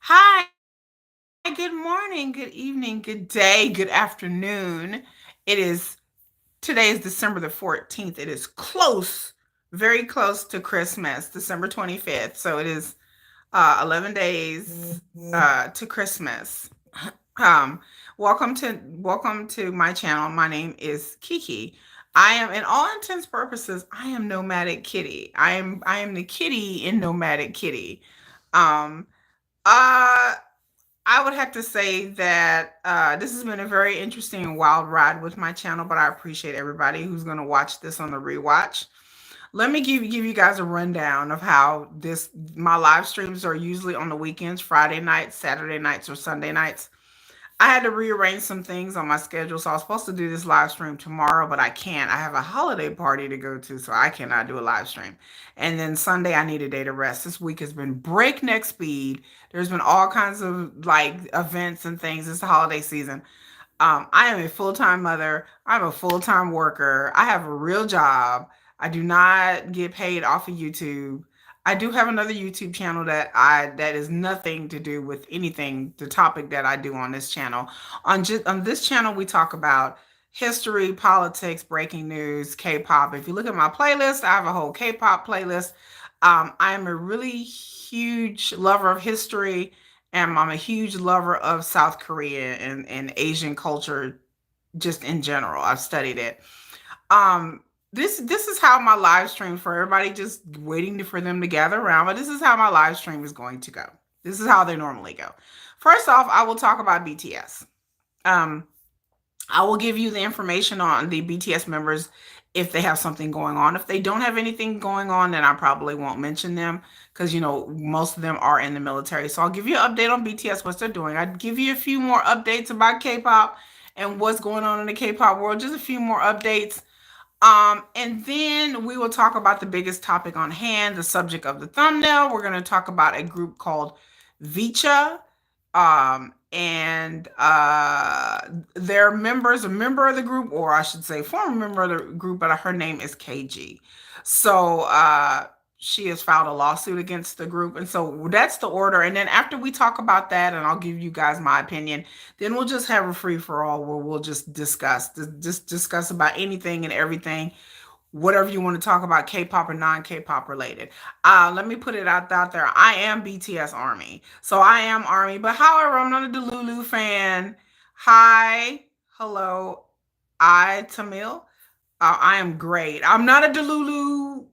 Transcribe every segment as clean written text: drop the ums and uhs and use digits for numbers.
Hi, good morning, good evening, good day, good afternoon. It is Today is December the 14th. It is close, very close to Christmas, December 25th. So it is 11 days to Christmas. Um, welcome to my channel. My name is Kiki. I am, in all intents purposes, I am Nomadic Kitty. I am the kitty in Nomadic Kitty. Um, uh, I would have to say that this has been a very interesting and wild ride with my channel, but I appreciate everybody who's going to watch this on the rewatch. Let me give you guys a rundown of how this my live streams are usually on the weekends, Friday nights, Saturday nights, or Sunday nights. I had to rearrange some things on my schedule, so I was supposed to do this live stream tomorrow, but I can't. I have a holiday party to go to, so I cannot do a live stream. And then Sunday, I need a day to rest. This week has been breakneck speed. There's been all kinds of like events and things. It's the holiday season. I am a full-time mother. I'm a full-time worker. I have a real job. I do not get paid off of YouTube. I do have another YouTube channel that is nothing to do with anything, the topic that I do on this channel. On this channel, we talk about history, politics, breaking news, K-pop. If you look at my playlist, I have a whole K-pop playlist. I am a really huge lover of history, and I'm a huge lover of South Korea and Asian culture just in general. I've studied it. Um, this is how my live stream, for everybody just waiting for them to gather around, but this is how my live stream is going to go. This is how they normally go. First off, I will talk about BTS. Um, I will give you the information on the BTS members if they have something going on. If they don't have anything going on, then I probably won't mention them because, most of them are in the military. So I'll give you an update on BTS, what they're doing. I'd give you a few more updates about K-pop and what's going on in the K-pop world, just a few more updates. And then we will talk about the biggest topic on hand, the subject of the thumbnail. We're going to talk about a group called Vcha. And their members, a member of the group, or I should say, former member of the group, but her name is KG. So she has filed a lawsuit against the group. And so that's the order. And then after we talk about that, and I'll give you guys my opinion, then we'll just have a free for all where we'll just discuss about anything and everything, whatever you want to talk about, K-pop or non-K-pop related. Let me put it out there. I am BTS Army. So I am Army, but however, I'm not a Delulu fan. Hi, hello, Tamil. I am great. I'm not a Delulu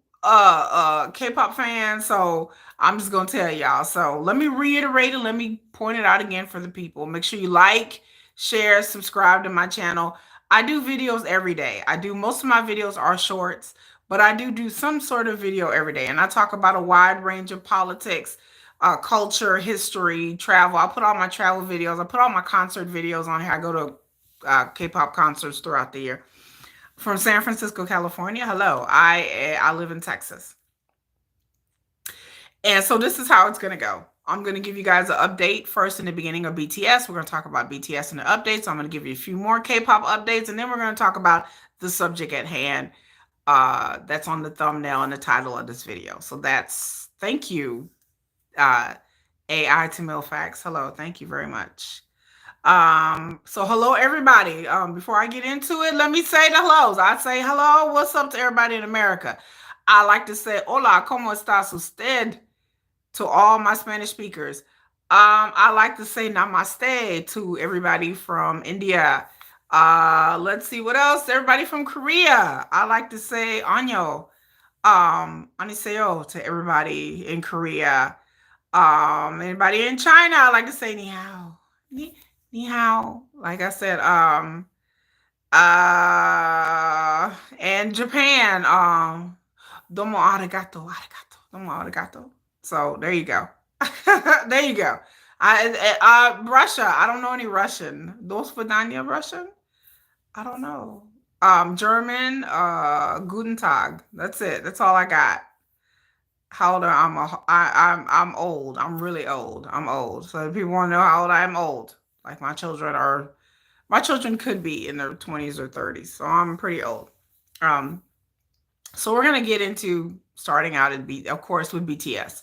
K-pop fan, so I'm just gonna tell y'all. So let me reiterate and let me point it out again for the people. Make sure you like, share, subscribe to my channel. I do videos every day. Most of my videos are shorts, but I do some sort of video every day, and I talk about a wide range of politics, culture, history, travel. I put all my travel videos. I put all my concert videos on here. I go to K-pop concerts throughout the year. From San Francisco, California. Hello, I live in Texas, and so this is how it's gonna go. I'm gonna give you guys an update first in the beginning of BTS. We're gonna talk about BTS and the updates. I'm gonna give you a few more K-pop updates, and then we're gonna talk about the subject at hand. That's on the thumbnail and the title of this video. So that's thank you, uh, AI Tamil Facts. Hello, thank you very much. So hello everybody. Before I get into it, let me say the hellos. I say hello, what's up to everybody in America? I like to say hola, ¿cómo estás usted? To all my Spanish speakers. I like to say namaste to everybody from India. Let's see what else. Everybody from Korea. I like to say 안녕. 안녕하세요 to everybody in Korea. Anybody in China, I like to say ni hao. Ni hao. Like I said, and Japan, domo arigato, arigato, domo arigato. So there you go. There you go. Russia, I don't know any Russian. Dos Vidania Russian? I don't know. German, Guten Tag. That's it. That's all I got. How old am I'm old. I'm really old. I'm old. So if people want to know how old I am, old. Like my children could be in their 20s or 30s. So I'm pretty old. Um, so we're gonna get into starting out of course with BTS.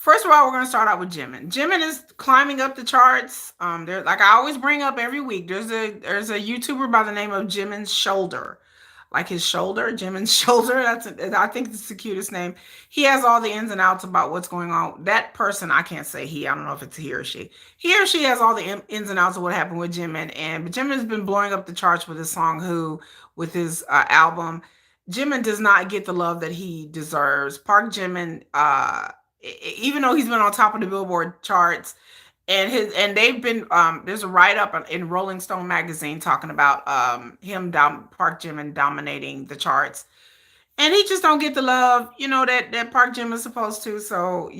First of all, we're gonna start out with Jimin. Jimin is climbing up the charts. There, like I always bring up every week. There's a YouTuber by the name of Jimin's Shoulder, like his shoulder, Jimin's Shoulder. I think it's the cutest name. He has all the ins and outs about what's going on. That person, I can't say he. I don't know if it's he or she. He or she has all the ins and outs of what happened with Jimin. And but Jimin has been blowing up the charts with his song "Who," with his album. Jimin does not get the love that he deserves. Park Jimin, even though he's been on top of the Billboard charts, and they've been there's a write up in Rolling Stone magazine talking about Park Jimin dominating the charts, and he just don't get the love, that Park Jim is supposed to. So,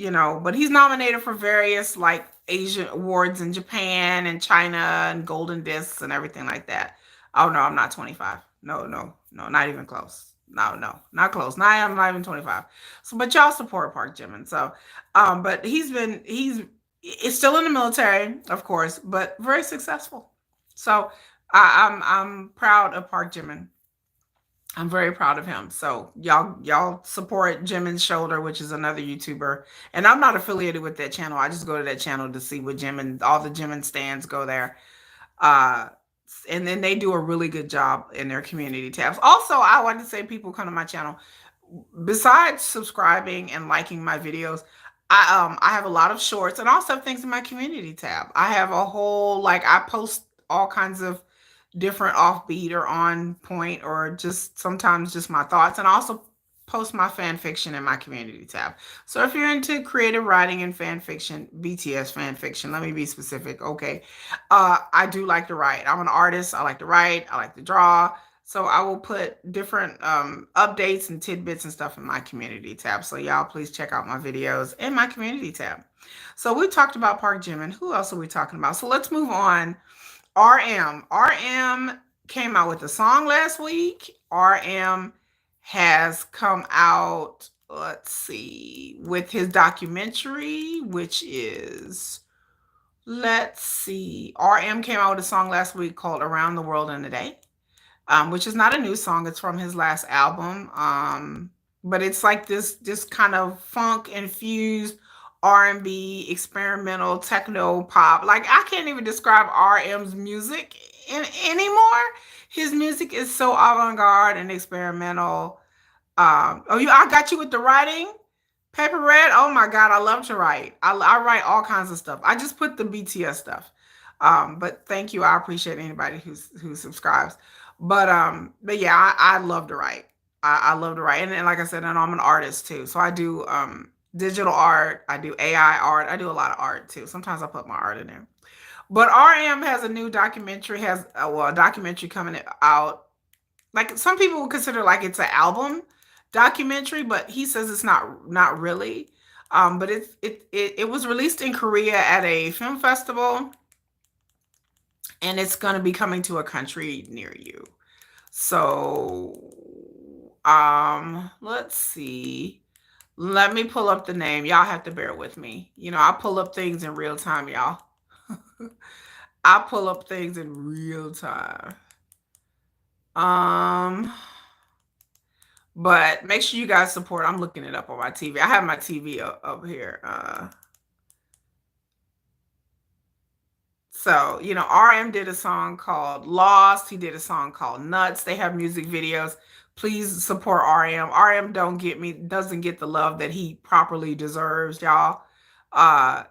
but he's nominated for various like Asian awards in Japan and China and golden discs and everything like that. Oh no, I'm not 25. No, no, no, not even close. No, no, not close. I'm not even 25. So, but y'all support Park Jim, and so, but he's is still in the military, of course, but very successful. So, I'm proud of Park Jimin. I'm very proud of him. So y'all support Jimin's Shoulder, which is another YouTuber. And I'm not affiliated with that channel. I just go to that channel to see what Jimin, all the Jimin stands go there. Uh, and then they do a really good job in their community tabs. Also, I want to say people come to my channel. Besides subscribing and liking my videos, I have a lot of shorts and also things in my community tab. I have a whole like I post all kinds of different offbeat or on point or just sometimes just my thoughts, and I also post my fan fiction in my community tab. So if you're into creative writing and fan fiction, BTS fan fiction, let me be specific. Okay. I do like to write. I'm an artist. I like to write. I like to draw. So I will put different updates and tidbits and stuff in my community tab. So y'all please check out my videos in my community tab. So we talked about Park Jimin. Who else are we talking about? So let's move on. RM came out with a song last week. RM has come out, let's see, with his documentary, which is, let's see, RM came out with a song last week called Around the World in a Day, which is not a new song. It's from his last album. But it's like this kind of funk infused R&B, experimental, techno pop. Like I can't even describe RM's music anymore. His music is so avant-garde and experimental. I got you with the writing. Paper Red. Oh my God, I love to write. I write all kinds of stuff. I just put the BTS stuff. But thank you. I appreciate anybody who subscribes. But yeah, I love to write. I love to write, and like I said, and I'm an artist too. So I do digital art. I do AI art. I do a lot of art too. Sometimes I put my art in there. But RM has a new documentary. Has a documentary coming out. Like some people would consider like it's an album documentary, but he says it's not really. But it was released in Korea at a film festival, and it's going to be coming to a country near you. So let's see. Let me pull up the name. Y'all have to bear with me. I pull up things in real time, y'all. I pull up things in real time. But make sure you guys support. I'm looking it up on my TV. I have my TV up here. So, RM did a song called Lost. He did a song called Nuts. They have music videos. Please support RM. RM doesn't get the love that he properly deserves, y'all. The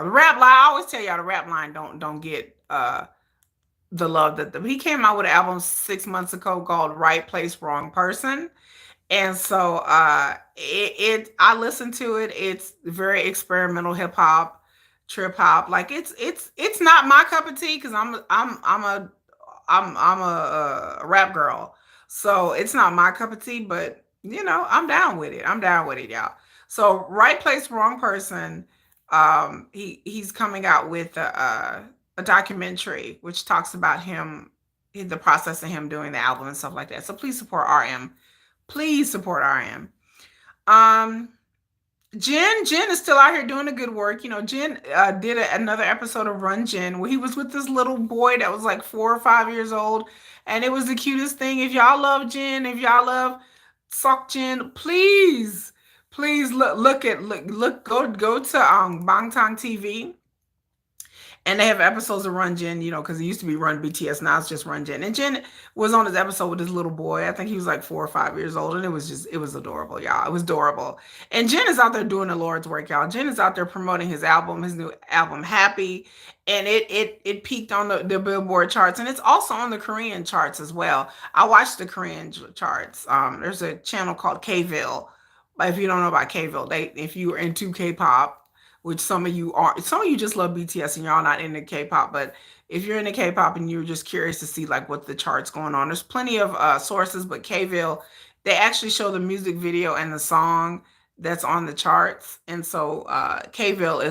rap line, I always tell y'all the rap line don't get the love that he came out with an album 6 months ago called Right Place, Wrong Person. And so I listened to it. It's very experimental hip hop, trip hop. Like it's not my cup of tea because I'm a rap girl. So it's not my cup of tea, but I'm down with it. I'm down with it, y'all. So Right Place, Wrong Person. He's coming out with a documentary which talks about him, the process of him doing the album and stuff like that. So please support RM. Please support RM. Jen is still out here doing the good work. Jen did another episode of Run Jen where he was with this little boy that was like 4 or 5 years old, and it was the cutest thing. If y'all love Jen, if y'all love Sok Jen, please, Please go to Bangtan TV, and they have episodes of Run Jin, because it used to be Run BTS, now it's just Run Jin. And Jin was on his episode with his little boy. I think he was like 4 or 5 years old, and it was adorable, y'all. It was adorable. And Jin is out there doing the Lord's work, y'all. Jin is out there promoting his new album, Happy, and it peaked on the Billboard charts, and it's also on the Korean charts as well. I watched the Korean charts. There's a channel called KVille. If you don't know about KVille, if you are into K-pop, which some of you are, some of you just love BTS and y'all not into K-pop, but if you're into K-pop and you're just curious to see like what the charts going on, there's plenty of sources, but Kville, they actually show the music video and the song that's on the charts, and so Kville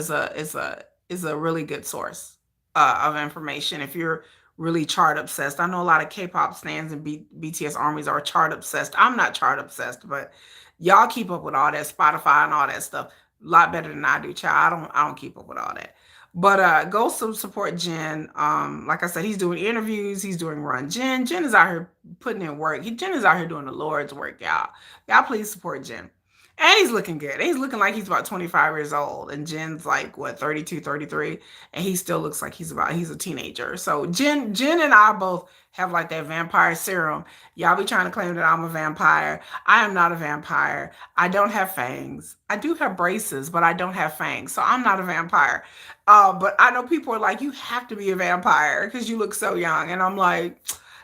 is a really good source of information if you're really chart obsessed. I know a lot of K-pop stands and BTS armies are chart obsessed. I'm not chart obsessed, but y'all keep up with all that Spotify and all that stuff a lot better than I do, child. I don't keep up with all that. But go support Jin. Like I said, he's doing interviews. He's doing Run Jin. Jin is out here putting in work. Jin is out here doing the Lord's work, y'all. Y'all please support Jin. And he's looking good. He's looking like he's about 25 years old. And Jin's like, what, 32, 33, and he still looks like he's a teenager. So Jin and I both have like that vampire serum. Y'all be trying to claim that I'm a vampire. I am not a vampire. I don't have fangs. I do have braces, but I don't have fangs. So I'm not a vampire. But I know people are like, you have to be a vampire because you look so young. And I'm like,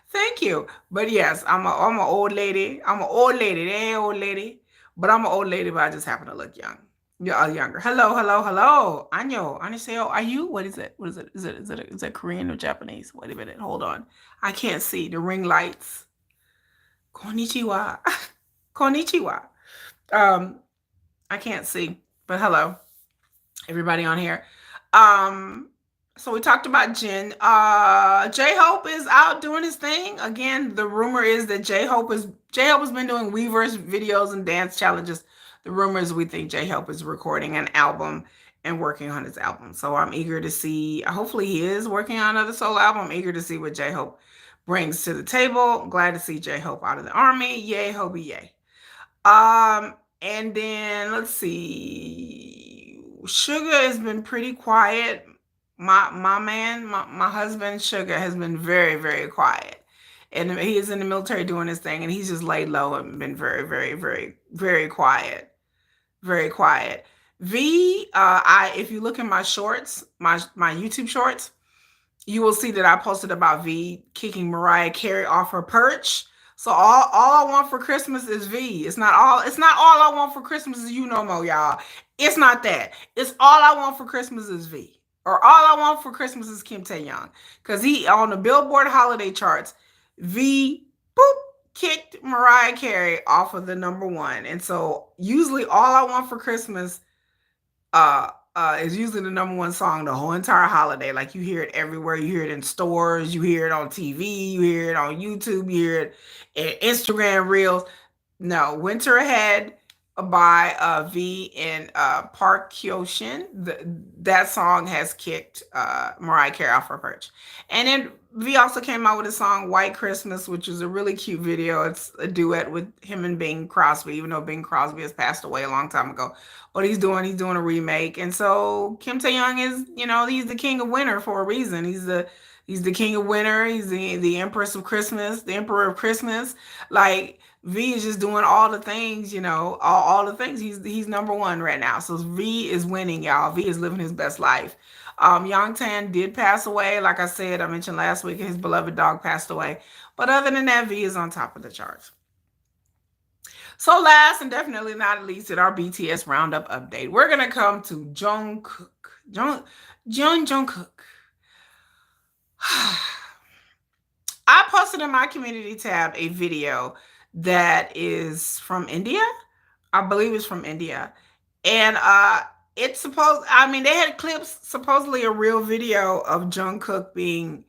thank you. But yes, I'm an old lady. I'm an old lady. They ain't old lady. But I'm an old lady, but I just happen to look young. Yeah, younger. Hello, hello, hello. Anyo, Aniseo, are you? What is it? What is it? Is it Korean or Japanese? Wait a minute. Hold on. I can't see the ring lights. Konnichiwa. Konnichiwa. Um, I can't see, but hello, everybody on here. Um, so we talked about Jin. J-Hope is out doing his thing. Again, the rumor is that J-Hope has been doing Weverse videos and dance challenges. The rumor is we think J-Hope is recording an album and working on his album. So I'm eager to see, hopefully he is working on another solo album. I'm eager to see what J-Hope brings to the table. Glad to see J-Hope out of the army. Yay, Hobie, yay. And then let's see. Sugar has been pretty quiet. My husband Sugar has been very, very quiet. And he is in the military doing his thing, and he's just laid low and been very, very, very, very quiet. Very quiet. If you look in my shorts, my YouTube shorts, you will see that I posted about V kicking Mariah Carey off her perch. So all I want for Christmas is V. It's not all I want for Christmas is you no more, y'all. It's not that. It's all I want for Christmas is V. Or all I want for Christmas is Kim Tae-young. Because he on the Billboard holiday charts, V boop kicked Mariah Carey off of the #1. And so usually all I want for Christmas is usually the #1 song the whole entire holiday. Like you hear it everywhere. You hear it in stores. You hear it on TV. You hear it on YouTube. You hear it in Instagram Reels. No, Winter Ahead by V and Park Hyo-shin. That song has kicked Mariah Carey off her perch. And then V also came out with a song White Christmas, which is a really cute video. It's a duet with him and Bing Crosby, even though Bing Crosby has passed away a long time ago. But he's doing a remake. And so Kim Tae-young is, he's the king of winter for a reason. He's the king of winter. He's the Empress of Christmas, the Emperor of Christmas. Like V is just doing all the things, all the things. He's #1 right now. So V is winning, y'all. V is living his best life. Yongtan did pass away. Like I said, I mentioned last week, his beloved dog passed away. But other than that, V is on top of the charts. So last and definitely not least at our BTS Roundup update, we're going to come to Jungkook. Jungkook. I posted in my community tab a video that is from India. I believe it's from India. And they had clips, supposedly a real video of Jungkook being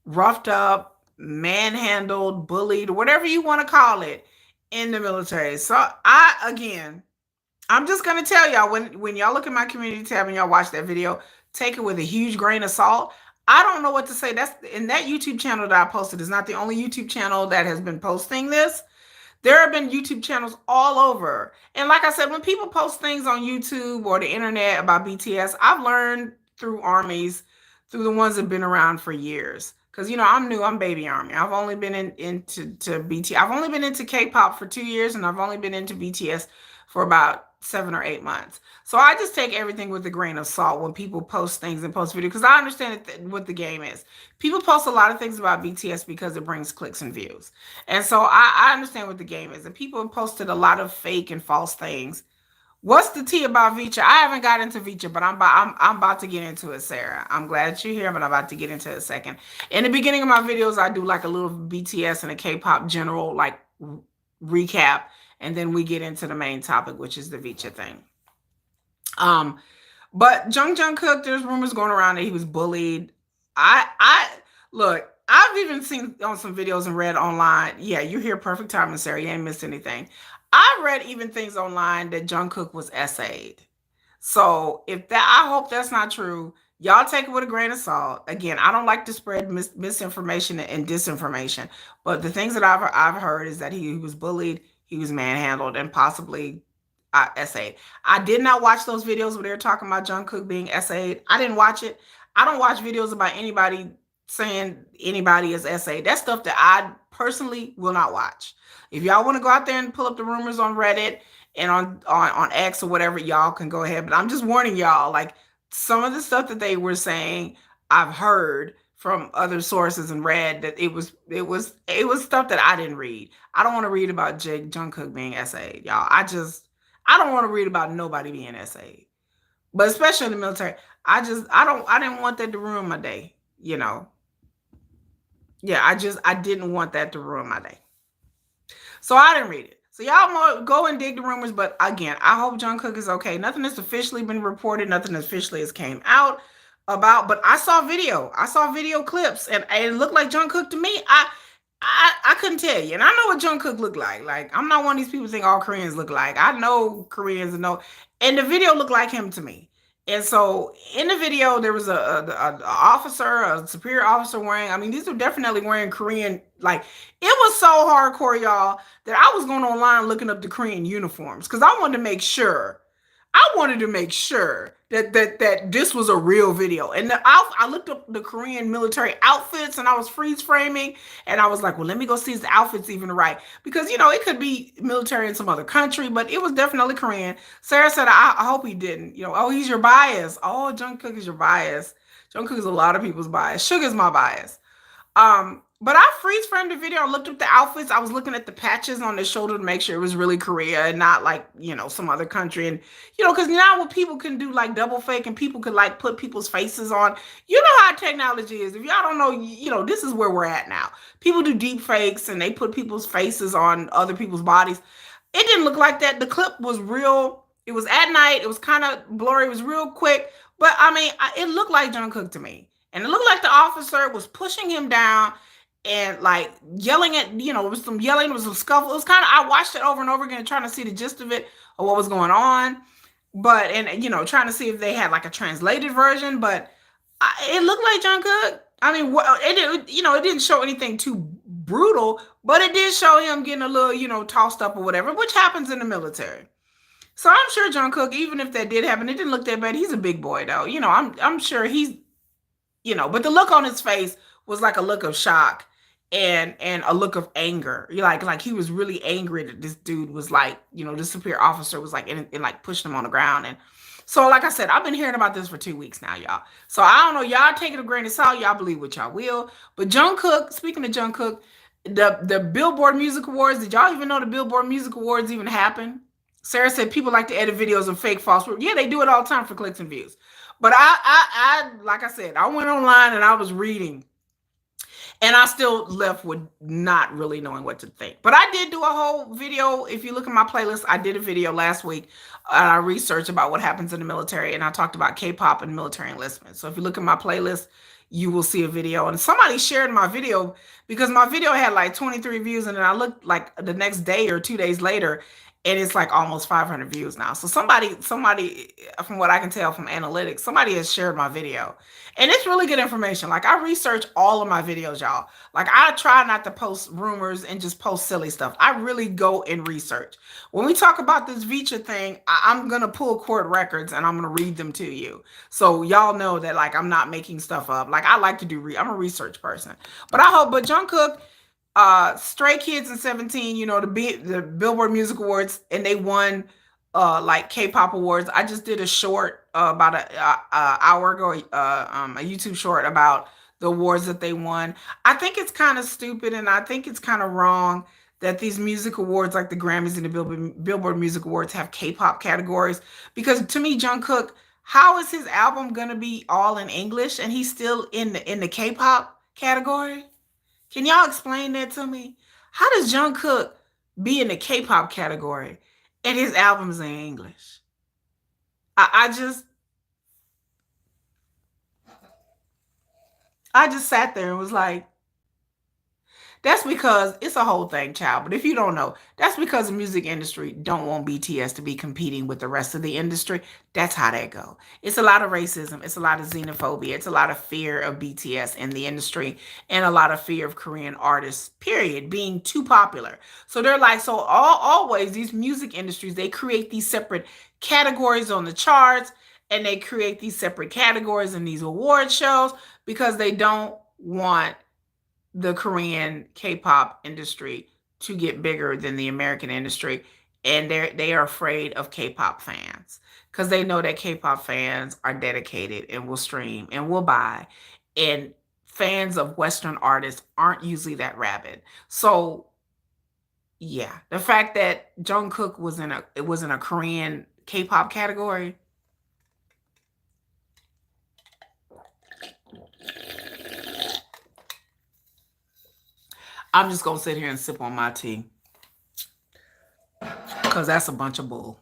roughed up, manhandled, bullied, whatever you want to call it, in the military. So I'm just going to tell y'all, when y'all look at my community tab and y'all watch that video, take it with a huge grain of salt. I don't know what to say. That's in that YouTube channel that I posted is not the only YouTube channel that has been posting this. There have been YouTube channels all over. And like I said, when people post things on YouTube or the internet about BTS, I've learned through armies, through the ones that have been around for years. Because I'm new, I'm baby army. I've only been into BT. I've only been into K-pop for 2 years, and I've only been into BTS for about 7 or 8 months. So I just take everything with a grain of salt when people post things and post videos, because I understand what the game is. People post a lot of things about BTS because it brings clicks and views. And so I understand what the game is. And people have posted a lot of fake and false things. What's the tea about Vcha? I haven't got into Vcha, but I'm about to get into it, Sarah. I'm glad that you're here, but I'm about to get into it in a second. In the beginning of my videos, I do like a little BTS and a K-pop general like recap, and then we get into the main topic, which is the Vcha thing. But Jungkook, there's rumors going around that he was bullied. I look, I've even seen on some videos and read online. Yeah, you're here perfect timing, Sarah. You ain't missed anything. I read even things online that Jungkook was essayed. So if that, I hope that's not true. Y'all take it with a grain of salt. Again, I don't like to spread misinformation and disinformation, but the things that I've heard is that he was bullied, he was manhandled, and possibly essayed. I did not watch those videos where they were talking about Jungkook being essayed. I didn't watch it. I don't watch videos about anybody saying anybody is essayed. That's stuff that I personally will not watch. If y'all want to go out there and pull up the rumors on Reddit and on X or whatever, y'all can go ahead. But I'm just warning y'all, like some of the stuff that they were saying, I've heard from other sources and read that it was stuff that I didn't read. I don't want to read about Jungkook being essayed, y'all. I don't want to read about nobody being essayed. But especially in the military, I didn't want that to ruin my day, Yeah, I didn't want that to ruin my day. So I didn't read it. So y'all go and dig the rumors, but again, I hope Jungkook is okay. Nothing has officially been reported. Nothing officially has came out about, but I saw video. I saw video clips, and it looked like Jungkook to me. I couldn't tell you, and I know what Jungkook looked like. Like, I'm not one of these people who think all Koreans look like. I know Koreans and the video looked like him to me. And so in the video, there was a officer, a superior officer wearing, I mean, these are definitely wearing Korean, like, it was so hardcore, y'all, that I was going online looking up the Korean uniforms because I wanted to make sure. That this was a real video. And I looked up the Korean military outfits and I was freeze framing, and I was like, well, let me go see if the outfit's even right. Because, it could be military in some other country, but it was definitely Korean. Sarah said, I hope he didn't. Oh, he's your bias. Oh, Jungkook is your bias. Jungkook is a lot of people's bias. Sugar's my bias. But I freeze framed the video. I looked up the outfits. I was looking at the patches on the shoulder to make sure it was really Korea and not like, some other country. And, because now what people can do like double fake and people could like put people's faces on, how technology is. If y'all don't know, this is where we're at now. People do deep fakes and they put people's faces on other people's bodies. It didn't look like that. The clip was real. It was at night. It was kind of blurry. It was real quick. But I mean, it looked like Jungkook to me. And it looked like the officer was pushing him down and like yelling at, it was some yelling, it was some scuffle. It was kind of, I watched it over and over again, trying to see the gist of it or what was going on. But, and, trying to see if they had like a translated version, but it looked like Jungkook. I mean, it didn't show anything too brutal, but it did show him getting a little, tossed up or whatever, which happens in the military. So I'm sure Jungkook, even if that did happen, it didn't look that bad. He's a big boy though. I'm sure he's, but the look on his face was like a look of shock and a look of anger. Like he was really angry that this dude was like, the superior officer was like, and like pushed him on the ground. And so, like I said, I've been hearing about this for 2 weeks now, y'all. So I don't know, y'all take it a grain of salt. Y'all believe what y'all will. But Jungkook, speaking of Jungkook, the Billboard Music Awards, did y'all even know the Billboard Music Awards even happened? Sarah said people like to edit videos and fake false. Yeah, they do it all the time for clicks and views. But I like I said, I went online and I was reading. And I still left with not really knowing what to think. But I did do a whole video. If you look at my playlist, I did a video last week. I researched about what happens in the military. And I talked about K-pop and military enlistment. So if you look at my playlist, you will see a video. And somebody shared my video because my video had like 23 views. And then I looked like the next day or 2 days later, and it's like almost 500 views now. So somebody, from what I can tell from analytics, somebody has shared my video, and it's really good information. Like, I research all of my videos, y'all. Like, I try not to post rumors and just post silly stuff. I really go and research. When we talk about this Vcha thing, I'm gonna pull court records and I'm gonna read them to you, so y'all know that, like, I'm not making stuff up. Like, I like to do. I'm a research person, but I hope. But Jungkook, Stray Kids in 17, you know, the Billboard Music Awards, and they won like K-pop awards. I just did a short about a hour ago, a YouTube short about the awards that they won. I think it's kind of stupid, and I think it's kind of wrong that these music awards, like the Grammys and the Billboard Music Awards, have K-pop categories. Because to me, Jungkook, how is his album gonna be all in English and he's still in the K-pop category? Can y'all explain that to me? How does Jungkook be in the K-pop category and his albums in English? I just sat there and was like, that's because it's a whole thing, child. But if you don't know, that's because the music industry don't want BTS to be competing with the rest of the industry. That's how that go. It's a lot of racism. It's a lot of xenophobia. It's a lot of fear of BTS in the industry, and a lot of fear of Korean artists, period, being too popular. So they're like, so always these music industries, they create these separate categories on the charts, and they create these separate categories in these award shows because they don't want the Korean K-pop industry to get bigger than the American industry, and they are afraid of K-pop fans because they know that K-pop fans are dedicated and will stream and will buy, and fans of Western artists aren't usually that rabid. So yeah, the fact that Jungkook was in a Korean K-pop category. I'm just gonna sit here and sip on my tea because that's a bunch of bull.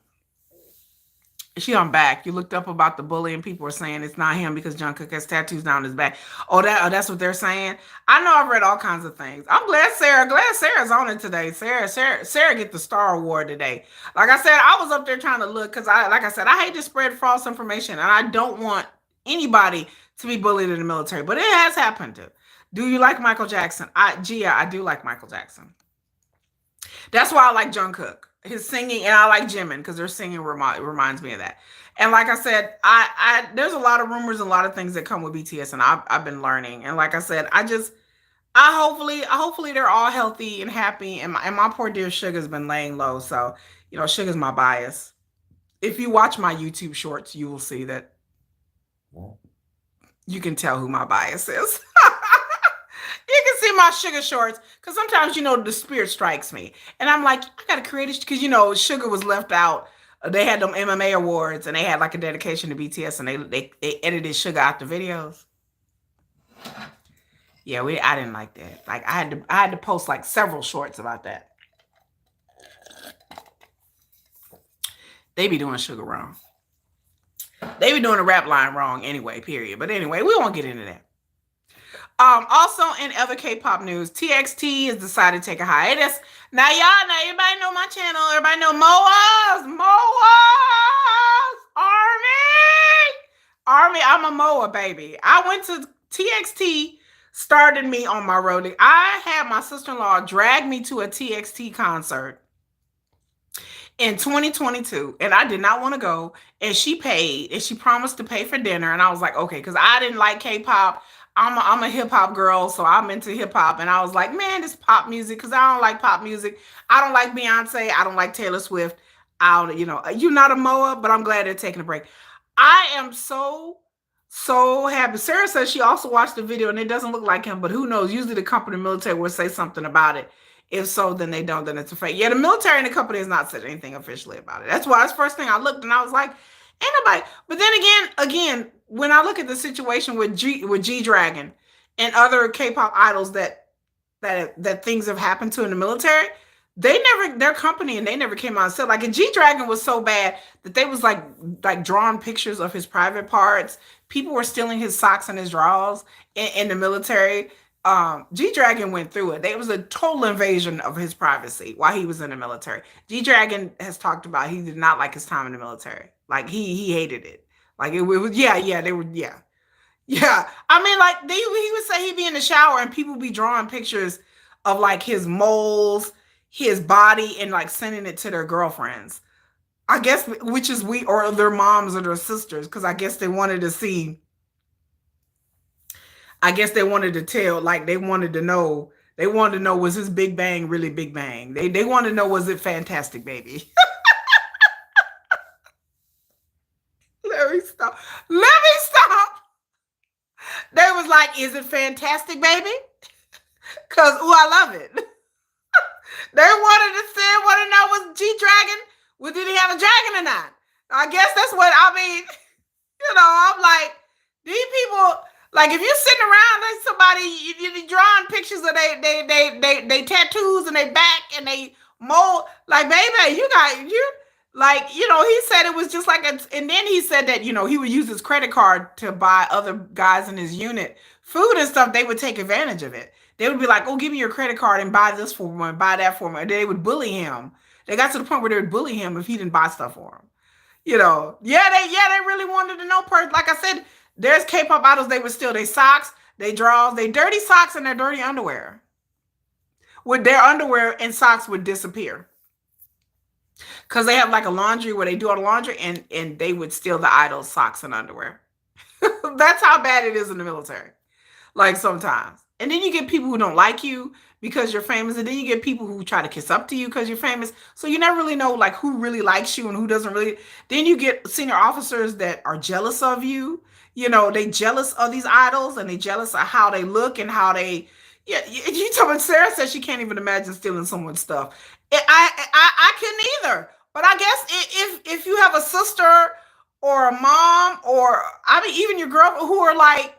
She on back. You looked up about the bully, and people are saying it's not him because Jungkook has tattoos down his back. That's what they're saying. I know, I've read all kinds of things. I'm glad Sarah's on it today. Sarah get the Star Award today. Like I said, I was up there trying to look because like I said, I hate to spread false information, and I don't want anybody to be bullied in the military, but it has happened. Do you like Michael Jackson? I do like Michael Jackson. That's why I like Jungkook, his singing, and I like Jimin because their singing reminds me of that. And like I said, I there's a lot of rumors and a lot of things that come with BTS, and I've been learning. And like I said, hopefully they're all healthy and happy. And my poor dear Sugar's been laying low, so you know, Sugar's my bias. If you watch my YouTube shorts, you will see that you can tell who my bias is. You can see my Sugar shorts because sometimes, you know, the spirit strikes me, and I'm like, I gotta create it because, you know, Sugar was left out. They had them MMA awards, and they had like a dedication to BTS, and they edited Sugar out the videos. Yeah, I didn't like that. Like, I had to post like several shorts about that. They be doing Sugar wrong. They be doing the rap line wrong anyway, period. But anyway, we won't get into that. Also in other K-pop news, TXT has decided to take a hiatus. Now, y'all know, everybody know my channel. Everybody know Army. I'm a Moa baby. I went to TXT, started me on my road. I had my sister-in-law drag me to a TXT concert in 2022, and I did not want to go, and she paid, and she promised to pay for dinner, and I was like, okay, because I didn't like K-pop. I'm a hip hop girl, so I'm into hip hop, and I was like, man, this pop music, because I don't like pop music. I don't like Beyonce. I don't like Taylor Swift. You know, you're not a Moa, but I'm glad they're taking a break. I am so happy. Sarah says she also watched the video, and it doesn't look like him, but who knows? Usually the company military will say something about it. If so, then they don't, then it's a fake. Yeah, the military and the company has not said anything officially about it. That's why that's the first thing I looked, and I was like, ain't nobody. But then again, when I look at the situation with G Dragon and other K-pop idols that things have happened to in the military, their company, and they never came out and said, like, and G Dragon was so bad that they was like drawing pictures of his private parts. People were stealing his socks and his drawers in the military. G-Dragon went through it. There was a total invasion of his privacy while he was in the military. G-Dragon has talked about he did not like his time in the military. Like he hated it. Like it was they were yeah. I mean, like he would say he'd be in the shower and people be drawing pictures of like his moles, his body, and like sending it to their girlfriends. I guess which is we or their moms or their sisters, because I guess they wanted to see. I guess they wanted to tell, like they wanted to know. They wanted to know, was his Big Bang really Big Bang? They wanted to know, was it fantastic, baby? Let me stop. Let me stop. They was like, is it fantastic, baby? Cause I love it. They wanted to say, want to know, was G-Dragon, well, did he have a dragon or not? I guess that's what I mean. I'm like, these people, like if you're sitting around like somebody, you're drawing pictures of they tattoos and they back and they mold, like baby, you like, he said it was just like and then he said that, he would use his credit card to buy other guys in his unit food and stuff. They would take advantage of it. They would be like, oh, give me your credit card and buy this for me and buy that for me. And they would bully him. They got to the point where they would bully him if he didn't buy stuff for him. They really wanted to know. Like I said, there's K-pop idols. They would steal their socks, they drawers, they dirty socks, and their dirty underwear. With their underwear and socks would disappear because they have like a laundry where they do all the laundry, and they would steal the idol's socks and underwear. That's how bad it is in the military. Like sometimes. And then you get people who don't like you because you're famous. And then you get people who try to kiss up to you because you're famous. So you never really know like who really likes you and who doesn't really. Then you get senior officers that are jealous of you. They jealous of these idols and they jealous of how they look and how they. Yeah, you told me Sarah said she can't even imagine stealing someone's stuff. I couldn't either. But I guess if you have a sister or a mom or I mean even your girl who are like,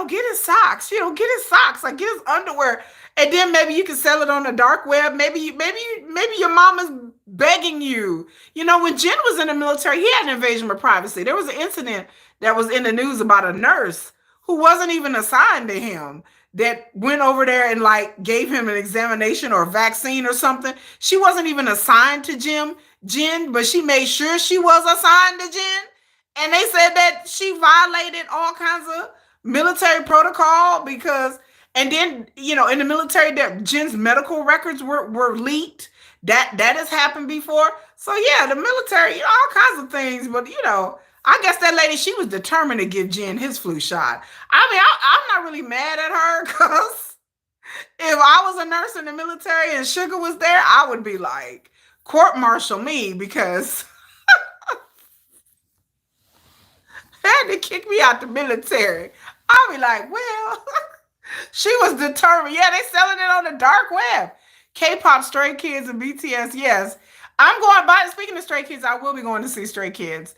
get his socks, get his socks, like get his underwear. And then maybe you can sell it on the dark web. Maybe your mom is begging you. When Jen was in the military, he had an invasion of privacy. There was an incident that was in the news about a nurse who wasn't even assigned to him that went over there and like gave him an examination or a vaccine or something. She wasn't even assigned to Jen, but she made sure she was assigned to Jen. And they said that she violated all kinds of military protocol because, and then, in the military that Jen's medical records were leaked. That has happened before. So yeah, the military, all kinds of things. But I guess that lady, she was determined to give Jen his flu shot. I mean, I'm not really mad at her because if I was a nurse in the military and Sugar was there, I would be like, court martial me because they had to kick me out the military. I'll be like, well, she was determined. Yeah, they selling it on the dark web. K-pop, Stray Kids, and BTS. Yes, I'm going by. Speaking of Stray Kids, I will be going to see Stray Kids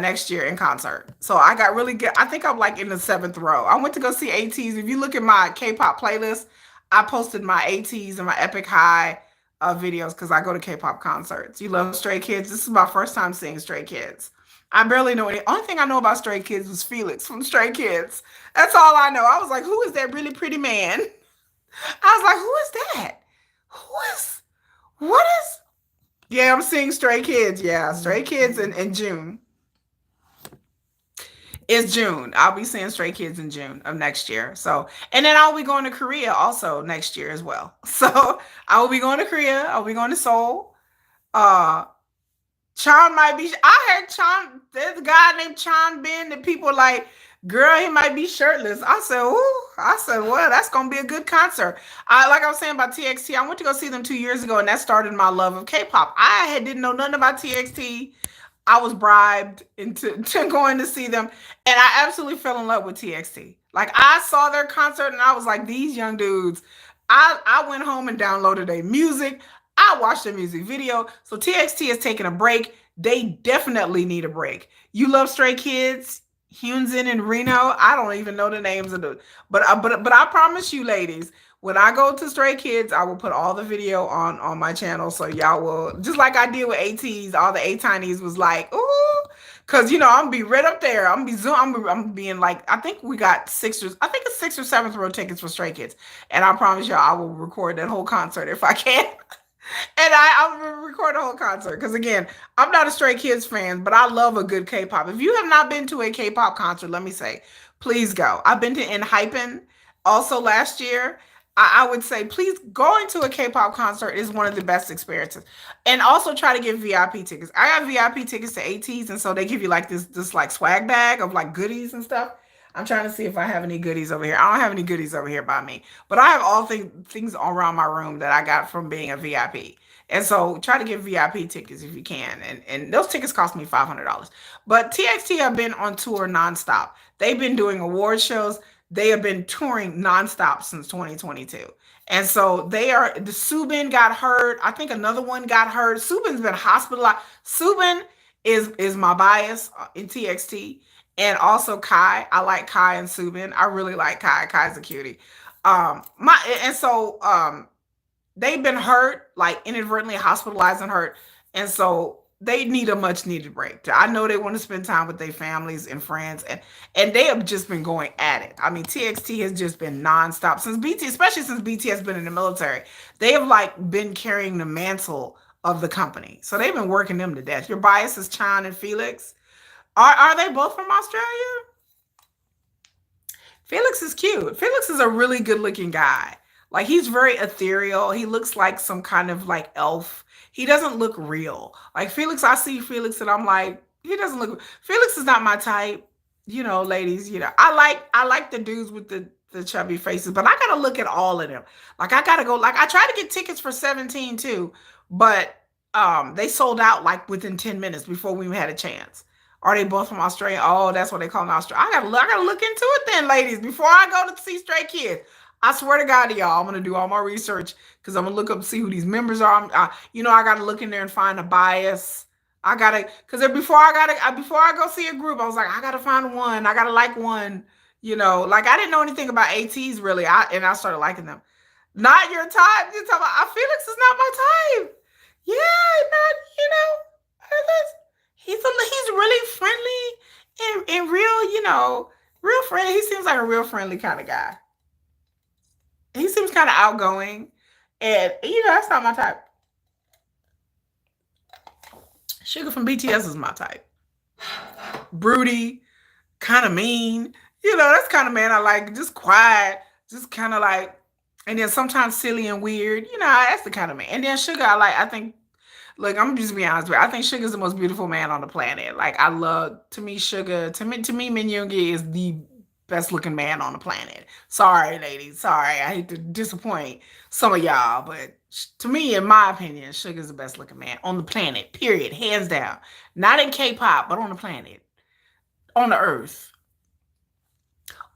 next year in concert. So I got really good. I think I'm like in the 7th row. I went to go see ATs. If you look at my K-pop playlist, I posted my ATs and my Epic High videos because I go to K-pop concerts. You love Stray Kids. This is my first time seeing Stray Kids. I barely know any. Only thing I know about Stray Kids was Felix from Stray Kids. That's all I know. I was like, who is that really pretty man? I was like, who is that? What is? Yeah, I'm seeing Stray Kids. Yeah, Stray Kids in June. It's June. I'll be seeing Stray Kids in June of next year. So, and then I'll be going to Korea also next year as well. So I will be going to Korea. I'll be going to Seoul. Chan might be. I heard Chan. There's a guy named Chan Ben that people are like, girl, he might be shirtless. I said, ooh. I said, well, that's gonna be a good concert. Like I was saying about TXT, I went to go see them 2 years ago, and that started my love of K-pop. Didn't know nothing about TXT. I was bribed into going to see them, and I absolutely fell in love with TXT. Like I saw their concert, and I was like, these young dudes. I went home and downloaded their music. I watched the music video. So TXT is taking a break. They definitely need a break. You love Stray Kids, Hyunjin and Reno. I don't even know the names of the, but I promise you, ladies, when I go to Stray Kids, I will put all the video on my channel, so y'all will, just like I did with ATs. All the A-Tinies was like, ooh, because you know I'm gonna be right up there. I'm gonna be zoom. I'm being like, I think we got I think it's 6th or 7th row tickets for Stray Kids, and I promise y'all I will record that whole concert if I can. And I'll record the whole concert because again, I'm not a Stray Kids fan, but I love a good K-pop. If you have not been to a K-pop concert, let me say, please go. I've been to Hypen also last year. I would say please going to a K-pop concert is one of the best experiences. And also try to get VIP tickets. I got VIP tickets to ATs, and so they give you like this like swag bag of like goodies and stuff. I'm trying to see if I have any goodies over here. I don't have any goodies over here by me, but I have all things around my room that I got from being a VIP. And so try to get VIP tickets if you can. And those tickets cost me $500. But TXT have been on tour nonstop. They've been doing award shows. They have been touring nonstop since 2022. And so the Subin got hurt. I think another one got hurt. Subin's been hospitalized. Subin is my bias in TXT. And also Kai. I like Kai and Subin. I really like Kai. Kai's a cutie. They've been hurt, like inadvertently hospitalized and hurt. And so they need a much needed break. I know they want to spend time with their families and friends, and they have just been going at it. I mean, TXT has just been nonstop since BT, especially since BT has been in the military. They have like been carrying the mantle of the company. So they've been working them to death. Your bias is Chan and Felix. Are they both from Australia? Felix is cute. Felix is a really good looking guy. Like he's very ethereal. He looks like some kind of like elf. He doesn't look real. Like Felix, I see Felix and I'm like, he doesn't look. Felix is not my type. You know, ladies, you know, I like the dudes with the chubby faces, but I gotta look at all of them. Like I gotta go, like I tried to get tickets for 17 too, but they sold out like within 10 minutes before we had a chance. Are they both from Australia? Oh, that's what they call them, Australia. I gotta look into it then, ladies, before I go to see Stray Kids. I swear to God to y'all, I'm gonna do all my research because I'm gonna look up and see who these members are. You know, I gotta look in there and find a bias. I gotta, because before I go see a group, I was like, I gotta find one. I gotta like one. You know, like I didn't know anything about ATs really. I started liking them. Not your type. You're talking about Felix is not my type. Yeah, not you know. He's really friendly and real. You know, real friendly. He seems like a real friendly kind of guy. He seems kind of outgoing, and you know that's not my type. Sugar from BTS is my type. Broody, kind of mean. You know that's kind of man I like. Just quiet, just kind of like, and then sometimes silly and weird. You know that's the kind of man. And then Sugar, I like. I think. Look, I'm just be honest with you. I think Sugar's the most beautiful man on the planet. Like I love to me Sugar. To me Min Yoongi is the best looking man on the planet. Sorry, ladies. Sorry. I hate to disappoint some of y'all, but to me, in my opinion, Sugar's the best looking man on the planet. Period. Hands down. Not in K-pop, but on the planet. On the earth.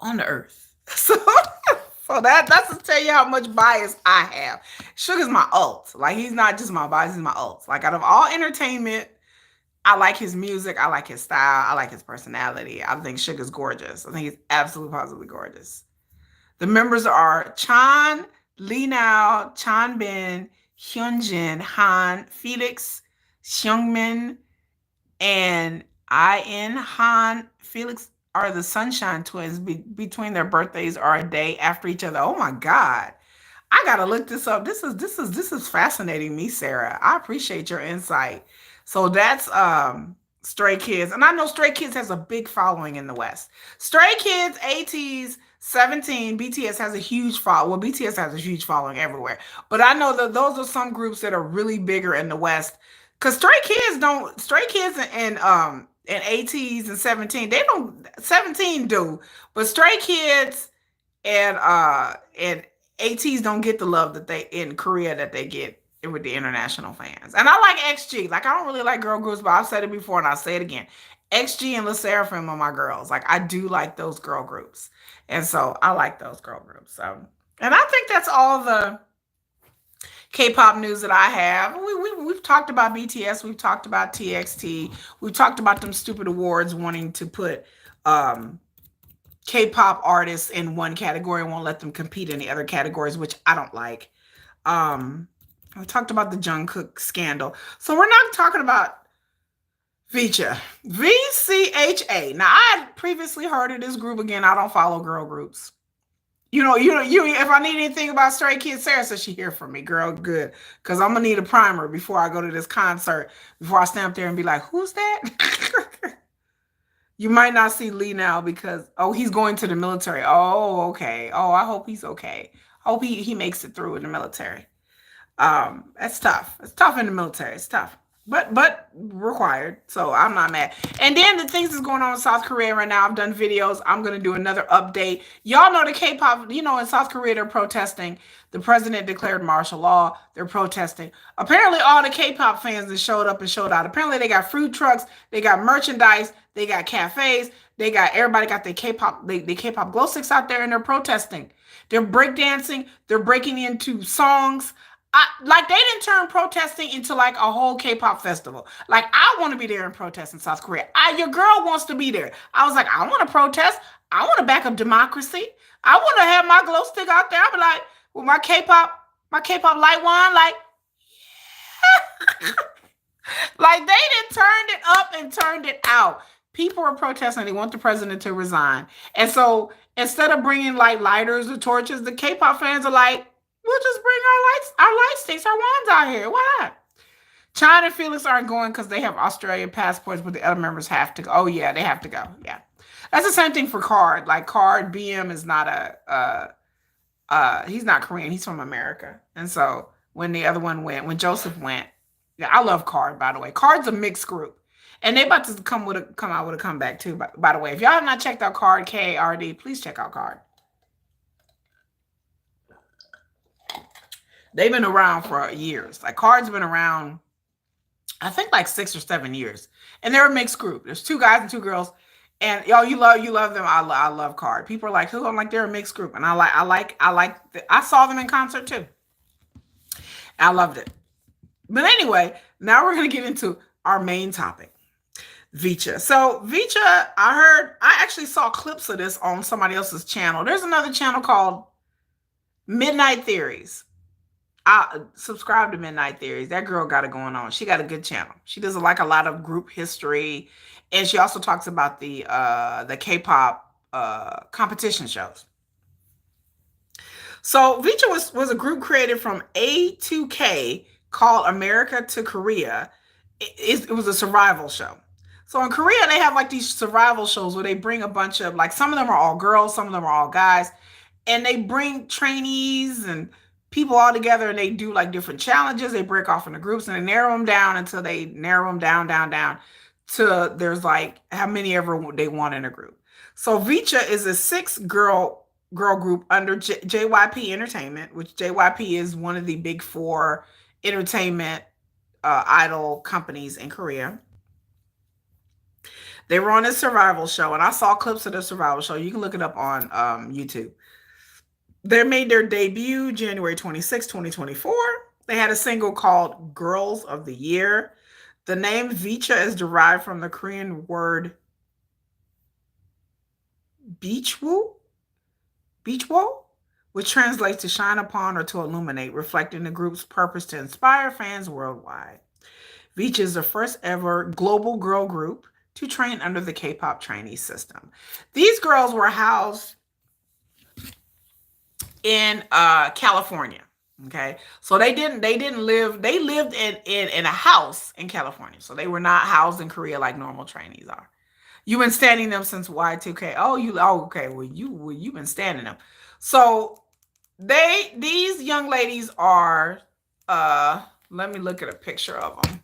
On the earth. So that's to tell you how much bias I have. Sugar's my ult. Like he's not just my bias, he's my ult. Like out of all entertainment, I like his music. I like his style. I like his personality. I think Sugar's gorgeous. I think he's absolutely positively gorgeous. The members are Chan, Lee Nao, Chan Bin, Hyunjin, Han, Felix, Xiongmin, and In Han. Felix are the Sunshine Twins. Between their birthdays are a day after each other. Oh my God. I gotta look this up. This is fascinating me, Sarah. I appreciate your insight. So that's Stray Kids. And I know Stray Kids has a big following in the West. Stray Kids, ATs, 17, BTS has a huge follow. Well, BTS has a huge following everywhere. But I know that those are some groups that are really bigger in the West. Cause Stray Kids and ATs and 17, they don't 17 do, but Stray Kids and ATs don't get the love that they in Korea that they get with the international fans. And I like XG. Like I don't really like girl groups, but I've said it before and I'll say it again. XG and LE SSERAFIM are my girls. Like I do like those girl groups. And so I like those girl groups. So and I think that's all the K-pop news that I have. We've talked about BTS. We've talked about TXT. We've talked about them stupid awards wanting to put K-pop artists in one category and won't let them compete in the other categories, which I don't like. Um, we talked about the Jungkook scandal. So we're not talking about Vcha. VCHA. Now, I had previously heard of this group. Again, I don't follow girl groups. If I need anything about Stray Kids, Sarah says she hear from me, girl, good. Because I'm going to need a primer before I go to this concert, before I stand up there and be like, who's that? You might not see Lee now because, oh, he's going to the military. Oh, okay. Oh, I hope he's okay. Hope he makes it through in the military. That's tough. It's tough in the military. It's tough, but required. So I'm not mad. And then the things that's going on in South Korea right now. I've done videos. I'm gonna do another update. Y'all know the K-pop. In South Korea they're protesting. The president declared martial law. They're protesting. Apparently, all the K-pop fans that showed up and showed out. Apparently, they got food trucks. They got merchandise. They got cafes. They got everybody got their K-pop. The K-pop glow sticks out there, and they're protesting. They're breakdancing. They're breaking into songs. Like they didn't turn protesting into like a whole K-pop festival. Like I want to be there and protest in South Korea. Your girl wants to be there. I was like, I want to protest. I want to back up democracy. I want to have my glow stick out there. I'll be like, with my K-pop light wine, like, like they didn't turned it up and turned it out. People are protesting. They want the president to resign. And so instead of bringing like lighters or torches, the K-pop fans are like, we'll just bring our light sticks, our wands out here. Why not? China and Felix aren't going because they have Australian passports, but the other members have to go. Oh yeah, they have to go. Yeah, that's the same thing for Card. Like Card, BM is not he's not Korean. He's from America, and so when the other one went, when Joseph went, yeah, I love Card. By the way, Card's a mixed group, and they about to come out with a comeback too. By the way, if y'all have not checked out Card, KARD, please check out Card. They've been around for years. Like Card's been around, I think like 6 or 7 years, and they're a mixed group. There's 2 guys and 2 girls, and y'all, you love them. I love Card. People are like, who? I'm like, they're a mixed group, and I saw them in concert too. I loved it. But anyway, now we're gonna get into our main topic, Vcha. So Vcha, I actually saw clips of this on somebody else's channel. There's another channel called Midnight Theories. I subscribe to Midnight Theories. That girl got it going on. She got a good channel. She does like a lot of group history, and she also talks about the K-pop competition shows. So Vcha was a group created from A2K called America to Korea. It was a survival show. So in Korea, they have like these survival shows where they bring a bunch of, like, some of them are all girls, some of them are all guys, and they bring trainees and people all together, and they do like different challenges. They break off into groups and they narrow them down until they narrow them down to there's like how many ever they want in a group. So Vcha is a 6-girl group under JYP Entertainment, which JYP is one of the big 4 entertainment idol companies in Korea. They were on a survival show, and I saw clips of the survival show. You can look it up on YouTube. They made their debut January 26, 2024. They had a single called Girls of the Year. The name Vcha is derived from the Korean word beachwoo, which translates to shine upon or to illuminate, reflecting the group's purpose to inspire fans worldwide. Vcha is the first ever global girl group to train under the K-pop trainee system. These girls were housed in California. Okay, so they lived in a house in California. So they were not housed in Korea like normal trainees are. You've been standing them since Y2K. Okay. Well, you've been standing them. So these young ladies are let me look at a picture of them.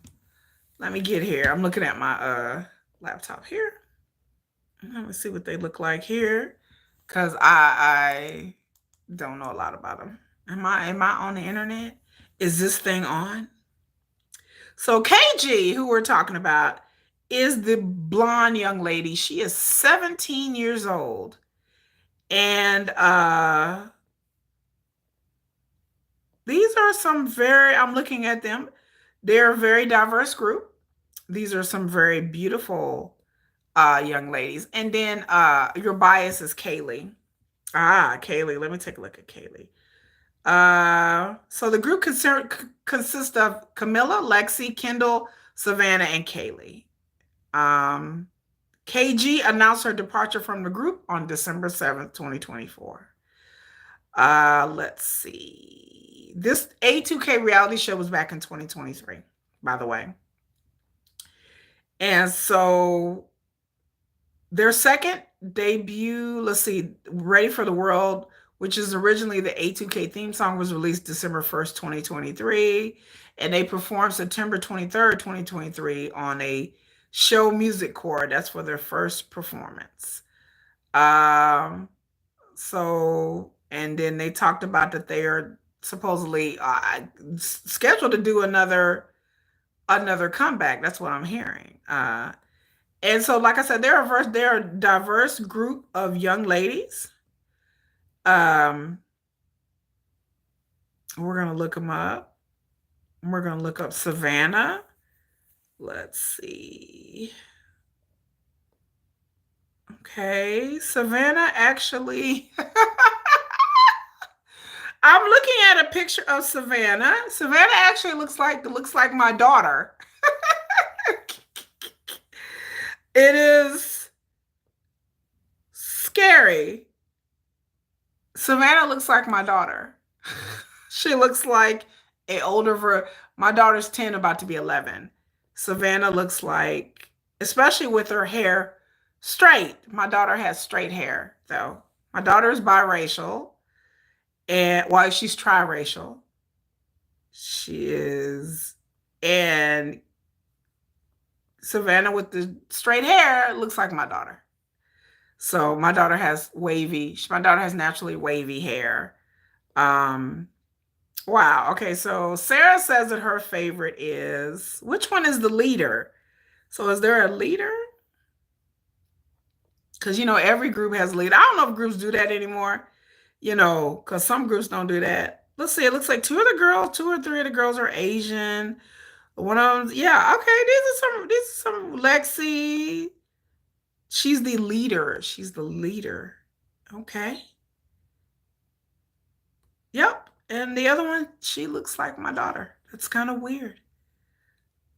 Let me get here. I'm looking at my laptop here. Let me see what they look like here, because I don't know a lot about them. Am I on the internet? Is this thing on? So KG, who we're talking about, is the blonde young lady. She is 17 years old. And these are some I'm looking at them. They're a very diverse group. These are some very beautiful young ladies. And then your bias is Kaylee. Kaylee. Let me take a look at Kaylee. So the group consists of Camilla, Lexi, Kendall, Savannah, and Kaylee. KG announced her departure from the group on December 7th, 2024. Let's see. This A2K reality show was back in 2023, by the way. And so their second debut, let's see, Ready for the World, which is originally the A2K theme song, was released December 1st, 2023. And they performed September 23rd, 2023 on a show music core. That's for their first performance. So, and then they talked about that they are supposedly scheduled to do another comeback. That's what I'm hearing. And so, like I said, they're a diverse group of young ladies. We're gonna look them up. We're gonna look up Savannah. Let's see. Okay, Savannah actually. I'm looking at a picture of Savannah. Savannah actually looks like my daughter. It is scary. Savannah looks like my daughter. She looks like a older version. My daughter's 10, about to be 11. Savannah looks like, especially with her hair straight. My daughter has straight hair, though. My daughter is biracial, and well, she's triracial. She is, and Savannah with the straight hair looks like my daughter. So my daughter has naturally wavy hair. Wow. Okay. So Sarah says that her favorite is, which one is the leader? So is there a leader? Because, every group has a leader. I don't know if groups do that anymore, because some groups don't do that. Let's see. It looks like two or three of the girls are Asian. One of them, yeah. Okay. These are some Lexi. She's the leader. Okay. Yep. And the other one, she looks like my daughter. That's kind of weird.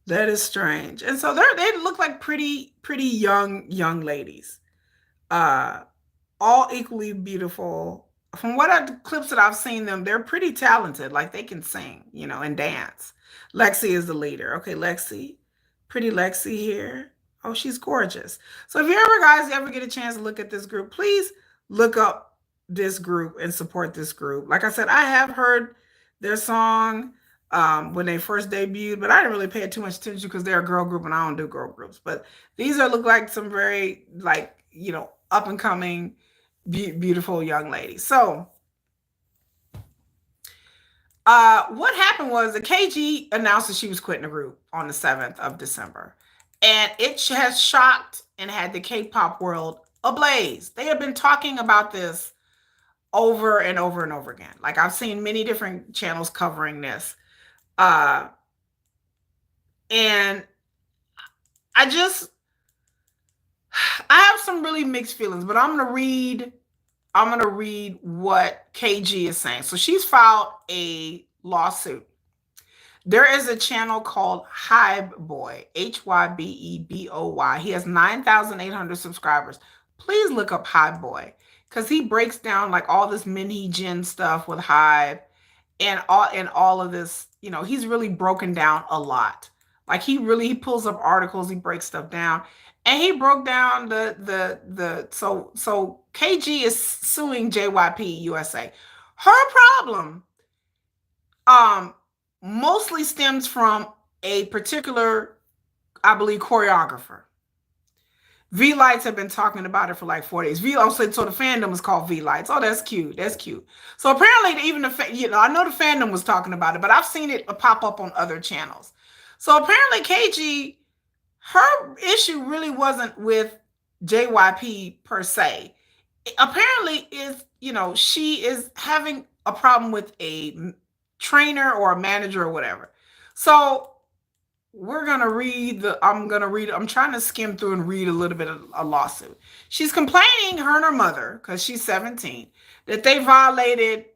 That is strange. And so they look like pretty young ladies. All equally beautiful. From clips that I've seen them, they're pretty talented. Like they can sing, and dance. Lexi is the leader. Okay, Lexi. Pretty Lexi here. Oh, she's gorgeous. So if you ever get a chance to look at this group, please look up this group and support this group. Like I said, I have heard their song when they first debuted, but I didn't really pay too much attention because they're a girl group and I don't do girl groups. But these look like some very up and coming beautiful young ladies. So what happened was the KG announced that she was quitting the group on the 7th of December. And it has shocked and had the K-pop world ablaze. They have been talking about this over and over and over again. Like I've seen many different channels covering this. And I have some really mixed feelings, but I'm gonna read what KG is saying. So she's filed a lawsuit. There is a channel called Hybeboy, Hybeboy. He has 9,800 subscribers. Please look up Hybeboy because he breaks down like all this mini gen stuff with Hybe and all of this. He's really broken down a lot. Like he pulls up articles, he breaks stuff down, and he broke down so KG is suing JYP USA. Her problem mostly stems from a particular, I believe, choreographer. V-Lights have been talking about it for like 4 days. So the fandom is called V-Lights. Oh, that's cute. So apparently even I know the fandom was talking about it, but I've seen it pop up on other channels. So apparently KG, her issue really wasn't with JYP per se. Apparently she is having a problem with a trainer or a manager or whatever. So I'm trying to skim through and read a little bit of a lawsuit. She's complaining, her and her mother, because she's 17, that they violated,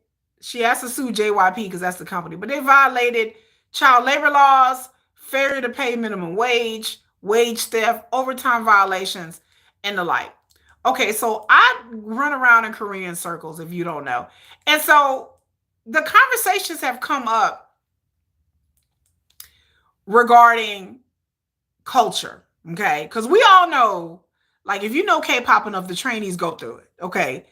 she has to sue JYP because that's the company, but they violated child labor laws, failure to pay minimum wage theft, overtime violations, and the like. Okay, so I run around in Korean circles, if you don't know. And so the conversations have come up regarding culture, okay? Because we all know, like, if you know K-pop enough, the trainees go through it, okay?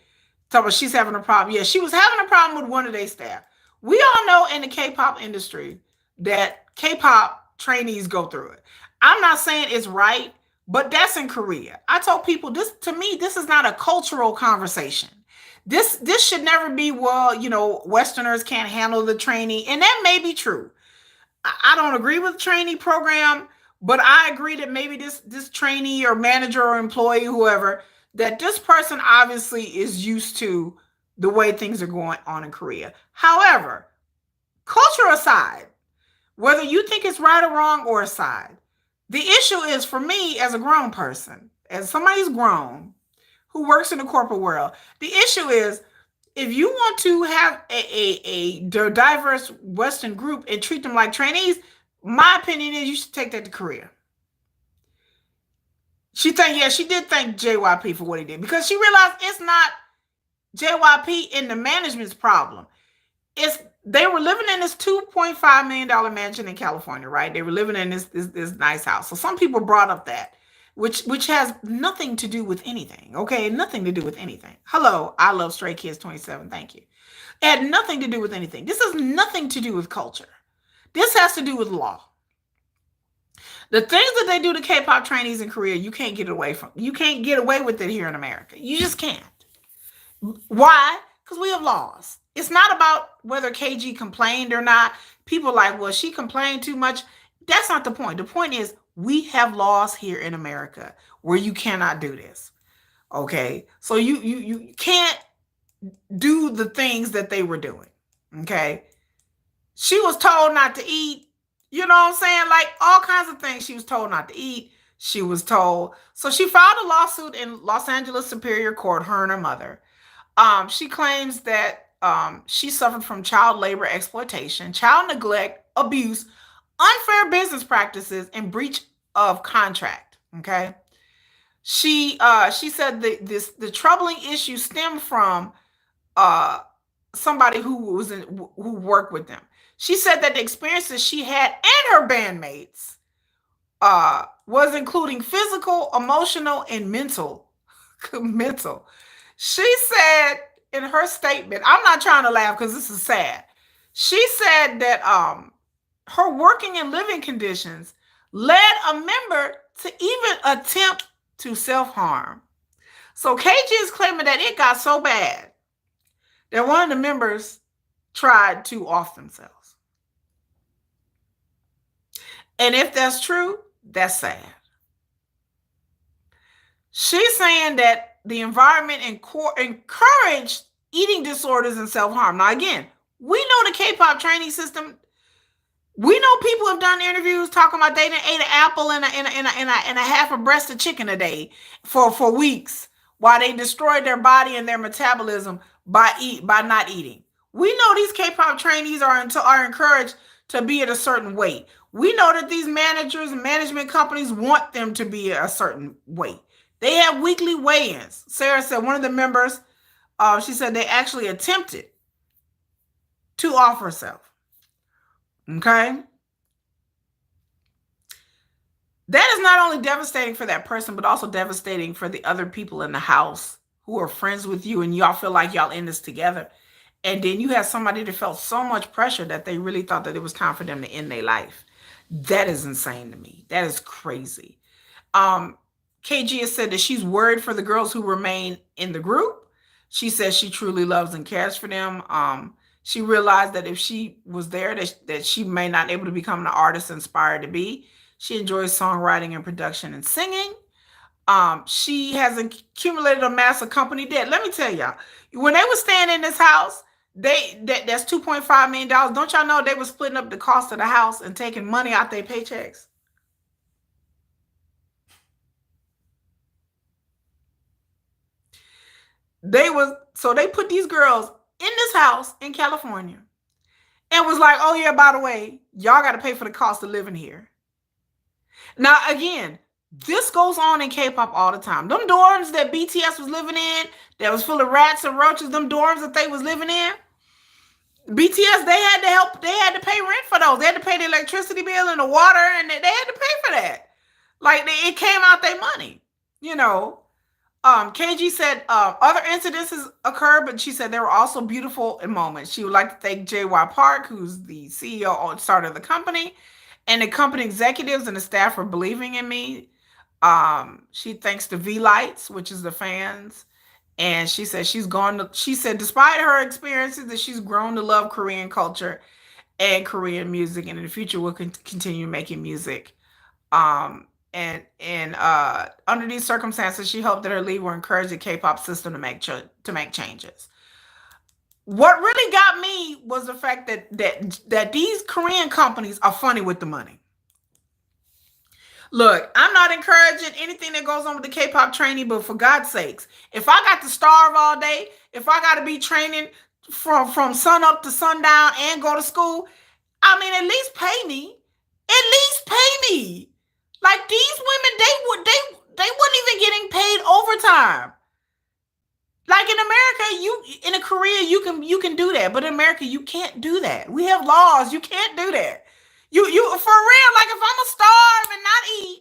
So she's having a problem. Yeah, she was having a problem with one of their staff. We all know in the K-pop industry that K-pop trainees go through it. I'm not saying it's right, but that's in Korea. I told people this, to me, this is not a cultural conversation. This should never be, well, Westerners can't handle the trainee, and that may be true. I don't agree with the trainee program, but I agree that maybe this trainee or manager or employee, whoever, that this person obviously is used to the way things are going on in Korea. However, culture aside, whether you think it's right or wrong or aside, the issue is, for me as a grown person, as somebody who's grown, who works in the corporate world, the issue is, if you want to have a diverse Western group and treat them like trainees, my opinion is you should take that to Korea. She did thank JYP for what he did, because she realized it's not JYP in the management's problem. They were living in this $2.5 million mansion in California, right? They were living in this nice house. So some people brought up that, which has nothing to do with anything, okay? Nothing to do with anything. Hello, I love Stray Kids 27. Thank you. It had nothing to do with anything. This has nothing to do with culture. This has to do with law. The things that they do to K-pop trainees in Korea, you can't get away from. You can't get away with it here in America. You just can't. Why? Because we have laws. It's not about whether KG complained or not. People are like, well, she complained too much. That's not the point. The point is, we have laws here in America where you cannot do this. Okay? So you can't do the things that they were doing. Okay? She was told not to eat. You know what I'm saying? Like, all kinds of things she was told not to eat. She was told. So she filed a lawsuit in Los Angeles Superior Court, her and her mother. She claims that she suffered from child labor exploitation, child neglect, abuse, unfair business practices, and breach of contract. Okay. She said the troubling issue stemmed from somebody who worked with them. She said that the experiences she had and her bandmates was including physical, emotional, and mental. mental. She said in her statement, I'm not trying to laugh because this is sad. She said that her working and living conditions led a member to even attempt to self-harm. So KG is claiming that it got so bad that one of the members tried to off themselves. And if that's true, that's sad. She's saying that the environment encouraged eating disorders and self-harm. Now, again, we know the K-pop training system. We know people have done interviews talking about they ate an apple and a half a breast of chicken a day for weeks while they destroyed their body and their metabolism by not eating. We know these K-pop trainees are encouraged to be at a certain weight. We know that these managers and management companies want them to be a certain weight. They have weekly weigh-ins. Sarah said one of the members, she said they actually attempted to off herself. Okay? That is not only devastating for that person, but also devastating for the other people in the house who are friends with you and y'all feel like y'all in this together. And then you have somebody that felt so much pressure that they really thought that it was time for them to end their life. That is insane to me. That is crazy. KG has said that she's worried for the girls who remain in the group. She says she truly loves and cares for them. She realized that if she was there, that she may not be able to become the artist inspired to be. She enjoys songwriting and production and singing. She has accumulated a massive company debt. Let me tell y'all, when they were staying in this house, that's $2.5 million. Don't y'all know they were splitting up the cost of the house and taking money out their paychecks? They put these girls in this house in California and was like, oh yeah, by the way, y'all got to pay for the cost of living here. Now again, this goes on in K-pop all the time. Them dorms that BTS was living in, that was full of rats and roaches, them dorms that they was living in, BTS, they had to help, they had to pay rent for those. They had to pay the electricity bill and the water, and they had to pay for that. Like it came out their money, you know. KG said other incidences occurred, but she said there were also beautiful moments. She would like to thank JY Park, who's the CEO and starter of the company, and the company executives and the staff for believing in me. She thanks the V Lights, which is the fans, and she said she said despite her experiences that she's grown to love Korean culture and Korean music, and in the future will continue making music. And under these circumstances, she hoped that her lead will encourage the K-pop system to make changes. What really got me was the fact that these Korean companies are funny with the money. Look, I'm not encouraging anything that goes on with the K-pop training, but for God's sakes, if I got to starve all day, if I got to be training from sun up to sundown and go to school, I mean, at least pay me. At least pay me. Like these women, they weren't even getting paid overtime. Like in America, in Korea, you can do that, but in America, you can't do that. We have laws. You can't do that. You for real. Like if I'm gonna starve and not eat,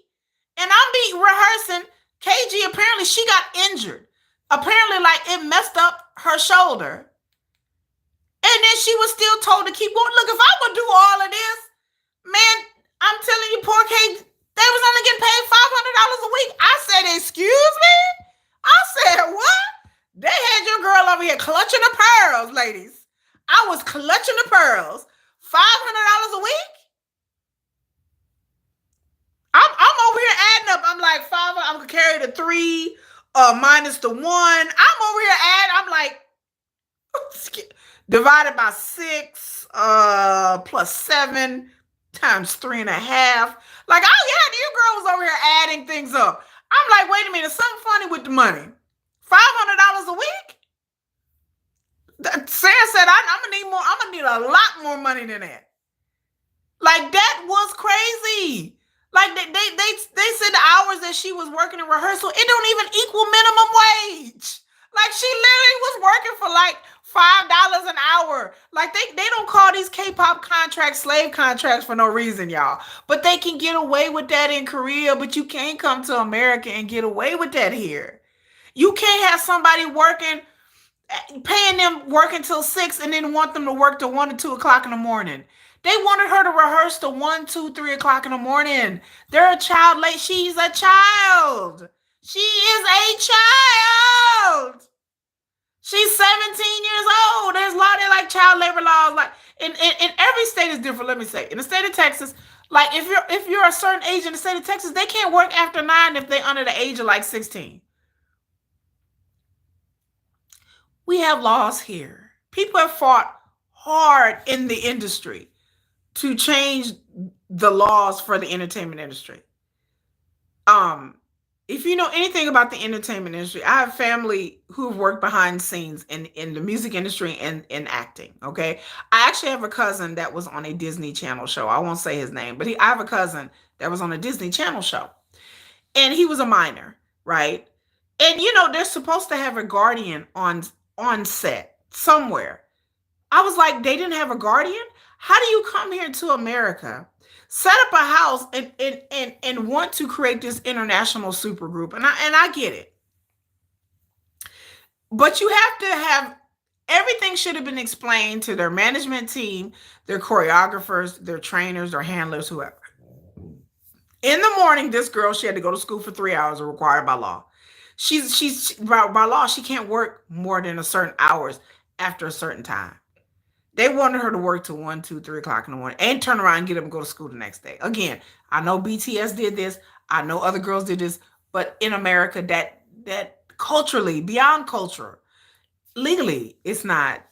and I'm be rehearsing, KG apparently she got injured. Apparently, like it messed up her shoulder, and then she was still told to keep going. Look, if I would do all of this, man, I'm telling you, poor KG. They was only getting paid $500 a week. I said, excuse me? I said, what? They had your girl over here clutching the pearls, ladies. I was clutching the pearls. $500 a week? I'm over here adding up. I'm like, I'm going to carry the 3 minus the 1. I'm over here adding. I'm like, divided by 6 plus 7 times 3.5. Like, oh yeah, you girls over here adding things up. I'm like, wait a minute, something funny with the money. $500 a week? Sarah said, I'm gonna need more. I'm gonna need a lot more money than that. Like that was crazy. Like they said the hours that she was working in rehearsal, it don't even equal minimum wage. Like she literally was working for like $5 an hour. Like they don't call these K-pop contracts slave contracts for no reason, y'all. But they can get away with that in Korea, but you can't come to America and get away with that here. You can't have somebody working, paying them working till 6 and then want them to work till 1 or 2 o'clock in the morning. They wanted her to rehearse till 1, 2, 3 o'clock in the morning. They're a child late. She's a child. She is a child. She's 17 years old. There's a lot of like child labor laws. Like in every state is different. Let me say, in the state of Texas, like if you're a certain age in the state of Texas, they can't work after 9 if they're under the age of like 16. We have laws here. People have fought hard in the industry to change the laws for the entertainment industry. If you know anything about the entertainment industry, I have family who've worked behind scenes in the music industry and in acting. Okay. I actually have a cousin that was on a Disney Channel show. I won't say his name, but I have a cousin that was on a Disney Channel show. And he was a minor, right? And you know, they're supposed to have a guardian on set somewhere. I was like, they didn't have a guardian? How do you come here to America, set up a house and want to create this international supergroup? And I get it. But you have to have everything should have been explained to their management team, their choreographers, their trainers, their handlers, whoever. In the morning, this girl, she had to go to school for 3 hours, required by law. She's by law, she can't work more than a certain hours after a certain time. They wanted her to work till 1, 2, 3 o'clock in the morning and turn around and get up and go to school the next day. Again, I know BTS did this. I know other girls did this, but in America, that culturally, beyond culture, legally, it's not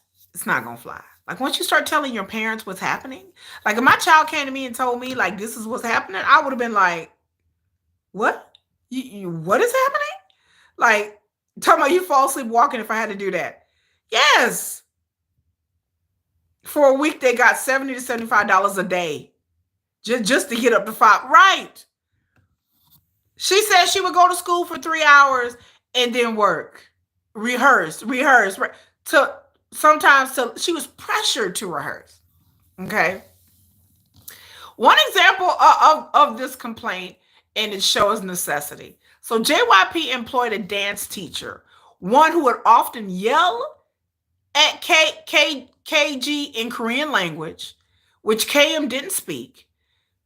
gonna fly. Like once you start telling your parents what's happening, like if my child came to me and told me like this is what's happening, I would have been like, what? What is happening? Like Talking about you fall asleep walking if I had to do that. Yes. For a week, they got $70 to $75 a day just to get up to 5. Right. She said she would go to school for 3 hours and then work, rehearse. To sometimes she was pressured to rehearse. Okay. One example of this complaint, and it shows necessity. So JYP employed a dance teacher, one who would often yell at KG in Korean language, which KM didn't speak,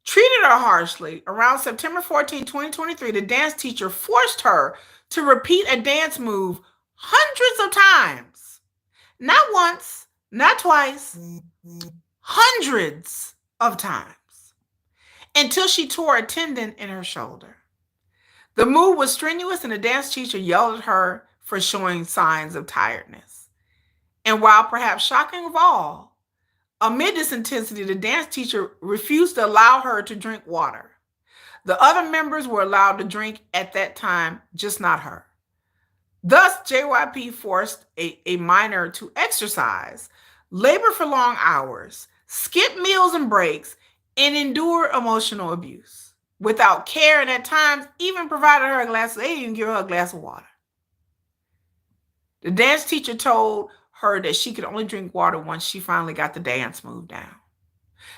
treated her harshly. Around September 14, 2023, the dance teacher forced her to repeat a dance move hundreds of times. Not once, not twice, hundreds of times, until she tore a tendon in her shoulder. The move was strenuous, and the dance teacher yelled at her for showing signs of tiredness. And while perhaps shocking of all, amid this intensity, the dance teacher refused to allow her to drink water. The other members were allowed to drink at that time, just not her. Thus, JYP forced a minor to exercise, labor for long hours, skip meals and breaks, and endure emotional abuse without care, and at times even provided her a glass. They didn't even give her a glass of water. The dance teacher told her that she could only drink water once she finally got the dance move down.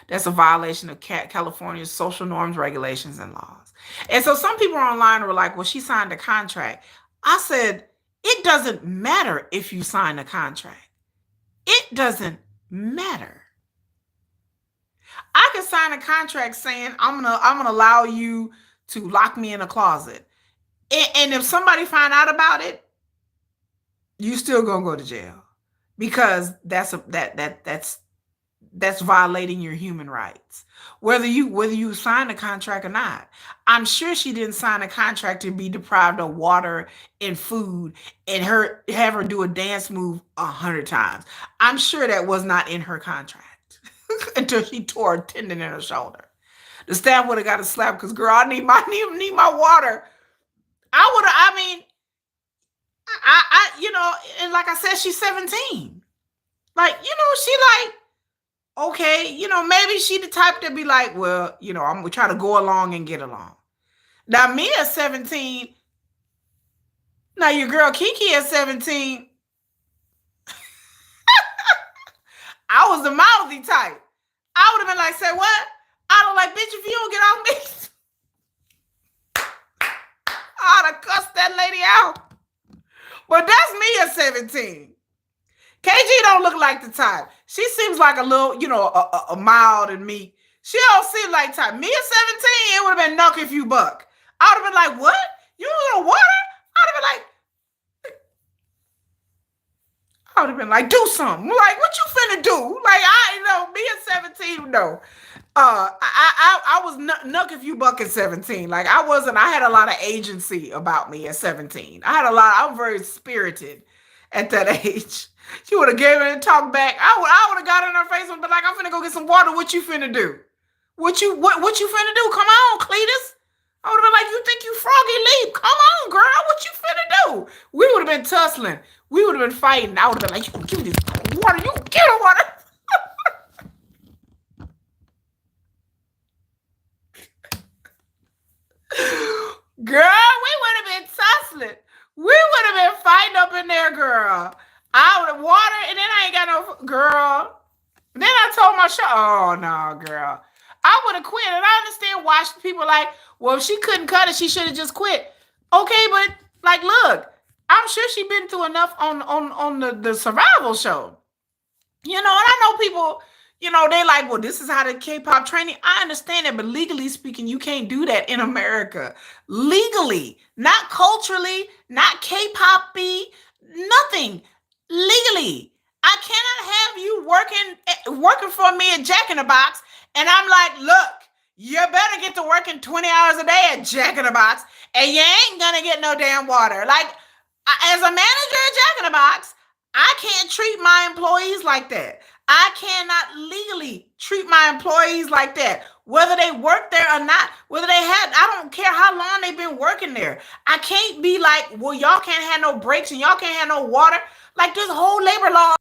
That's a violation of California's social norms, regulations, and laws. And so some people online were like, well, she signed a contract. I said, it doesn't matter if you sign a contract. It doesn't matter. I can sign a contract saying I'm gonna allow you to lock me in a closet. And if somebody find out about it, you still gonna go to jail, because that's violating your human rights, whether you sign a contract or not. I'm sure she didn't sign a contract to be deprived of water and food and have her do a dance move 100 times. I'm sure that was not in her contract until she tore a tendon in her shoulder. The staff would have got a slap because, girl, I need my water. And like I said, she's 17. Like, she like, okay, maybe she the type to be like, well, I'm gonna try to go along and get along. Now, me at 17, now your girl Kiki at 17, I was the mouthy type. I would have been like, say what? I don't like, bitch, if you don't get off me. I'd have cussed that lady out. But that's me at 17. KG don't look like the type. She seems like a little, a mild and meek. She don't seem like type. Me at 17, it would have been knock if you buck. I would have been like, what? You don't get water? I would have been like, do something. Like, what you finna do? Like, me at 17, no. I was nuck if you buck at 17. Like, I had a lot of agency about me at 17. I was very spirited at that age. She would have gave it and talked back. I would have got in her face and been like, I'm finna go get some water. What you finna do? What you finna do? Come on, Cletus. I would have been like, you think you Froggy Leap? Come on, girl. What you finna do? We would have been tussling. We would have been fighting. I would have been like, you give me this water. You get her water. Girl, we would have been tussling. We would have been fighting up in there, girl. I would have water, and then I ain't got no girl. Then I told my show, oh no, girl. I would have quit. And I understand why people like, well, if she couldn't cut it, she should have just quit. Okay, but like, look, I'm sure she's been through enough on the survival show. And I know people, they like, well, this is how the K-pop training. I understand that, but legally speaking, you can't do that in America. Legally, not culturally, not K-pop-y, nothing. Legally. I cannot have you working for me at Jack in the Box, and I'm like, look, you better get to working 20 hours a day at Jack in the Box, and you ain't gonna get no damn water. Like, as a manager at Jack in the Box, I can't treat my employees like that. I cannot legally treat my employees like that. whether they work there or not, whether they had, I don't care how long they've been working there. I can't be like, well, y'all can't have no breaks and y'all can't have no water. Like this whole labor law.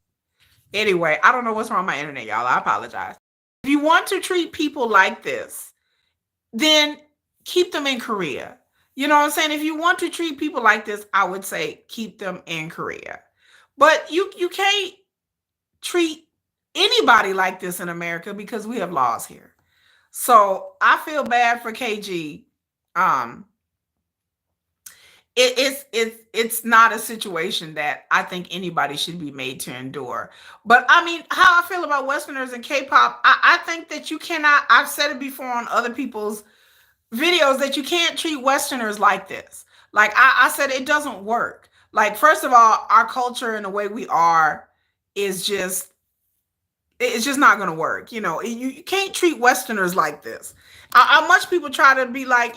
Anyway, I don't know what's wrong with my internet, y'all. I apologize. If you want to treat people like this, then keep them in Korea. You know what I'm saying? If you want to treat people like this, I would say keep them in Korea. But you can't treat anybody like this in America because we have laws here. So I feel bad for KG. Um, it's not a situation that I think anybody should be made to endure. But I mean, how I feel about Westerners and K-pop, I think that you cannot. I've said it before on other people's videos that you can't treat Westerners like this. Like I said, it doesn't work. Like first of all, our culture and the way we are is just it's just not going to work. You can't treat Westerners like this. How much people try to be like,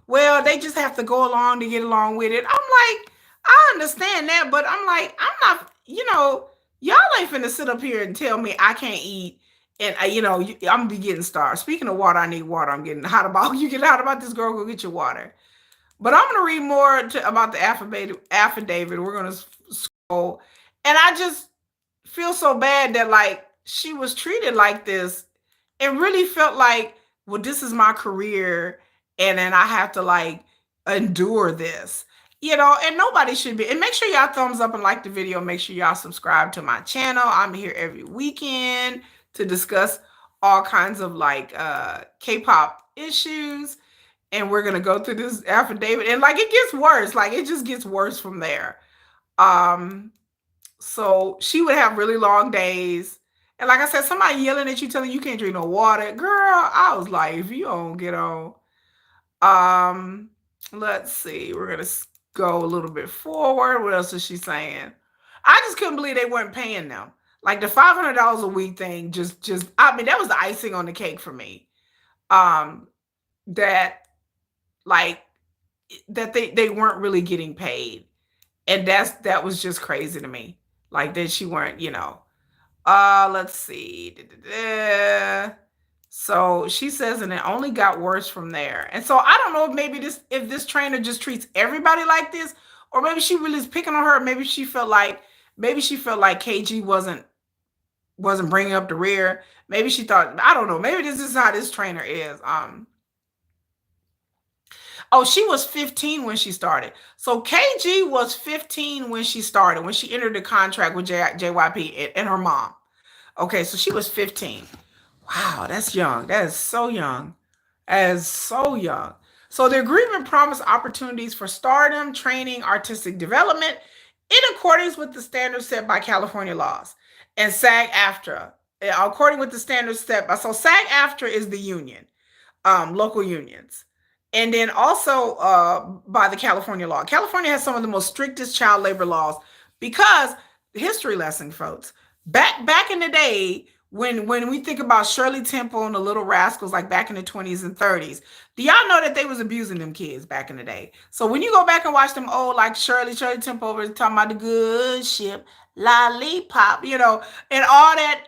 well, they just have to go along to get along with it. I'm like, I understand that, but I'm like, I'm not, y'all ain't finna sit up here and tell me I can't eat. And I'm gonna be getting starved. Speaking of water, I need water. I'm getting hot about you. Get hot about this, girl. Go get your water. But I'm gonna read more about the affidavit. We're gonna scroll, and I just feel so bad that like she was treated like this and really felt like, well, this is my career and then I have to like endure this. And nobody should be. And make sure y'all thumbs up and like the video. Make sure y'all subscribe to my channel. I'm here every weekend to discuss all kinds of like K-pop issues. And we're gonna go through this affidavit. And like it gets worse. Like it just gets worse from there. Um, so she would have really long days. And like I said, somebody yelling at you, telling you can't drink no water. Girl, I was like, if you don't get on. Um, let's see. We're gonna go a little bit forward. What else is she saying? I just couldn't believe they weren't paying them. Like the $500 a week thing, just I mean, that was the icing on the cake for me. That like that they weren't really getting paid. And that was just crazy to me. Like that she weren't, let's see. So she says, and it only got worse from there. And so I don't know if maybe if this trainer just treats everybody like this, or maybe she really is picking on her. Maybe she felt like KG wasn't bringing up the rear. Maybe she thought, I don't know. Maybe this is how this trainer is. Oh, she was 15 when she started. So KG was 15 when she started, when she entered the contract with JYP and her mom. Okay, so she was 15. Wow, that's young. That is so young. That is so young. So the agreement promised opportunities for stardom, training, artistic development in accordance with the standards set by California laws. And SAG-AFTRA, according with the standards set by, so SAG-AFTRA is the union, local unions. And then also by the California law. California has some of the most strictest child labor laws because history lesson, folks. Back in the day, when we think about Shirley Temple and the Little Rascals, like back in the 20s and 30s, do y'all know that they was abusing them kids back in the day? So when you go back and watch them old, like Shirley Temple over talking about the good ship, lollipop, and all that.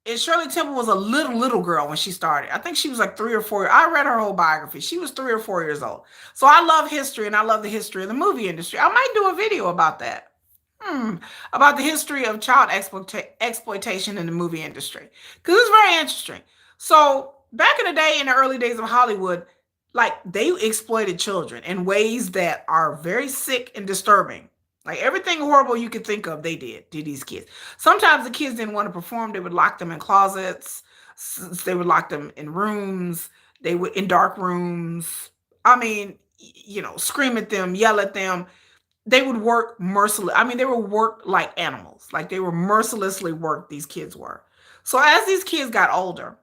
And Shirley Temple was a little girl when she started. I think she was like 3 or 4. I read her whole biography. She was 3 or 4 years old. So I love history, and I love the history of the movie industry. I might do a video about that. About the history of child exploitation in the movie industry, because it's very interesting. So back in the day, in the early days of Hollywood, like they exploited children in ways that are very sick and disturbing. Like everything horrible you could think of, they did to these kids. Sometimes the kids didn't want to perform. They would lock them in closets. They would lock them in rooms. They would in dark rooms. I mean, scream at them, yell at them. They would work mercilessly. I mean, they would work like animals. Like they were mercilessly worked, these kids were. So as these kids got older,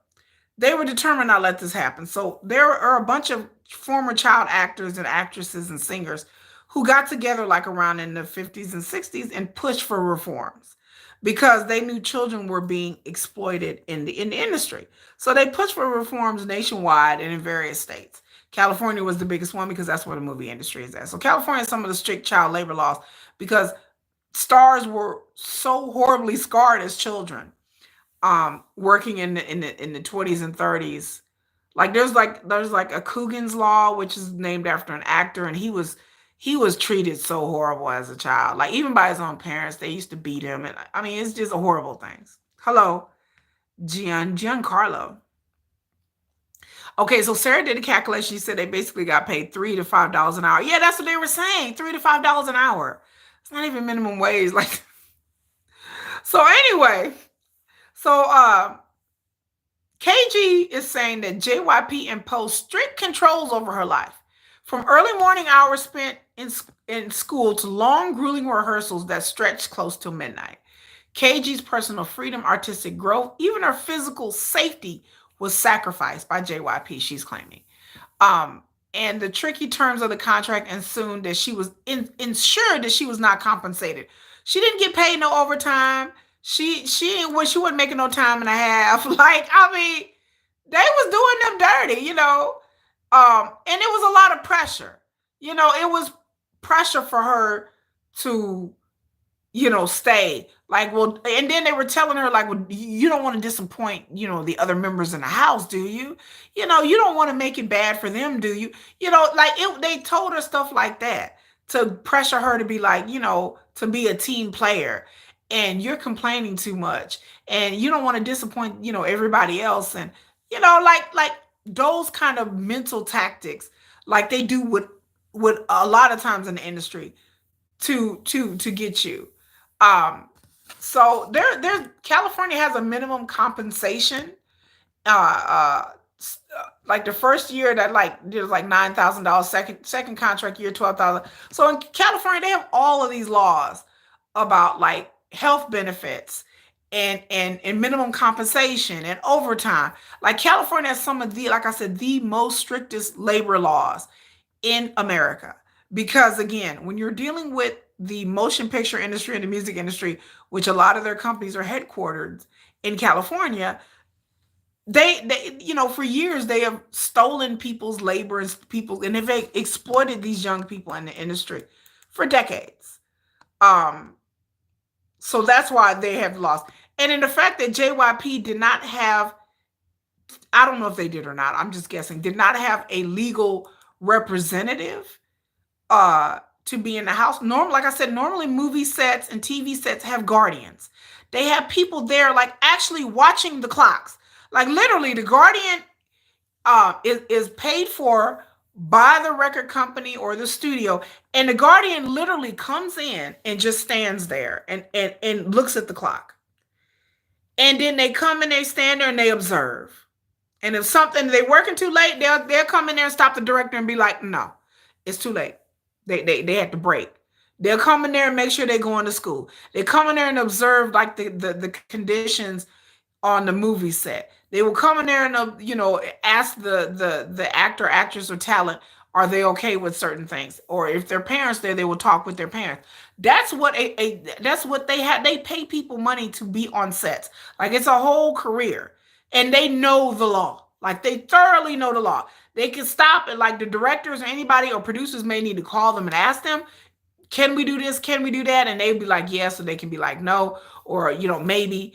they were determined not to let this happen. So there are a bunch of former child actors and actresses and singers who got together like around in the 50s and 60s and pushed for reforms because they knew children were being exploited in the industry. So they pushed for reforms nationwide and in various states. California was the biggest one because that's where the movie industry is at. So California has some of the strict child labor laws because stars were so horribly scarred as children, working in the 20s and 30s. Like there's like a Coogan's Law, which is named after an actor, and he was treated so horrible as a child. Like even by his own parents, they used to beat him, and I mean it's just horrible things. Hello, Giancarlo. Okay, so Sarah did a calculation. She said they basically got paid $3 to $5 an hour. Yeah, that's what they were saying, $3 to $5 an hour. It's not even minimum wage. Like so. Anyway, so KG is saying that JYP imposed strict controls over her life, from early morning hours spent in school to long, grueling rehearsals that stretched close to midnight. KG's personal freedom, artistic growth, even her physical safety was sacrificed by JYP, she's claiming. Um, and the tricky terms of the contract ensued that she was ensured that she was not compensated. She didn't get paid no overtime. She wasn't making no time and a half. Like I mean, they was doing them dirty, and it was a lot of pressure. It was pressure for her to stay. Like, well, and then they were telling her, like, well, you don't want to disappoint, the other members in the house, do you? You don't want to make it bad for them, do you? Like they told her stuff like that to pressure her to be like, to be a team player. And you're complaining too much, and you don't want to disappoint, everybody else, and like those kind of mental tactics, like they do with a lot of times in the industry to get you. Um, so there California has a minimum compensation. Like the first year that like there's like $9,000, second contract year 12,000. So in California they have all of these laws about like health benefits and minimum compensation and overtime. Like California has some of the, like I said, the most strictest labor laws in America. Because again, when you're dealing with the motion picture industry and the music industry, which a lot of their companies are headquartered in California, for years they have stolen people's labor and people, and they've exploited these young people in the industry for decades. Um, so that's why they have lost. And in the fact that JYP did not have, I don't know if they did or not, I'm just guessing, did not have a legal representative to be in the house. Like I said, normally movie sets and TV sets have guardians. They have people there like actually watching the clocks. Like literally the guardian is paid for by the record company or the studio, and the guardian literally comes in and just stands there and looks at the clock. And then they come and they stand there and they observe. And if something they're working too late, they'll come in there and stop the director and be like, no, it's too late. They had to break. They'll come in there and make sure they're going to school. They come in there and observe like the conditions on the movie set. They will come in there and ask the actor, actress, or talent, are they okay with certain things? Or if their parents there, they will talk with their parents. That's what that's what they have. They pay people money to be on sets. Like it's a whole career. And they know the law. Like they thoroughly know the law. They can stop and like the directors or anybody or producers may need to call them and ask them, can we do this? Can we do that? And they'd be like, yes, or they can be like, no, or maybe.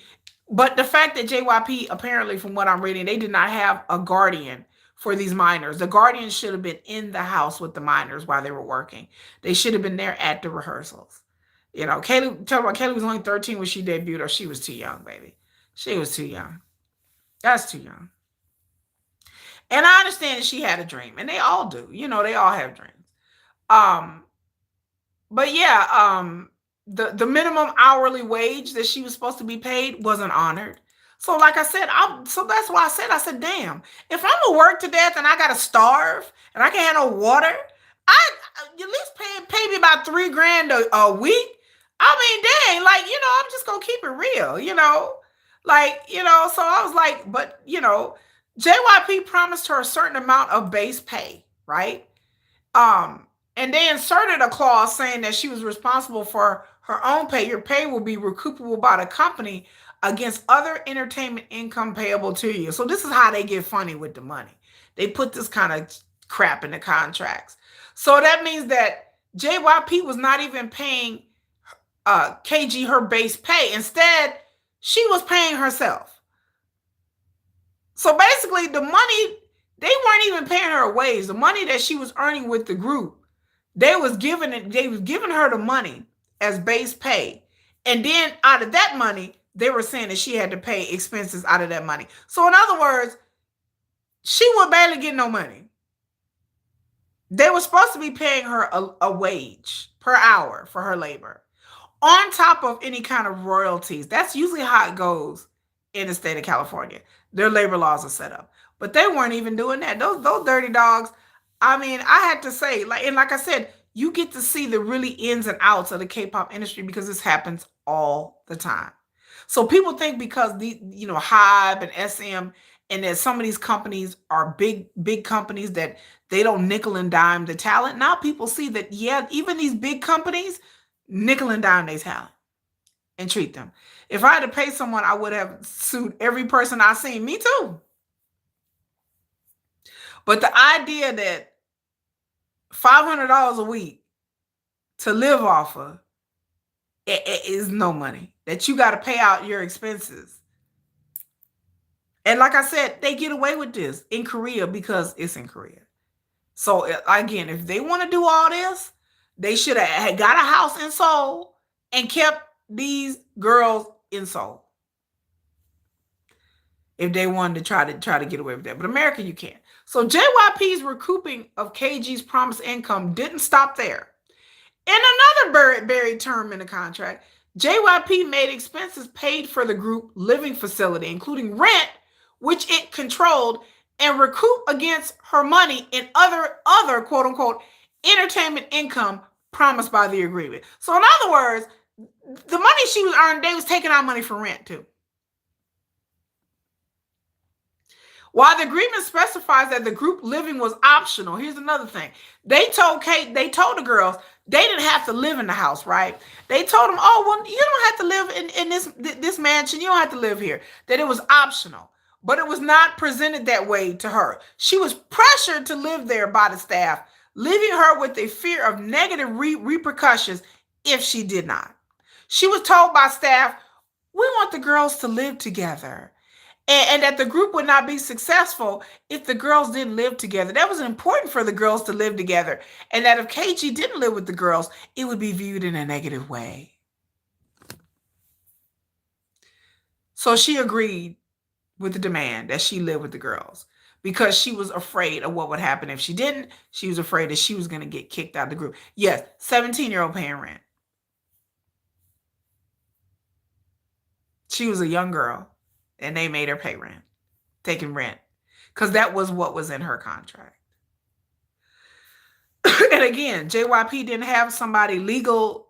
But the fact that JYP, apparently from what I'm reading, they did not have a guardian for these minors. The guardian should have been in the house with the minors while they were working. They should have been there at the rehearsals. Kaylee was only 13 when she debuted, or she was too young, baby. She was too young. That's too young. And I understand that she had a dream, and they all do. They all have dreams. Um, but yeah, the minimum hourly wage that she was supposed to be paid wasn't honored. So like I said, so that's why I said, damn, if I'm gonna work to death and I gotta starve and I can't have no water, I at least pay me about $3,000 a week. I mean, dang, like, I'm just gonna keep it real. Like, so I was like, but JYP promised her a certain amount of base pay, right? And they inserted a clause saying that she was responsible for her own pay. Your pay will be recoupable by the company against other entertainment income payable to you. So this is how they get funny with the money. They put this kind of crap in the contracts. So that means that JYP was not even paying KG her base pay. Instead, she was paying herself. So basically, the money They weren't even paying her a wage. The money that she was earning with the group, they was giving her the money as base pay. And then out of that money, they were saying that she had to pay expenses out of that money. So in other words, she would barely get no money. They were supposed to be paying her a wage per hour for her labor, on top of any kind of royalties. That's usually how it goes in the state of California. Their labor laws are set up. But they weren't even doing that. Those dirty dogs. I mean, I had to say, like I said, you get to see the really ins and outs of the K-pop industry because this happens all the time. So people think because the Hive and SM and that some of these companies are big companies that they don't nickel and dime the talent. Now people see that, yeah, even these big companies nickel and dime their talent and treat them. If I had to pay someone, I would have sued every person I seen. Me too. But the idea that $500 a week to live off of it is no money, that you got to pay out your expenses. And like I said, they get away with this in Korea because it's in Korea. So again, if they want to do all this, they should have got a house in Seoul and kept these girls in Seoul. If they wanted to try to get away with that. But America, you can't. So JYP's recouping of KG's promised income didn't stop there. In another buried term in the contract, JYP made expenses paid for the group living facility, including rent, which it controlled, and recoup against her money and other quote unquote entertainment income promised by the agreement. So in other words, the money she was earning, they was taking out money for rent too. While the agreement specifies that the group living was optional, here's another thing. They told the girls they didn't have to live in the house, right? They told them, oh, well, you don't have to live in this mansion. You don't have to live here. That it was optional. But it was not presented that way to her. She was pressured to live there by the staff, leaving her with a fear of negative repercussions if she did not. She was told by staff, we want the girls to live together. And that the group would not be successful if the girls didn't live together. That was important for the girls to live together. And that if KG didn't live with the girls, it would be viewed in a negative way. So she agreed with the demand that she live with the girls because she was afraid of what would happen if she didn't. She was afraid that she was going to get kicked out of the group. Yes, 17-year-old paying rent. She was a young girl. And they made her pay rent, taking rent, because that was what was in her contract. And again, JYP didn't have somebody legal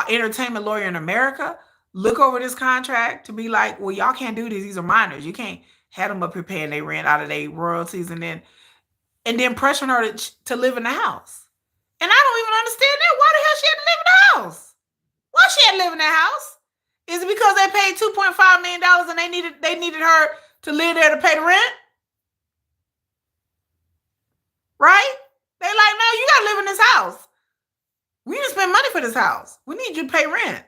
entertainment lawyer in America look over this contract to be like, well, y'all can't do this. These are minors. You can't have them up here paying their rent out of their royalties and then pressuring her to live in the house. And I don't even understand that. Why the hell she had to live in the house? Why she had to live in that house? Is it because they paid $2.5 million and they needed her to live there to pay the rent? Right? They like, no, you gotta live in this house. We need to spend money for this house. We need you to pay rent.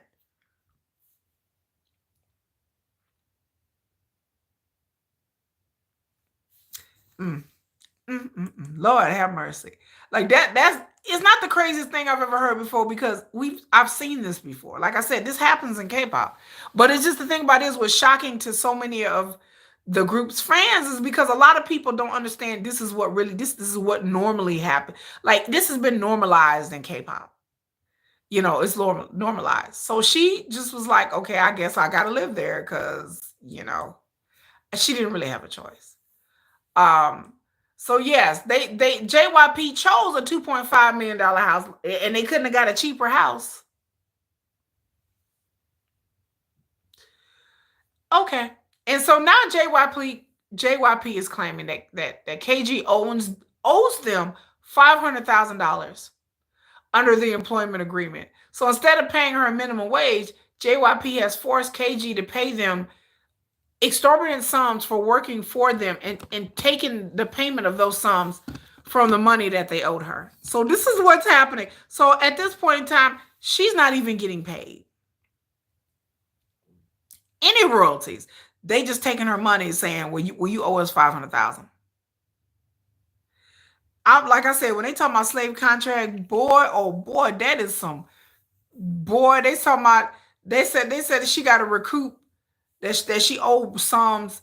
Lord have mercy. Like it's not the craziest thing I've ever heard before because I've seen this before. Like I said, this happens in K-pop. But it's just the thing about this was shocking to so many of the group's fans is because a lot of people don't understand this is what really this is what normally happens. Like this has been normalized in K-pop. It's normalized. So she just was like, okay, I guess I gotta live there because, she didn't really have a choice. So yes, they JYP chose a $2.5 million house and they couldn't have got a cheaper house. Okay. And so now JYP is claiming that KG owes them $500,000 under the employment agreement. So instead of paying her a minimum wage, JYP has forced KG to pay them exorbitant sums for working for them and taking the payment of those sums from the money that they owed her. So this is what's happening. So at this point in time, she's not even getting paid any royalties. They just taking her money and saying, well, you owe us $500,000. I'm like I said, when they talk about slave contract, boy, oh boy, that is some boy. They talking about. They said that she got to recoup that she owed sums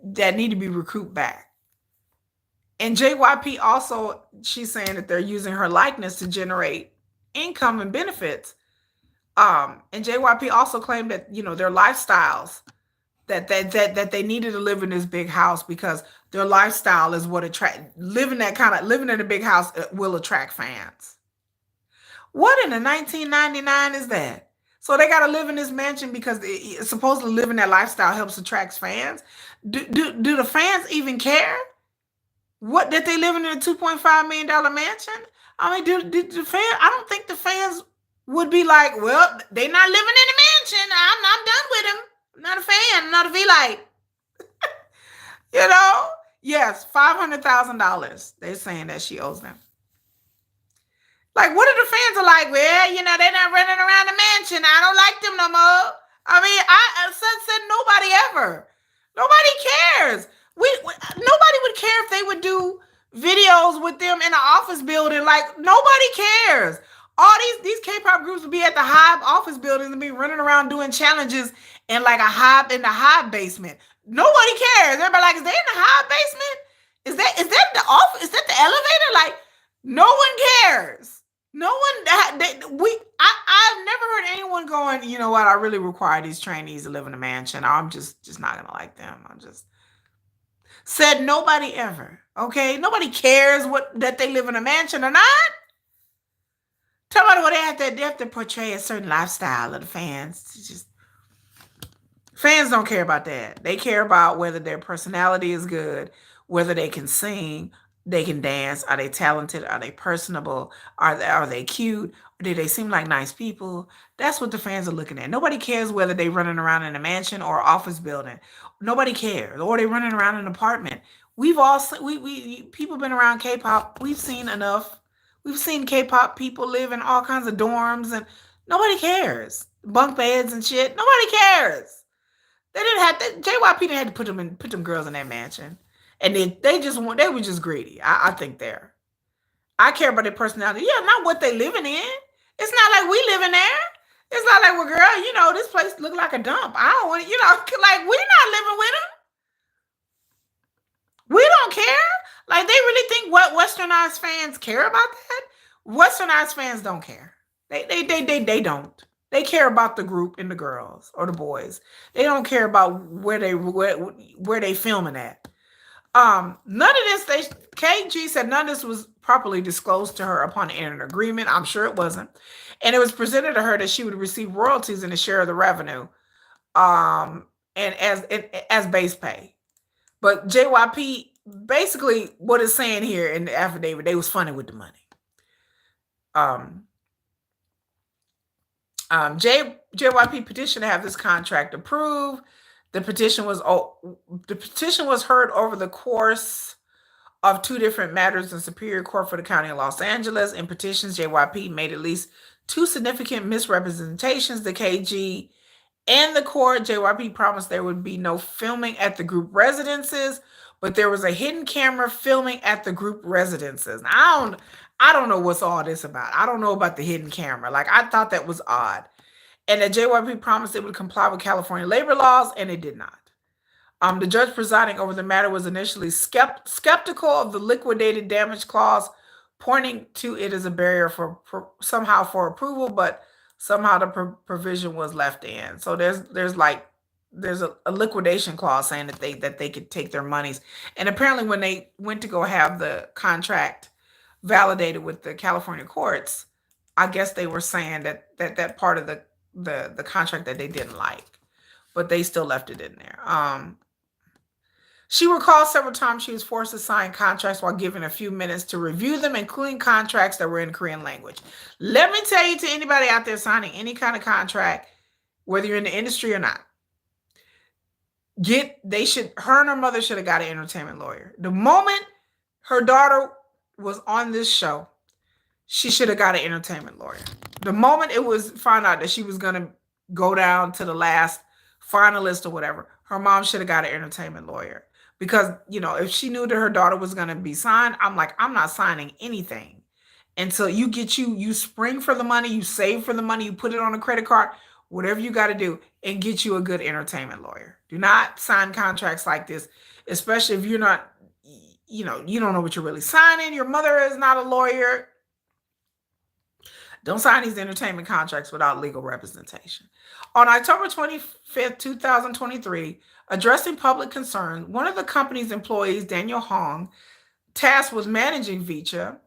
that need to be recouped back. And JYP also, she's saying that they're using her likeness to generate income and benefits. And JYP also claimed that their lifestyles that they needed to live in this big house because their lifestyle is what attract living in a big house will attract fans. What in the 1999 is that? So they got to live in this mansion because supposedly living that lifestyle helps attract fans. Do the fans even care? What that they living in a $2.5 million mansion? I mean, do the fans? I don't think the fans would be like, well, they not living in a mansion. I'm done with them. I'm not a fan. I'm not a V-Light. You know? Yes, $500,000. They're saying that she owes them. Like, what if the fans are like, well, they're not running around the mansion. I don't like them no more. I mean, I said nobody ever. Nobody cares. Nobody would care if they would do videos with them in an office building. Like, nobody cares. All these K-pop groups would be at the Hive office buildings and be running around doing challenges in like in the Hive basement. Nobody cares. Everybody like, is they in the Hive basement? Is that the office? Is that the elevator? Like, no one cares. No one. I've never heard anyone going, you know what? I really require these trainees to live in a mansion. I'm just not gonna like them. I'm just said nobody ever. Okay, nobody cares that they live in a mansion or not. Tell me what they have to portray a certain lifestyle of the fans. Fans don't care about that. They care about whether their personality is good, whether they can sing, they can dance. Are they talented? Are they personable? Are they cute? Or do they seem like nice people? That's what the fans are looking at. Nobody cares whether they running around in a mansion or office building. Nobody cares. Or they running around in an apartment. We've all we people been around K-pop. We've seen enough. We've seen K-pop people live in all kinds of dorms and nobody cares. Bunk beds and shit. Nobody cares. They didn't have to. JYP didn't have to put them girls in that mansion. And then they were just greedy. I think I care about their personality. Yeah, not what they living in. It's not like we live in there. It's not like, well, girl, this place look like a dump. I don't want like we're not living with them. We don't care. Like they really think what westernized fans care about that? Westernized fans don't care. They don't. They care about the group and the girls or the boys. They don't care about where they filming at. None of this, KG said none of this was properly disclosed to her upon entering an agreement. I'm sure it wasn't. And it was presented to her that she would receive royalties and a share of the revenue, and as base pay. But JYP, basically what it's saying here in the affidavit, they was funny with the money. JYP petitioned to have this contract approved. The petition was heard over the course of two different matters in Superior Court for the County of Los Angeles. In petitions, JYP made at least two significant misrepresentations. The KG and the court, JYP promised there would be no filming at the group residences, but there was a hidden camera filming at the group residences. Now, I don't know what's all this about. I don't know about the hidden camera. Like, I thought that was odd. And that JYP promised it would comply with California labor laws, and it did not. The judge presiding over the matter was initially skeptical of the liquidated damage clause, pointing to it as a barrier for approval, but somehow the provision was left in. So there's a liquidation clause saying that they could take their monies. And apparently when they went to go have the contract validated with the California courts, I guess they were saying that part of the contract that they didn't like, but they still left it in there. She recalled several times she was forced to sign contracts while given a few minutes to review them, including contracts that were in Korean language. Let me tell you, to anybody out there signing any kind of contract, whether you're in the industry or not, her and her mother should have got an entertainment lawyer. The moment her daughter was on this show, she should have got an entertainment lawyer. The moment it was found out that she was going to go down to the last finalist or whatever, her mom should have got an entertainment lawyer. because, if she knew that her daughter was going to be signed, I'm like, I'm not signing anything until you spring for the money, you save for the money, you put it on a credit card, whatever you got to do, and get you a good entertainment lawyer. Do not sign contracts like this, especially if you're not, you don't know what you're really signing. Your mother is not a lawyer. Don't sign these entertainment contracts without legal representation. On October 25th, 2023, addressing public concern, one of the company's employees, Daniel Hong, tasked with managing Vcha,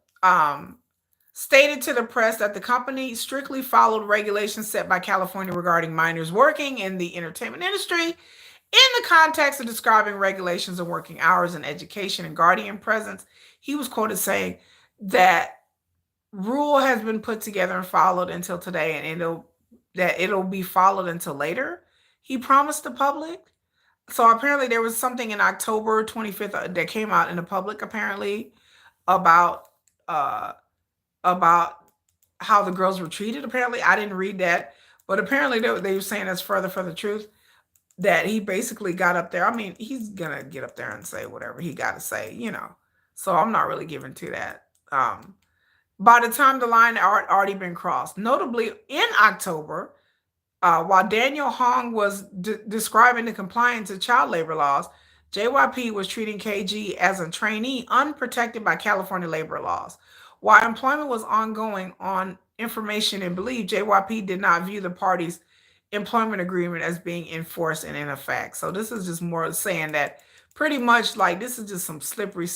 stated to the press that the company strictly followed regulations set by California regarding minors working in the entertainment industry. In the context of describing regulations of working hours and education and guardian presence, he was quoted saying that rule has been put together and followed until today, and it'll be followed until later, he promised the public. So apparently there was something in October 25th that came out in the public, apparently, about how the girls were treated. Apparently, I didn't read that, but apparently they were saying that's further for the truth, that he basically got up there. I mean, he's gonna get up there and say whatever he got to say, so I'm not really giving to that. By the time the line had already been crossed, notably in October, while Daniel Hong was describing the compliance of child labor laws, JYP was treating KG as a trainee unprotected by California labor laws. While employment was ongoing on information and belief, JYP did not view the parties' employment agreement as being enforced and in effect. So this is just more saying that pretty much like this is just some slippery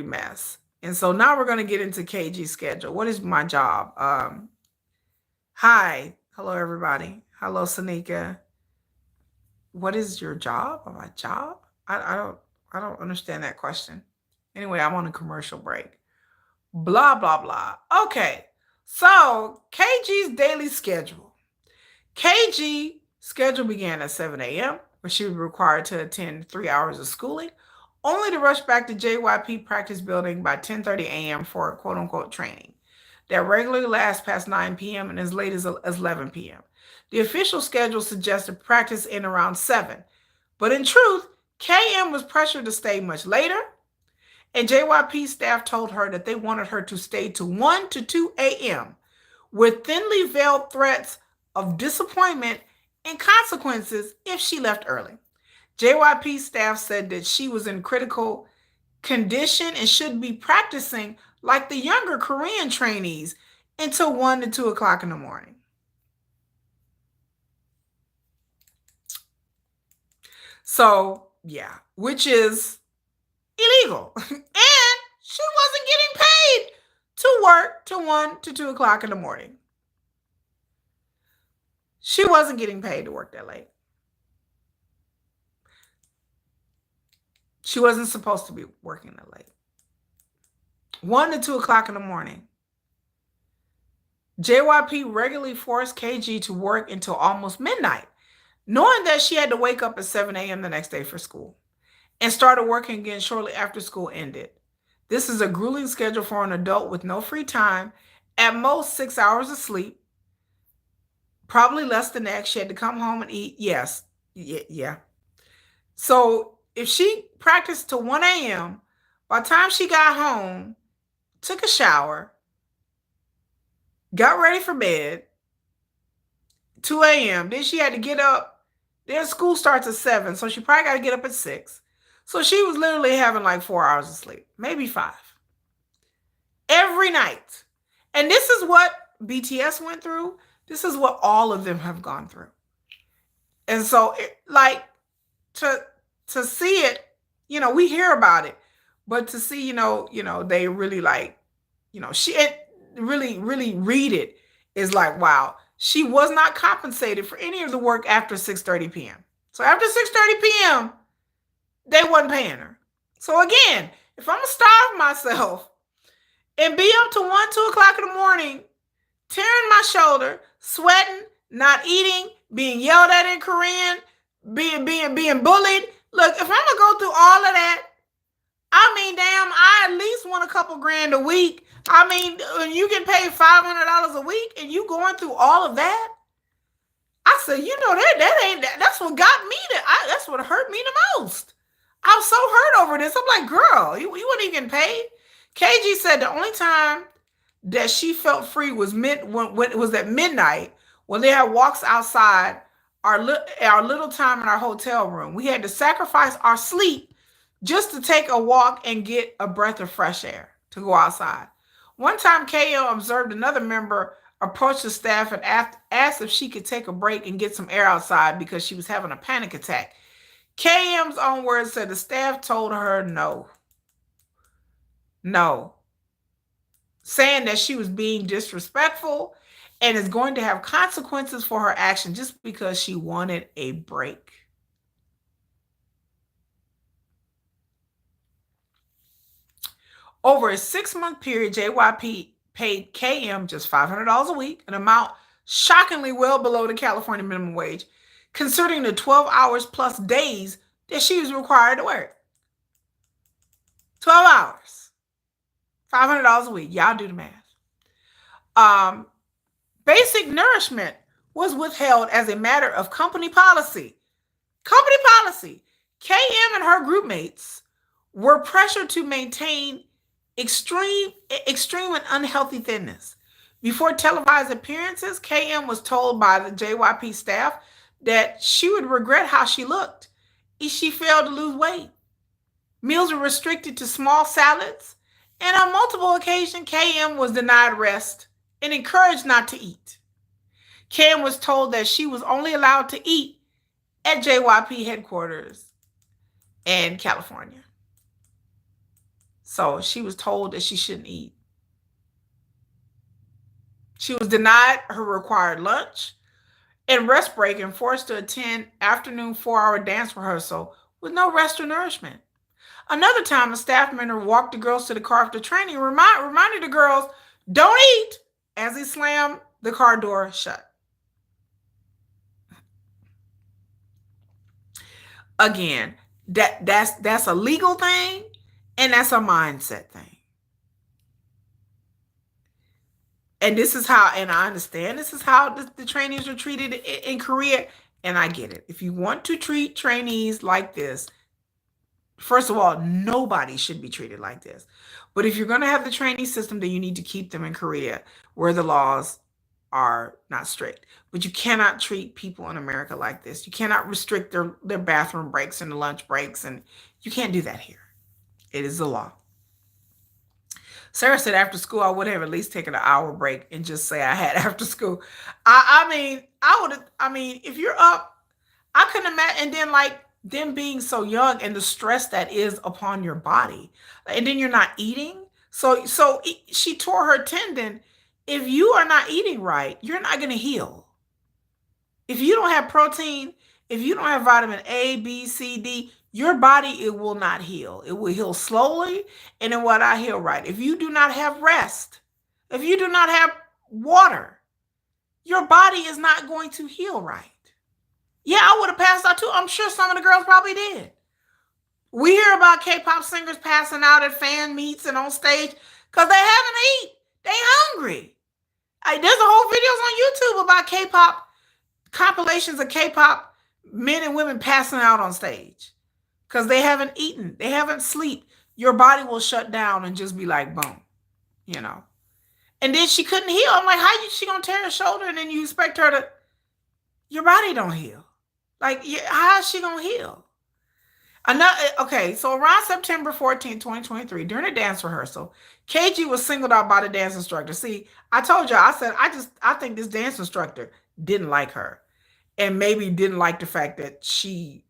mess. And so now we're going to get into KG's schedule. What is my job? Hi. Hello, everybody. Hello, Sanika. What is your job? My job? I don't understand that question. Anyway, I'm on a commercial break. Blah, blah, blah. Okay. So KG's daily schedule. KG schedule began at 7 a.m., where she was required to attend 3 hours of schooling, only to rush back to JYP practice building by 10:30 a.m. for a quote-unquote training that regularly lasts past 9 p.m. and as late as 11 p.m. The official schedule suggested practice in around 7, but in truth, KM was pressured to stay much later, and JYP staff told her that they wanted her to stay to 1 to 2 a.m. with thinly veiled threats of disappointment and consequences if she left early. JYP staff said that she was in critical condition and should be practicing like the younger Korean trainees until 1 to 2 o'clock in the morning. So, yeah, which is illegal. And she wasn't getting paid to work to 1 to 2 o'clock in the morning. She wasn't getting paid to work that late. She wasn't supposed to be working that late. 1 to 2 o'clock in the morning. JYP regularly forced KG to work until almost midnight, knowing that she had to wake up at 7 a.m. the next day for school, and started working again shortly after school ended. This is a grueling schedule for an adult with no free time, at most 6 hours of sleep, probably less than that. She had to come home and eat. Yes. Yeah. So if she practiced till 1 a.m., by the time she got home, took a shower, got ready for bed, 2 a.m., then she had to get up. Then school starts at 7, so she probably got to get up at 6. So she was literally having like 4 hours of sleep, maybe 5, every night. And this is what BTS went through. This is what all of them have gone through. And so, to see it, we hear about it, but to see, they really really read it is like, wow, she was not compensated for any of the work after 6:30 p.m. So after 6:30 p.m., they wasn't paying her. So again, if I'm gonna starve myself and be up to 1, 2 o'clock in the morning, tearing my shoulder, sweating, not eating, being yelled at in Korean, being bullied. Look, if I'm gonna go through all of that, I mean, damn, I at least want a couple grand a week. I mean, when you get paid $500 a week and you going through all of that, I said, that's what got me that's what hurt me the most. I was so hurt over this. I'm like, girl, you weren't even getting paid. KG said the only time that she felt free was when it was at midnight when they had walks outside our little time in our hotel room. We had to sacrifice our sleep just to take a walk and get a breath of fresh air to go outside. One time, KO observed another member approach the staff and asked if she could take a break and get some air outside because she was having a panic attack. KM's own words said the staff told her no, saying that she was being disrespectful and is going to have consequences for her action just because she wanted a break. Over a 6-month period, JYP paid KM just $500 a week, an amount shockingly well below the California minimum wage, considering the 12 hours plus days that she was required to work. 12 hours, $500 a week. Y'all do the math. Basic nourishment was withheld as a matter of company policy. Company policy. KM and her group mates were pressured to maintain extreme and unhealthy thinness. Before televised appearances, KM was told by the JYP staff that she would regret how she looked if she failed to lose weight. Meals were restricted to small salads, and on multiple occasions, KM was denied rest and encouraged not to eat. KM was told that she was only allowed to eat at JYP headquarters in California. So she was told that she shouldn't eat. She was denied her required lunch and rest break and forced to attend afternoon 4-hour dance rehearsal with no rest or nourishment. Another time, a staff member walked the girls to the car after training and reminded the girls, don't eat, as he slammed the car door shut. Again, that's a legal thing and that's a mindset thing. And this is how, and I understand this is how the trainees are treated in Korea, and I get it. If you want to treat trainees like this, first of all, nobody should be treated like this. But if you're going to have the trainee system, then you need to keep them in Korea where the laws are not strict. But you cannot treat people in America like this. You cannot restrict their bathroom breaks and the lunch breaks, and you can't do that here. It is the law. Sarah said after school, I would have at least taken an hour break and just say I had after school. I mean, if you're up, I couldn't imagine. And then like them being so young and the stress that is upon your body, and then you're not eating. So she tore her tendon. If you are not eating right, you're not going to heal. If you don't have protein, if you don't have vitamin A, B, C, D, your body, it will not heal. It will heal slowly, and it will not heal right. If you do not have rest, if you do not have water, your body is not going to heal right. Yeah, I would have passed out too. I'm sure some of the girls probably did. We hear about K-pop singers passing out at fan meets and on stage because they haven't eaten. They hungry. There's a whole videos on YouTube about K-pop, compilations of K-pop men and women passing out on stage because they haven't eaten. They haven't slept. Your body will shut down and just be like, boom, you know. And then she couldn't heal. I'm like, how is she going to tear her shoulder and then you expect her to, your body don't heal. Like, how is she going to heal? Okay, so around September 14, 2023, during a dance rehearsal, KG was singled out by the dance instructor. See, I told you, I said, I think this dance instructor didn't like her and maybe didn't like the fact that she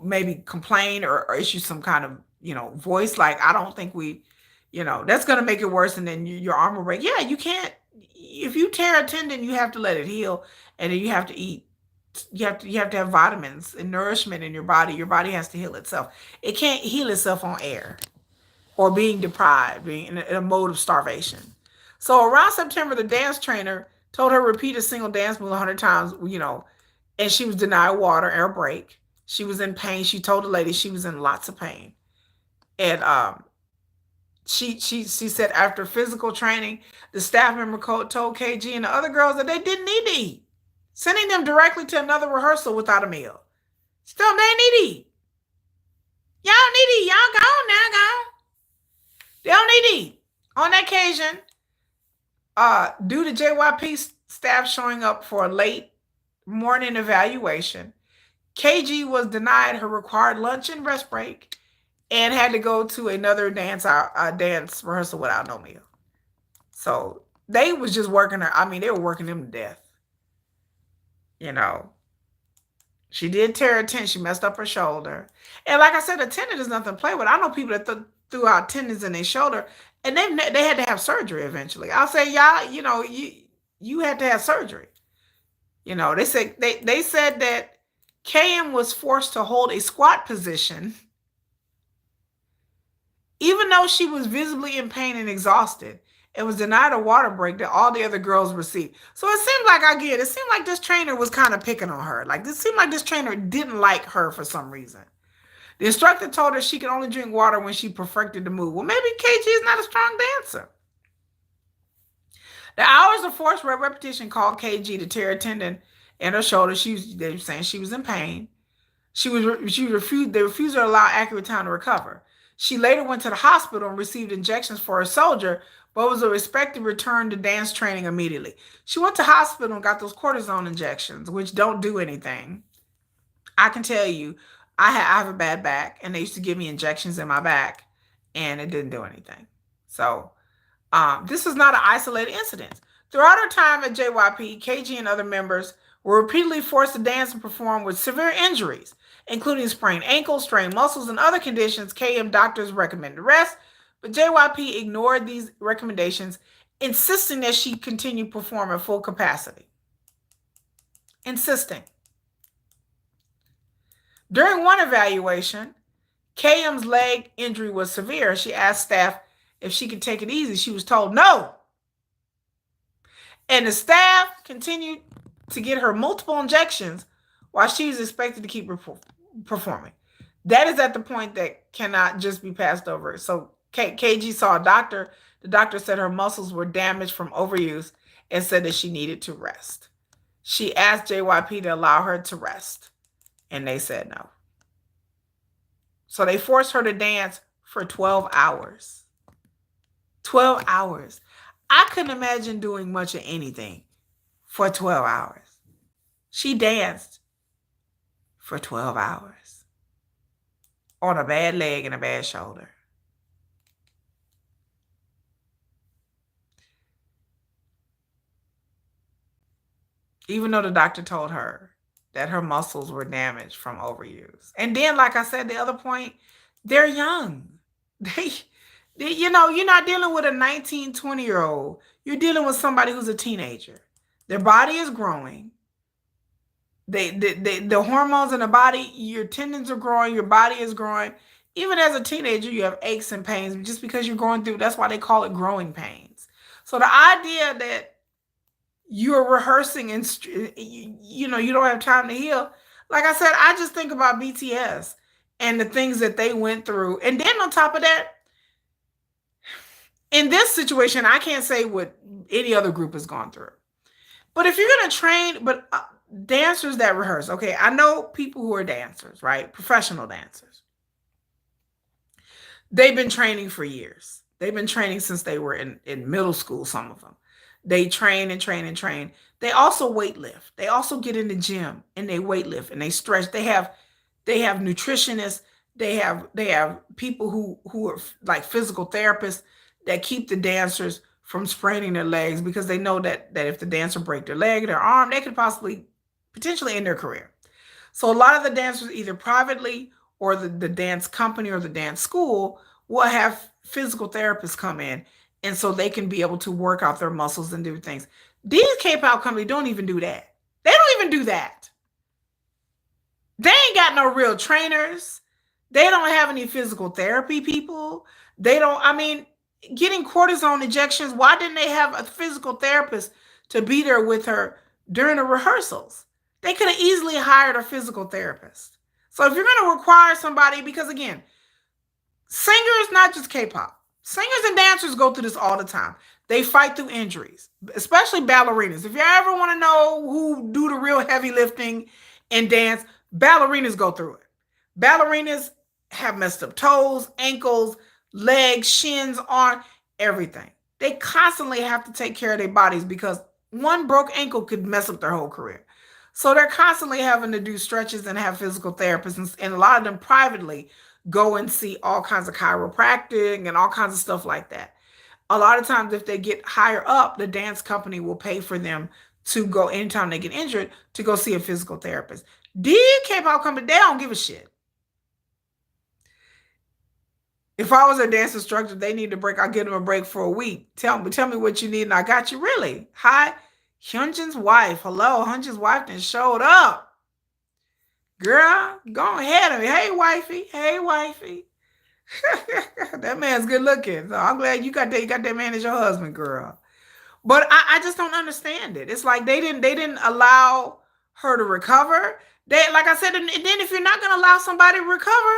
maybe complained or issue some kind of, voice. Like, I don't think that's going to make it worse. And then your arm will break. Yeah, you can't, if you tear a tendon, you have to let it heal. And then you have to eat. You have to have vitamins and nourishment in your body. Your body has to heal itself. It can't heal itself on air or being deprived, being in a mode of starvation. So around September, the dance trainer told her to repeat a single dance move 100 times, and she was denied water and a break. She was in pain. She told the lady she was in lots of pain. And she said after physical training, the staff member told KG and the other girls that they didn't need to eat. sending them directly to another rehearsal without a meal. Still, they need to eat. Y'all need to eat. Y'all go now, go. They don't need to eat. On that occasion, due to JYP staff showing up for a late morning evaluation, KG was denied her required lunch and rest break and had to go to another dance rehearsal without no meal. So they was just working her. I mean, they were working him to death. You know, she did tear a tendon. She messed up her shoulder. And like I said, a tendon is nothing to play with. I know people that threw out tendons in their shoulder, and they had to have surgery eventually. I'll say, y'all, you had to have surgery. They said that KM was forced to hold a squat position, even though she was visibly in pain and exhausted, and was denied a water break that all the other girls received. So it seemed like this trainer was kind of picking on her. Like, it seemed like this trainer didn't like her for some reason. The instructor told her she could only drink water when she perfected the move. Well, maybe KG is not a strong dancer. The hours of forced repetition caused KG to tear a tendon in her shoulder. They were saying she was in pain. They refused to allow accurate time to recover. She later went to the hospital and received injections for her soldier, but was expected to return to dance training immediately. She went to hospital and got those cortisone injections, which don't do anything. I can tell you, I have a bad back, and they used to give me injections in my back, and it didn't do anything. So this is not an isolated incident. Throughout her time at JYP, KG and other members were repeatedly forced to dance and perform with severe injuries, including sprained ankles, strained muscles, and other conditions. KM doctors recommended rest, but JYP ignored these recommendations, insisting that she continue to perform at full capacity. Insisting. During one evaluation, KM's leg injury was severe. She asked staff if she could take it easy. She was told no. And the staff continued to get her multiple injections while she was expected to keep performing. That is at the point that cannot just be passed over. So KG saw a doctor. The doctor said her muscles were damaged from overuse and said that she needed to rest. She asked JYP to allow her to rest, and they said no. So they forced her to dance for 12 hours. 12 hours. I couldn't imagine doing much of anything for 12 hours. She danced for 12 hours on a bad leg and a bad shoulder. Even though the doctor told her that her muscles were damaged from overuse. And then, like I said, the other point, they're young. You're not dealing with a 19, 20-year-old. You're dealing with somebody who's a teenager. Their body is growing. The hormones in the body, your tendons are growing, your body is growing. Even as a teenager, you have aches and pains just because you're going through, that's why they call it growing pains. So the idea that you're rehearsing and you don't have time to heal. Like I said, I just think about BTS and the things that they went through. And then on top of that, in this situation, I can't say what any other group has gone through. But if you're going to train, dancers that rehearse, okay, I know people who are dancers, right? Professional dancers. They've been training for years. They've been training since they were in middle school, some of them. They train and train and train. They also weight lift. They also get in the gym and they weight lift and they stretch. They have nutritionists. They have people who are like physical therapists that keep the dancers from spraining their legs, because they know that if the dancer break their leg, their arm, they could potentially end their career. So a lot of the dancers, either privately or the dance company or the dance school, will have physical therapists come in, and so they can be able to work out their muscles and do things. These K-pop companies don't even do that. They don't even do that. They ain't got no real trainers. They don't have any physical therapy people. Getting cortisone injections, why didn't they have a physical therapist to be there with her during the rehearsals? They could have easily hired a physical therapist. So if you're going to require somebody, because again, singers, not just K-pop, singers and dancers go through this all the time. They fight through injuries, especially ballerinas. If you ever want to know who do the real heavy lifting in dance, ballerinas go through it. Ballerinas have messed up toes, ankles, legs, shins, arm, everything. They constantly have to take care of their bodies because one broke ankle could mess up their whole career. So they're constantly having to do stretches and have physical therapists, and a lot of them privately go and see all kinds of chiropractic and all kinds of stuff like that. A lot of times, if they get higher up, the dance company will pay for them to go anytime they get injured to go see a physical therapist. These K-pop company, they don't give a shit. If I was a dance instructor, they need a break. I'll give them a break for a week. Tell me what you need, and I got you. Really? Hi, Hyunjin's wife. Hello, Hyunjin's wife then showed up. Girl, go ahead. Hey, wifey. Hey, wifey. That man's good looking. So I'm glad you got that man as your husband, girl. But I just don't understand it. It's like they didn't allow her to recover. They, like I said, and then if you're not gonna allow somebody to recover,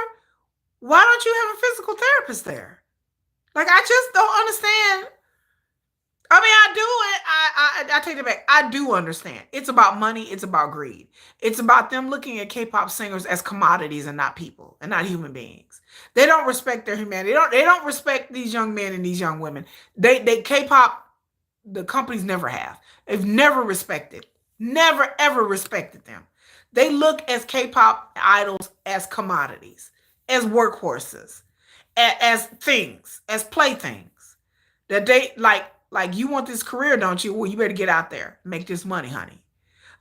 why don't you have a physical therapist there? Like, I just don't understand. I mean, I do it. I take it back. I do understand. It's about money. It's about greed. It's about them looking at K-pop singers as commodities and not people and not human beings. They don't respect their humanity. They don't respect these young men and these young women. They K-pop, the companies never have. They've never respected, never ever respected them. They look as K-pop idols as commodities, as workhorses, as things, as playthings. That they like you want this career, don't you? Well, you better get out there, make this money, honey.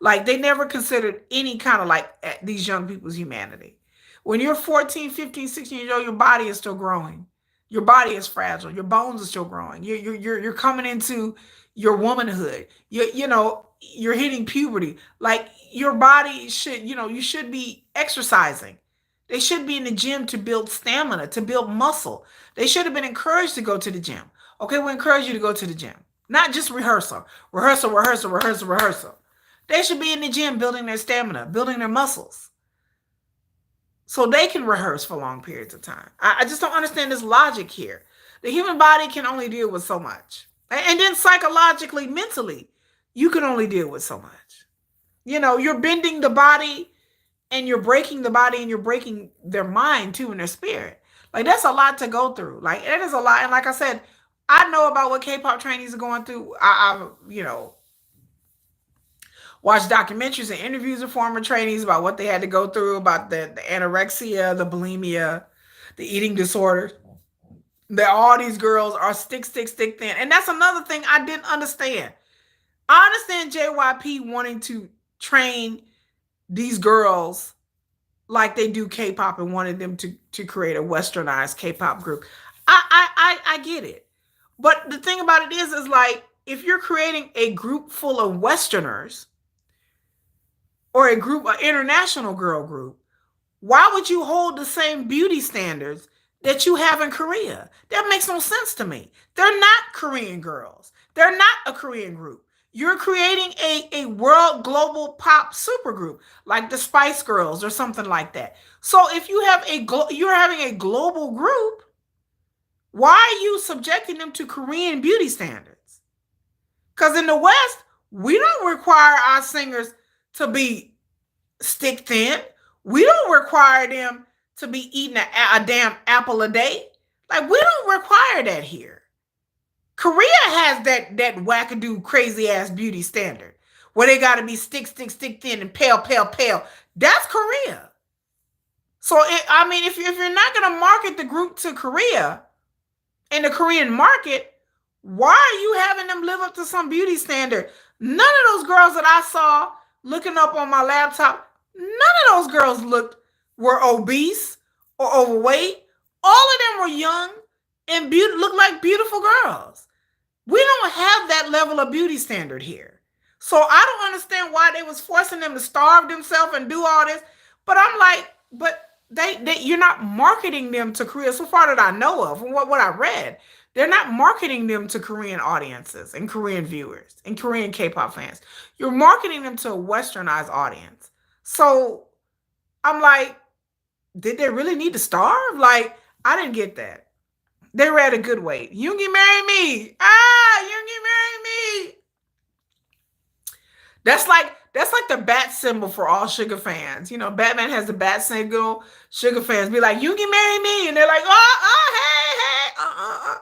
Like, they never considered any kind of like these young people's humanity. When you're 14, 15, 16 years old, your body is still growing. Your body is fragile. Your bones are still growing. You're coming into your womanhood. You're hitting puberty. Like, your body should, you should be exercising. They should be in the gym to build stamina, to build muscle. They should have been encouraged to go to the gym. Okay, we encourage you to go to the gym. Not just rehearsal. Rehearsal, rehearsal, rehearsal, rehearsal. They should be in the gym building their stamina, building their muscles, so they can rehearse for long periods of time. I just don't understand this logic here. The human body can only deal with so much. And then psychologically, mentally, you can only deal with so much. You're bending the body, and you're breaking the body, and you're breaking their mind too, and their spirit. Like, that's a lot to go through. Like, it is a lot. And like I said, I know about what K-pop trainees are going through. I watched documentaries and interviews with former trainees about what they had to go through, about the anorexia, the bulimia, the eating disorders. That all these girls are stick thin. And that's another thing I didn't understand. I understand JYP wanting to train these girls like they do K-pop and wanted them to create a westernized K-pop group. I get it. But the thing about it is like, if you're creating a group full of Westerners or an international girl group, why would you hold the same beauty standards that you have in Korea? That makes no sense to me. They're not Korean girls. They're not a Korean group. You're creating a world global pop supergroup like the Spice Girls or something like that. So if you have you're having a global group, why are you subjecting them to Korean beauty standards? Because in the West, we don't require our singers to be stick thin. We don't require them to be eating a damn apple a day. Like, we don't require that here. Korea has that wackadoo crazy ass beauty standard where they got to be stick thin and pale. That's Korea. So, if you're not going to market the group to Korea, in the Korean market, why are you having them live up to some beauty standard? None of those girls that I saw looking up on my laptop, none of those girls were obese or overweight. All of them were young and looked like beautiful girls. We don't have that level of beauty standard here. So I don't understand why they was forcing them to starve themselves and do all this. But I'm like, but you're not marketing them to Korea, so far that I know of, from what I read. They're not marketing them to Korean audiences and Korean viewers and Korean K-pop fans. You're marketing them to a westernized audience. So I'm like, did they really need to starve? Like, I didn't get that. They were at a good weight. Yoongi, marry me. Yoongi, That's like the bat symbol for all Sugar fans. You know, Batman has the bat symbol. Sugar fans be like, "You can marry me," and they're like, hey, hey,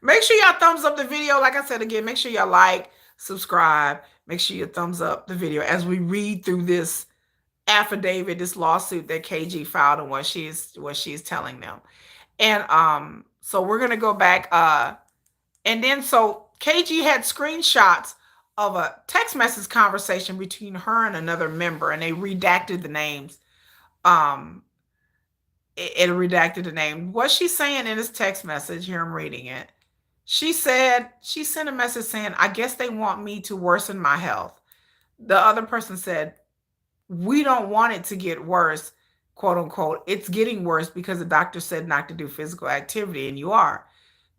Make sure y'all thumbs up the video. Like I said again, make sure y'all like, subscribe. Make sure you thumbs up the video as we read through this affidavit, this lawsuit that KG filed, and what she's telling them. And so we're gonna go back. And then so KG had screenshots of a text message conversation between her and another member, and they redacted the names. It redacted the name. What she's saying in this text message, here I'm reading it. She said, she sent a message saying, "I guess they want me to worsen my health." The other person said, "We don't want it to get worse, quote unquote. It's getting worse because the doctor said not to do physical activity, and you are.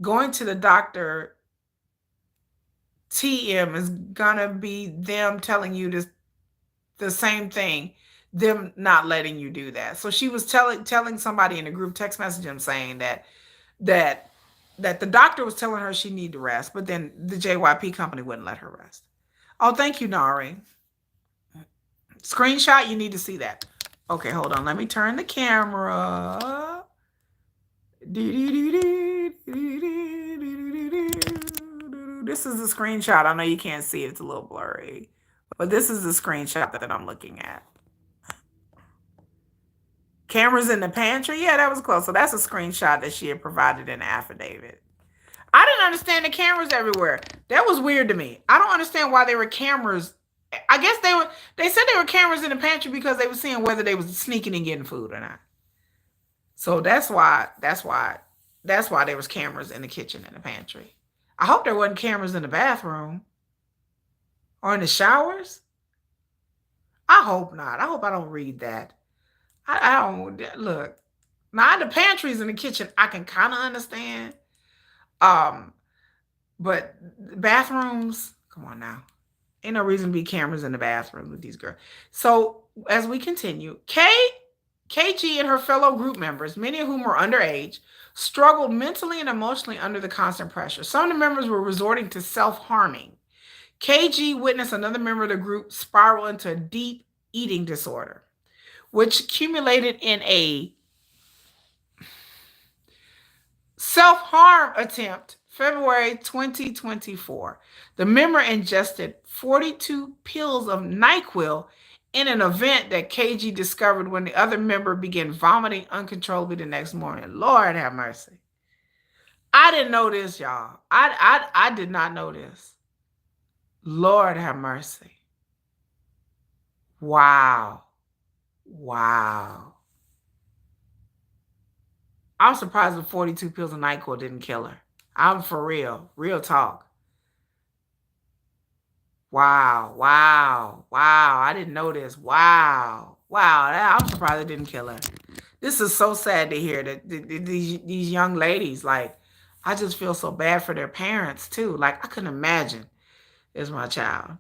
Going to the doctor, TM, is gonna be them telling you this, the same thing, them not letting you do that." So she was telling somebody in the group text messaging saying that the doctor was telling her she needed to rest, but then the JYP company wouldn't let her rest. Oh, thank you, Nari. Screenshot, you need to see that. Okay, hold on. Let me turn the camera. This is the screenshot. I know you can't see it. It's a little blurry. But this is the screenshot that I'm looking at. Cameras in the pantry? Yeah, that was close. So that's a screenshot that she had provided in the affidavit. I didn't understand the cameras everywhere. That was weird to me. I don't understand why there were cameras. I guess they said there were cameras in the pantry because they were seeing whether they was sneaking and getting food or not. So that's why there was cameras in the kitchen and the pantry. I hope there wasn't cameras in the bathroom or in the showers. I hope not. I hope I don't read that. I don't look. Now the pantries in the kitchen I can kind of understand. But bathrooms, come on now. Ain't no reason to be cameras in the bathroom with these girls. So as we continue, KG and her fellow group members, many of whom were underage, struggled mentally and emotionally under the constant pressure. Some of the members were resorting to self-harming. KG witnessed another member of the group spiral into a deep eating disorder, which accumulated in a self-harm attempt February 2024. The member ingested 42 pills of NyQuil in an event that KG discovered when the other member began vomiting uncontrollably the next morning. Lord have mercy. I didn't know this, y'all. I did not know this. Lord have mercy. Wow. Wow. I'm surprised the 42 pills of NyQuil didn't kill her. I'm for real. Real talk. Wow. Wow. Wow. I didn't know this. Wow. Wow. I'm surprised it didn't kill her. This is so sad to hear that these young ladies, like, I just feel so bad for their parents too. Like, I couldn't imagine as my child.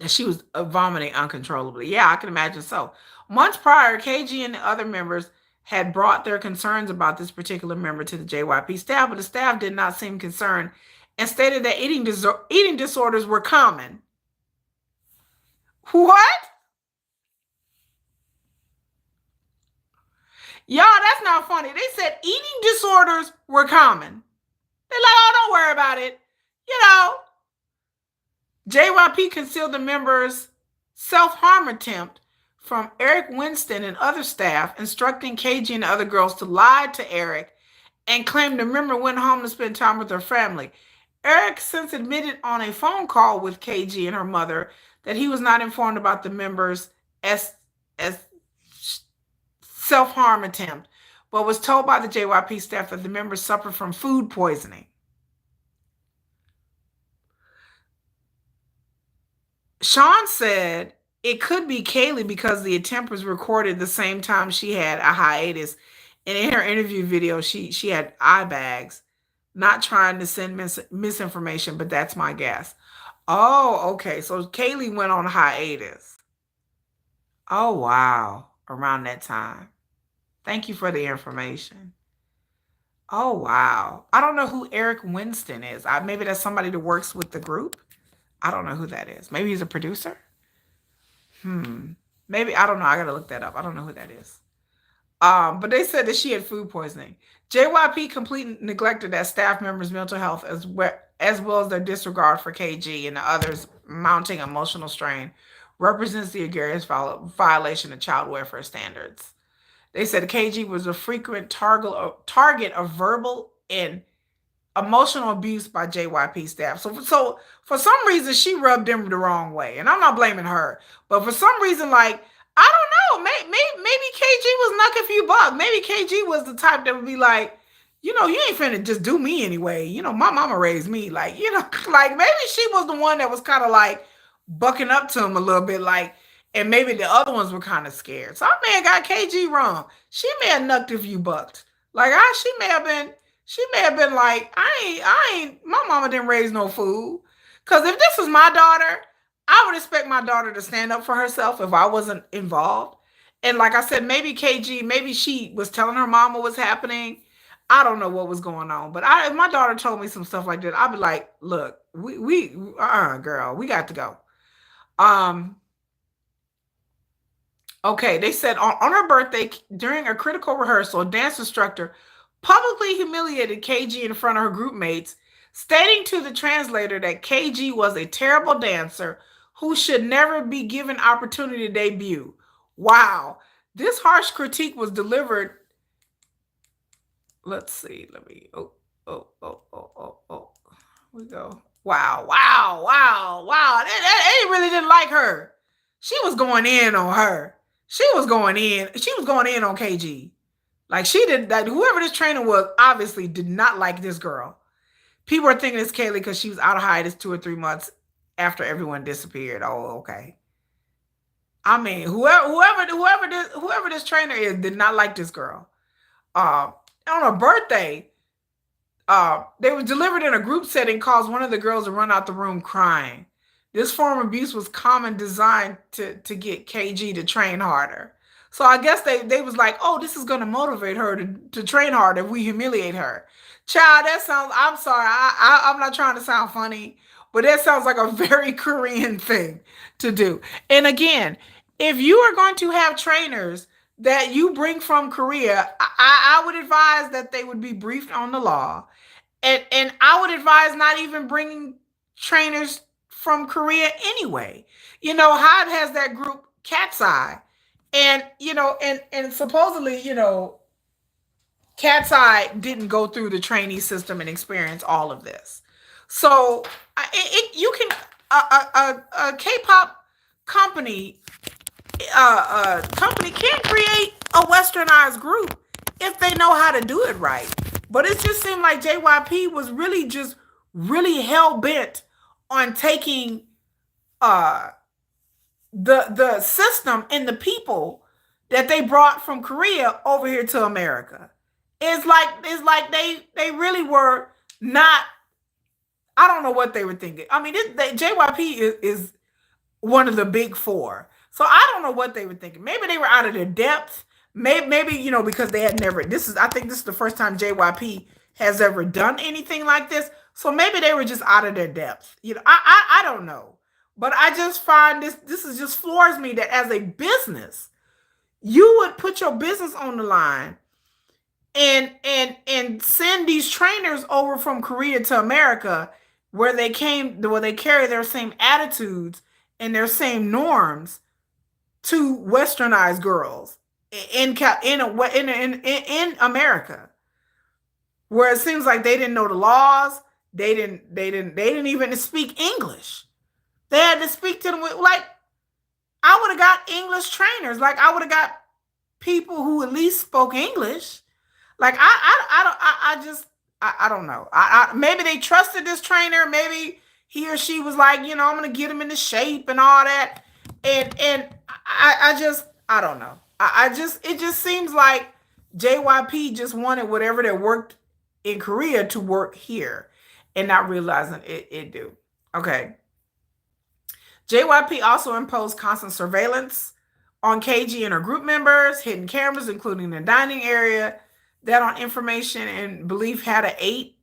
And she was vomiting uncontrollably. Yeah, I can imagine so. Months prior, KG and the other members had brought their concerns about this particular member to the JYP staff, but the staff did not seem concerned and stated that eating disorders were common. What? Y'all, that's not funny. They said eating disorders were common. They're like, oh, don't worry about it. You know, JYP concealed the member's self-harm attempt from Eric Winston and other staff, instructing KG and the other girls to lie to Eric and claim the member went home to spend time with her family. Eric since admitted on a phone call with KG and her mother that he was not informed about the member's self-harm attempt, but was told by the JYP staff that the member suffered from food poisoning. Sean said it could be Kaylee because the attempt was recorded the same time she had a hiatus. And in her interview video, she had eye bags, not trying to send misinformation, but that's my guess. Oh, okay. So Kaylee went on hiatus. Oh, wow. Around that time. Thank you for the information. Oh, wow. I don't know who Eric Winston is. Maybe that's somebody that works with the group. I don't know who that is. Maybe he's a producer. Maybe, I don't know. I gotta look that up. I don't know who that is. But they said that she had food poisoning. JYP completely neglected that staff members' mental health as well as their disregard for KG and the others mounting emotional strain represents the egregious violation of child welfare standards. They said KG was a frequent target of verbal and emotional abuse by JYP staff. So for some reason she rubbed them the wrong way, and I'm not blaming her, but for some reason, like, I don't know, maybe KG was knucking a few bucks. Maybe KG was the type that would be like, you ain't finna just do me anyway. My mama raised me, like, like maybe she was the one that was kind of like bucking up to him a little bit, like, and maybe the other ones were kind of scared. So I may have got KG wrong. She may have knucked a few bucks. Like, she may have been like, I ain't, my mama didn't raise no fool. Because if this was my daughter, I would expect my daughter to stand up for herself if I wasn't involved. And like I said, maybe KG, maybe she was telling her mama what's happening. I don't know what was going on. But if my daughter told me some stuff like that, I'd be like, look, girl, we got to go. Okay, they said on her birthday, during a critical rehearsal, a dance instructor publicly humiliated KG in front of her group mates, stating to the translator that KG was a terrible dancer who should never be given opportunity to debut. Wow. This harsh critique was delivered. Let's see. We go. Wow. They really didn't like her. She was going in on her. She was going in on KG. Like, she did that. Whoever this trainer was obviously did not like this girl. People are thinking it's Kaylee because she was out of hiatus 2 or 3 months after everyone disappeared. Oh, okay. I mean, whoever this trainer is did not like this girl. On her birthday, they were delivered in a group setting, caused one of the girls to run out the room crying. This form of abuse was common, designed to get KG to train harder. So I guess they was like, oh, this is going to motivate her to train harder if we humiliate her. Child, that sounds, I'm sorry, I'm not trying to sound funny, but that sounds like a very Korean thing to do. And again, if you are going to have trainers that you bring from Korea, I would advise that they would be briefed on the law. And I would advise not even bringing trainers from Korea anyway. Hybe has that group Katseye. And, and supposedly, Katseye didn't go through the trainee system and experience all of this. So you can, a K-pop company can create a westernized group if they know how to do it right. But it just seemed like JYP was really hell-bent on taking the system and the people that they brought from Korea over here to America. It's like they really were not. I don't know what they were thinking. I mean, JYP is one of the big four, so I don't know what they were thinking. Maybe they were out of their depth. Maybe because they had never. I think this is the first time JYP has ever done anything like this. So maybe they were just out of their depth. I don't know. But I just find this is just floors me that as a business, you would put your business on the line and send these trainers over from Korea to America where they carry their same attitudes and their same norms to westernized girls in America, where it seems like they didn't know the laws. They didn't even speak English. They had to speak to them like, I would have got English trainers. Like, I would have got people who at least spoke English. Like, I don't know. Maybe they trusted this trainer. Maybe he or she was like, I'm going to get him into shape and all that. And I don't know. It just seems like JYP just wanted whatever that worked in Korea to work here and not realizing it do. Okay. JYP also imposed constant surveillance on KG and her group members, hidden cameras, including the dining area, that on information and belief had an 8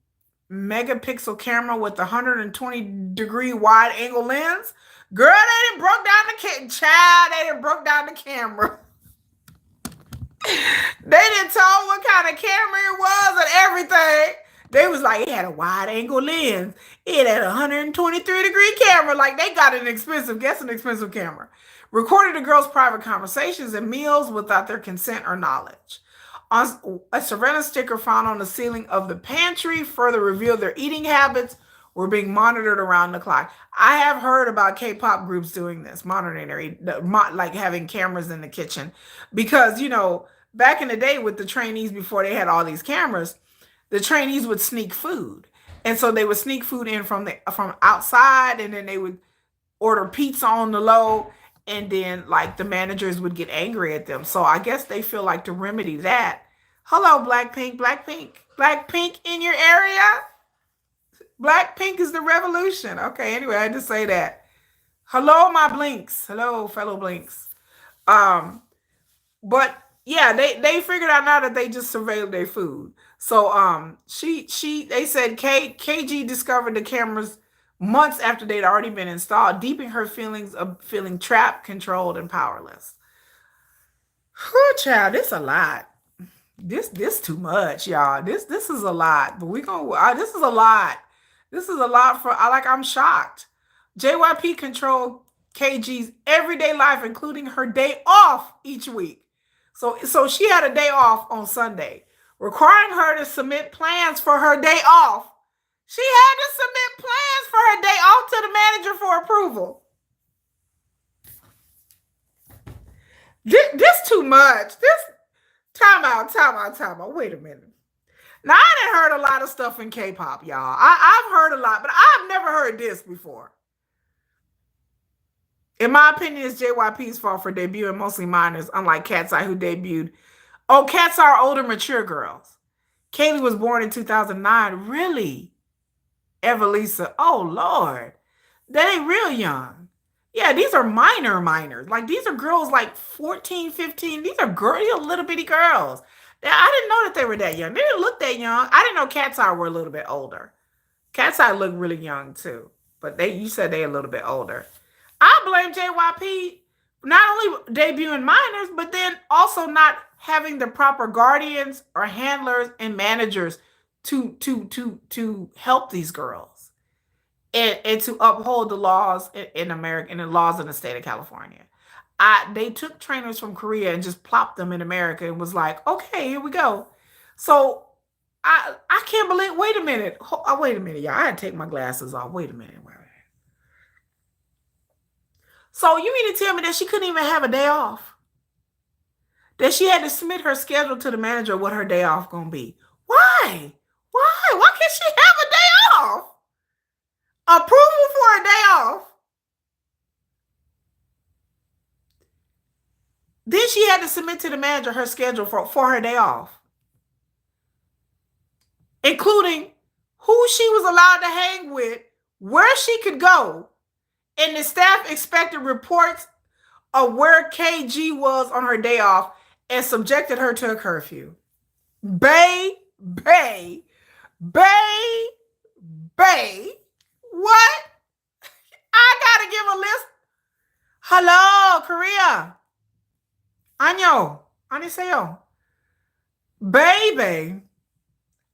megapixel camera with a 120-degree wide angle lens. Girl, they didn't broke down the child. They didn't broke down the camera. They didn't tell what kind of camera it was and everything. They was like, it had a wide angle lens. It had a 123-degree camera. Like, they got an expensive camera. Recorded the girls' private conversations and meals without their consent or knowledge. A surveillance sticker found on the ceiling of the pantry further revealed their eating habits were being monitored around the clock. I have heard about K-pop groups doing this, monitoring their like having cameras in the kitchen. Because, back in the day with the trainees, before they had all these cameras, the trainees would sneak food. And so they would sneak food in from outside, and then they would order pizza on the low, and then like the managers would get angry at them. So I guess they feel like to remedy that. Hello, Blackpink in your area? Blackpink is the revolution. Okay, anyway, I had to say that. Hello, my blinks. Hello, fellow blinks. But yeah, they figured out now that they just surveilled their food. So they said KG discovered the cameras months after they'd already been installed, deepening her feelings of feeling trapped, controlled, and powerless. Whew, child, this a lot. This too much, y'all. This is a lot. But this is a lot. This is a lot I'm shocked. JYP controlled KG's everyday life, including her day off each week. So she had a day off on Sunday, requiring her to submit plans for her day off. She had to submit plans for her day off to the manager for approval. This too much. Time out. Wait a minute. Now, I done heard a lot of stuff in K-pop, y'all. I've heard a lot, but I've never heard this before. In my opinion, it's JYP's fault for debuting mostly minors, unlike Katseye, who debuted. Oh, Katseye are older, mature girls. Kaylee was born in 2009. Really? Evelisa. Oh, Lord. They ain't real young. Yeah, these are minors. Like, these are girls like 14, 15. These are little bitty girls. I didn't know that they were that young. They didn't look that young. I didn't know Katseye were a little bit older. Katseye looked really young, too. But you said they're a little bit older. I blame JYP not only debuting minors, but then also not having the proper guardians or handlers and managers to help these girls and to uphold the laws in America and the laws in the state of California. They took trainers from Korea and just plopped them in America and was like, okay, here we go. So I can't believe. Wait a minute, y'all. I had to take my glasses off. Wait a minute. So you mean to tell me that she couldn't even have a day off? That she had to submit her schedule to the manager what her day off gonna be? Why? Why can't she have a day off? Approval for a day off. Then she had to submit to the manager her schedule for her day off, including who she was allowed to hang with, where she could go, and the staff expected reports of where KG was on her day off and subjected her to a curfew. Bae. What? I gotta give a list. Hello, Korea. Annyeonghaseyo. Baby.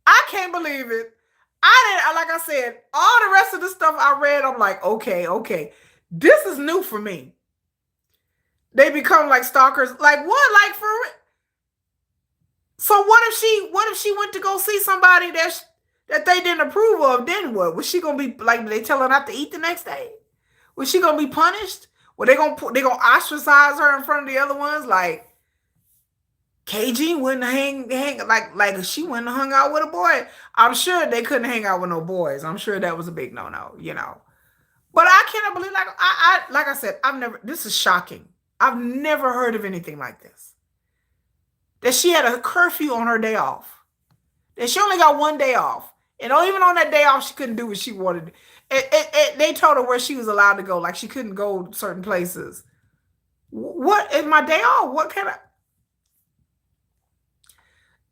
I can't believe it. Like I said, all the rest of the stuff I read, I'm like, okay. This is new for me. They become like stalkers. Like what? Like for So what if she went to go see somebody that they didn't approve of? Then what? Was she gonna be like, they tell her not to eat the next day? Was she gonna be punished? Well, they gonna ostracize her in front of the other ones? Like KG wouldn't hang like she wouldn't have hung out with a boy. I'm sure they couldn't hang out with no boys. I'm sure that was a big no. But I cannot believe, like I said, this is shocking. I've never heard of anything like this. That she had a curfew on her day off. That she only got one day off. And even on that day off, she couldn't do what she wanted. They told her where she was allowed to go. Like she couldn't go certain places. What is my day off? What can I?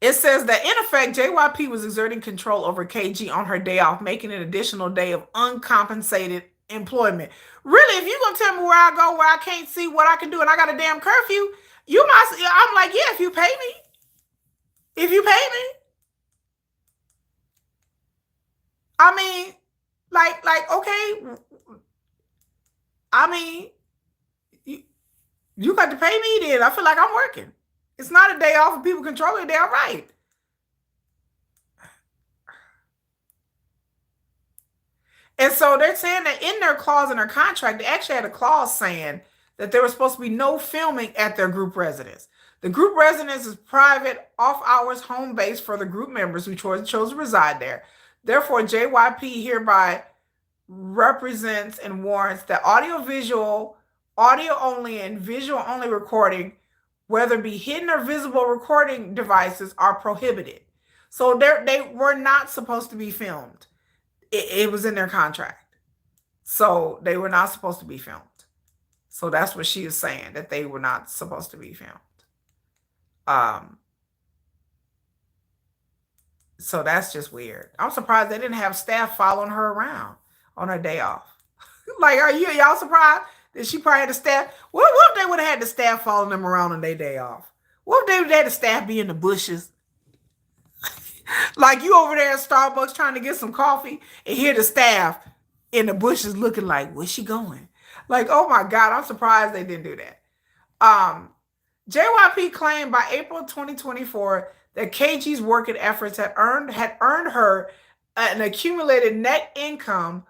It says that in effect, JYP was exerting control over KG on her day off, making an additional day of uncompensated employment. Really, if you're gonna tell me where I go, where I can't see what I can do, and I got a damn curfew, you must. I'm like, yeah, if you pay me, if you pay me, I mean, okay, I mean, you, you got to pay me then. I feel like I'm working. It's not a day off of people controlling. They're right. And so they're saying that in their clause in their contract, they actually had a clause saying that there was supposed to be no filming at their group residence. The group residence is private, off-hours home base for the group members who chose to reside there. Therefore, JYP hereby represents and warrants that audio only and visual only recording, whether it be hidden or visible recording devices, are prohibited. So they were not supposed to be filmed. It was in their contract. So they were not supposed to be filmed. So that's what she is saying, that they were not supposed to be filmed. So that's just weird. I'm surprised they didn't have staff following her around on her day off. Like, are y'all surprised that she probably had the staff? What if they would have had the staff following them around on their day off? What if they would have had the staff be in the bushes? Like you over there at Starbucks trying to get some coffee and hear the staff in the bushes looking like, where's she going? Like, oh my God, I'm surprised they didn't do that. JYP claimed by April 2024 that KG's working efforts had earned her an accumulated net income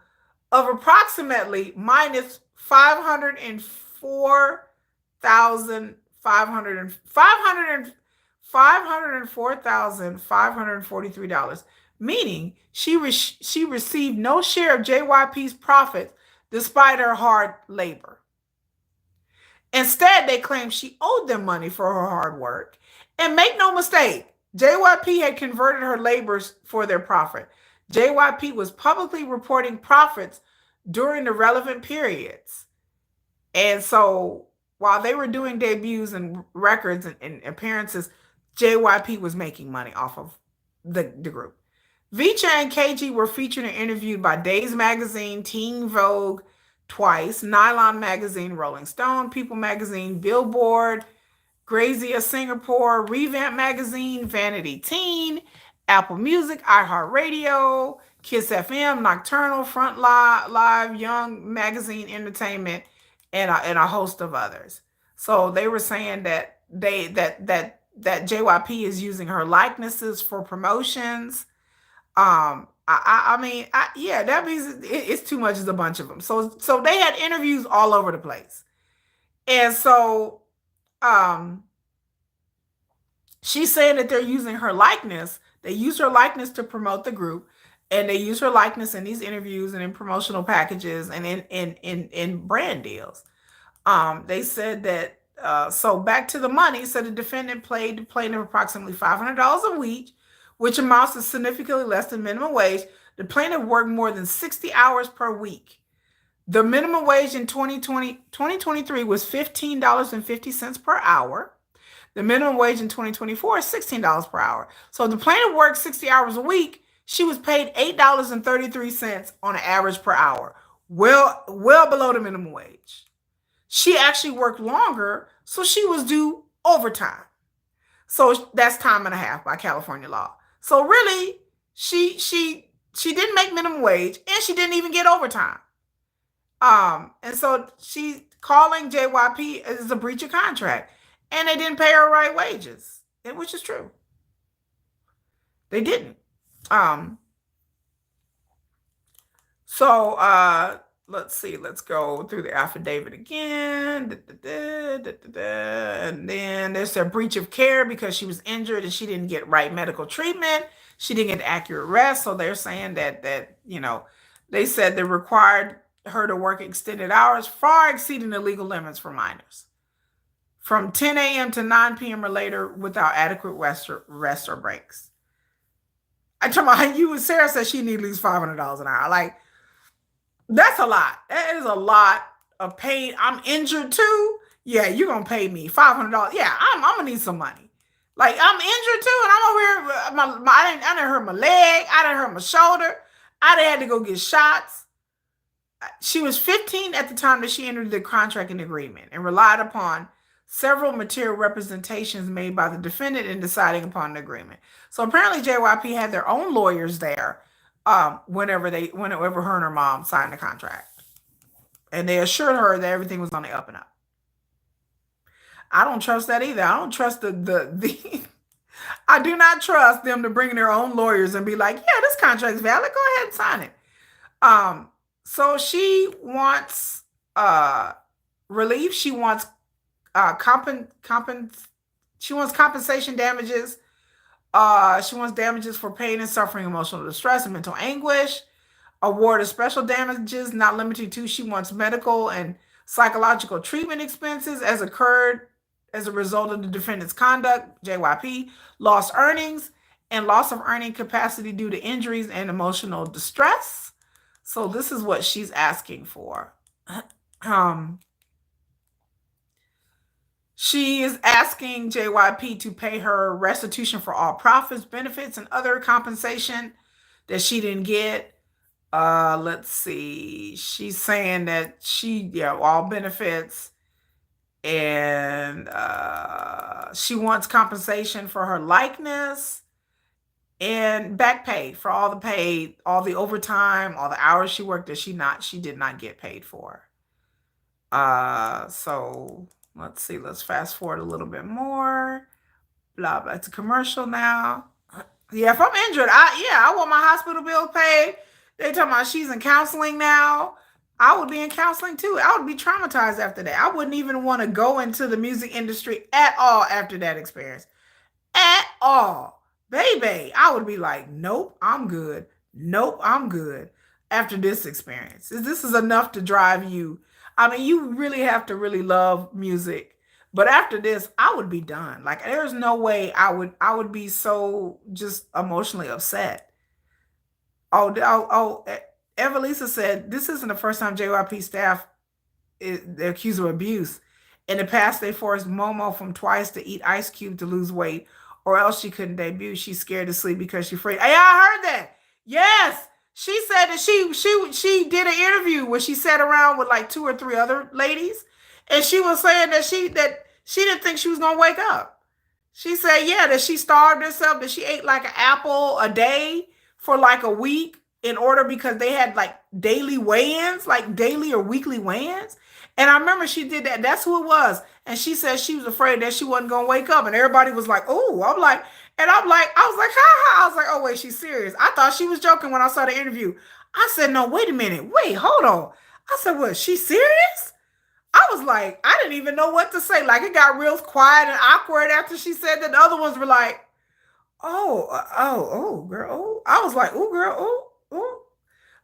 of approximately minus $504,543, meaning she received no share of JYP's profits despite her hard labor. Instead, they claim she owed them money for her hard work. And make no mistake, JYP had converted her labors for their profit. JYP was publicly reporting profits during the relevant periods. And so while they were doing debuts and records and appearances, JYP was making money off of the group. Vcha and KG were featured and interviewed by Days Magazine, Teen Vogue, twice, Nylon Magazine, Rolling Stone, People Magazine, Billboard, Grazia Singapore, Revamp Magazine, Vanity Teen, Apple Music, iHeartRadio, Kiss FM, Nocturnal, Front Live, Young Magazine Entertainment, and a host of others. So they were saying that that JYP is using her likenesses for promotions. I mean, yeah, that means it's too much. It's a bunch of them. So they had interviews all over the place, and so she's saying that they're using her likeness. They use her likeness to promote the group, and they use her likeness in these interviews and in promotional packages and in brand deals. They said that. So back to the money. So the defendant paid the plaintiff approximately $500 a week, which amounts to significantly less than minimum wage. The plaintiff worked more than 60 hours per week. The minimum wage in 2023 was $15.50 per hour. The minimum wage in 2024 is $16 per hour. So the plaintiff worked 60 hours a week. She was paid $8.33 on an average per hour. Well below the minimum wage. She actually worked longer, so she was due overtime. So that's time and a half by California law. So really, she didn't make minimum wage, and she didn't even get overtime. And so she's calling JYP as a breach of contract, and they didn't pay her right wages, which is true. They didn't. So let's see. Let's go through the affidavit again. And then there's a breach of care because she was injured and she didn't get right medical treatment. She didn't get accurate rest. So they're saying that they said they required her to work extended hours, far exceeding the legal limits for minors, from 10 a.m. to 9 p.m. or later without adequate rest or breaks. I tell you, Sarah said she needs at least $500 an hour. Like, that's a lot. That is a lot of pain. I'm injured too. Yeah, you're gonna pay me $500. Yeah, I'm gonna need some money. Like I'm injured too, and I'm over here. I didn't hurt my leg. I didn't hurt my shoulder. I done had to go get shots. She was 15 at the time that she entered the contract and agreement and relied upon several material representations made by the defendant in deciding upon the agreement. So apparently JYP had their own lawyers there whenever her and her mom signed the contract. And they assured her that everything was on the up and up. I don't trust that either. I don't trust the I do not trust them to bring their own lawyers and be like, yeah, this contract's valid. Go ahead and sign it. So she wants relief. She wants she wants compensation damages. She wants damages for pain and suffering, emotional distress, and mental anguish. Award of special damages, not limited to. She wants medical and psychological treatment expenses as occurred as a result of the defendant's conduct, JYP, lost earnings, and loss of earning capacity due to injuries and emotional distress. So this is what she's asking for. She is asking JYP to pay her restitution for all profits, benefits, and other compensation that she didn't get. Let's see. She's saying that all benefits, and she wants compensation for her likeness and back pay for all the overtime, all the hours she worked that she did not get paid for. So let's see. Let's fast forward a little bit more. Blah blah. It's a commercial now. Yeah, if I'm injured, I want my hospital bill paid. They talking about she's in counseling now. I would be in counseling too. I would be traumatized after that. I wouldn't even want to go into the music industry at all after that experience. At all. Baby, I would be like, nope, I'm good. Nope, I'm good after this experience. This is enough to drive you. I mean, you really have to really love music. But after this, I would be done. Like there's no way I would be so just emotionally upset. Evelisa said this isn't the first time JYP staff they're accused of abuse. In the past, they forced Momo from Twice to eat Ice Cube to lose weight, or else she couldn't debut. She's scared to sleep because she's afraid. Hey, I heard that. Yes, she said that she did an interview where she sat around with like 2 or 3 other ladies, and she was saying that she didn't think she was gonna wake up. She said, yeah, that she starved herself, that she ate like an apple a day for like a week in order because they had like daily weigh-ins, like daily or weekly weigh-ins. And I remember she did that. That's who it was. And she said she was afraid that she wasn't going to wake up. And everybody was like, oh, I was like, ha ha. I was like, oh, wait, she's serious. I thought she was joking when I saw the interview. I said, no, wait a minute. Wait, hold on. I said, what, she's serious? I was like, I didn't even know what to say. Like it got real quiet and awkward after she said that. The other ones were like, oh, girl. Oh, I was like, oh, girl. Oh.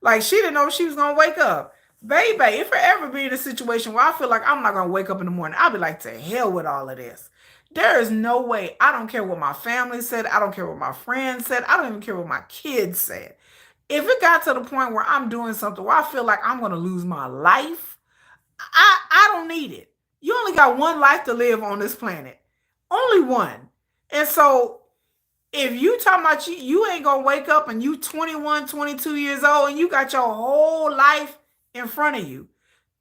Like she didn't know if she was going to wake up. Baby, if I ever be in a situation where I feel like I'm not going to wake up in the morning, I'll be like, to hell with all of this. There is no way. I don't care what my family said. I don't care what my friends said. I don't even care what my kids said. If it got to the point where I'm doing something where I feel like I'm going to lose my life, I don't need it. You only got one life to live on this planet. Only one. And so if you talking about you ain't going to wake up and you 21, 22 years old and you got your whole life in front of you.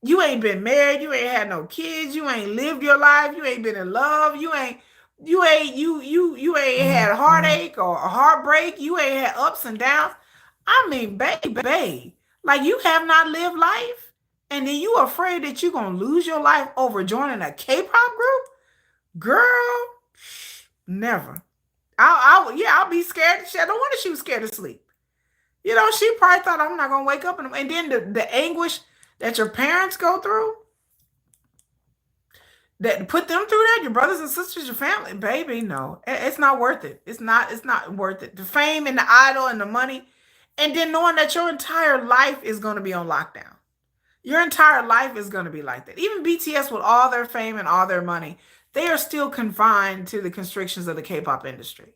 You ain't been married, you ain't had no kids, you ain't lived your life, you ain't been in love, you ain't had a heartache or a heartbreak, you ain't had ups and downs. I mean, baby, like you have not lived life, and then you afraid that you're gonna lose your life over joining a K-pop group? Girl, never. I'll be scared. I don't wonder she was scared to sleep. You know, she probably thought I'm not gonna wake up, and then the anguish that your parents go through, that put them through that, your brothers and sisters, your family, baby, no, it's not worth it. It's not worth it. The fame and the idol and the money, and then knowing that your entire life is going to be on lockdown. Your entire life is going to be like that. Even BTS, with all their fame and all their money, they are still confined to the constrictions of the K-pop industry.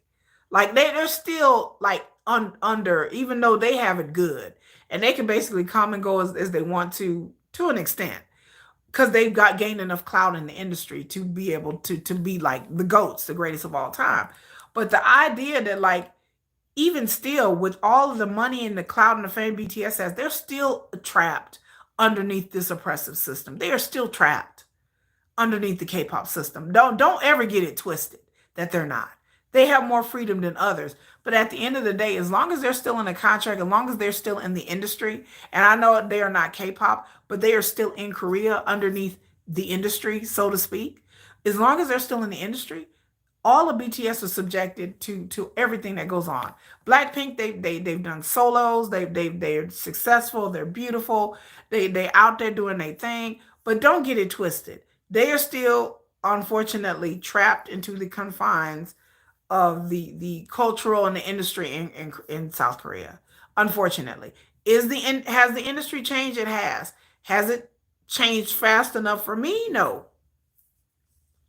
Like they're still like under, even though they have it good and they can basically come and go as they want to an extent. because they've got gained enough clout in the industry to be able to be like the GOATs, the greatest of all time. But the idea that like even still with all of the money and the clout and the fame BTS has, they're still trapped underneath this oppressive system. They are still trapped underneath the K-pop system. Don't ever get it twisted that they're not. They have more freedom than others. But at the end of the day, as long as they're still in a contract, as long as they're still in the industry, and I know they are not K-pop, but they are still in Korea underneath the industry, so to speak. As long as they're still in the industry, all of BTS are subjected to everything that goes on. Blackpink, they've done solos, they're successful, they're beautiful, they out there doing their thing, but don't get it twisted. They are still unfortunately trapped into the confines of the cultural and the industry in South Korea. Unfortunately, has the industry changed? It has. Has it changed fast enough for me? No,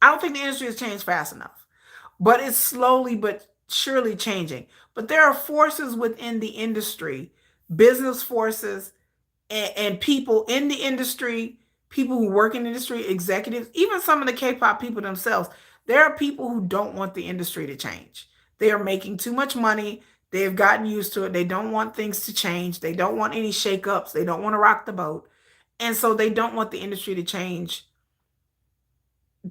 I don't think the industry has changed fast enough, but it's slowly but surely changing. But there are forces within the industry, business forces, and people in the industry, people who work in the industry, executives, even some of the K-pop people themselves. There are people who don't want the industry to change. They are making too much money. They've gotten used to it. They don't want things to change. They don't want any shakeups. They don't want to rock the boat. And so they don't want the industry to change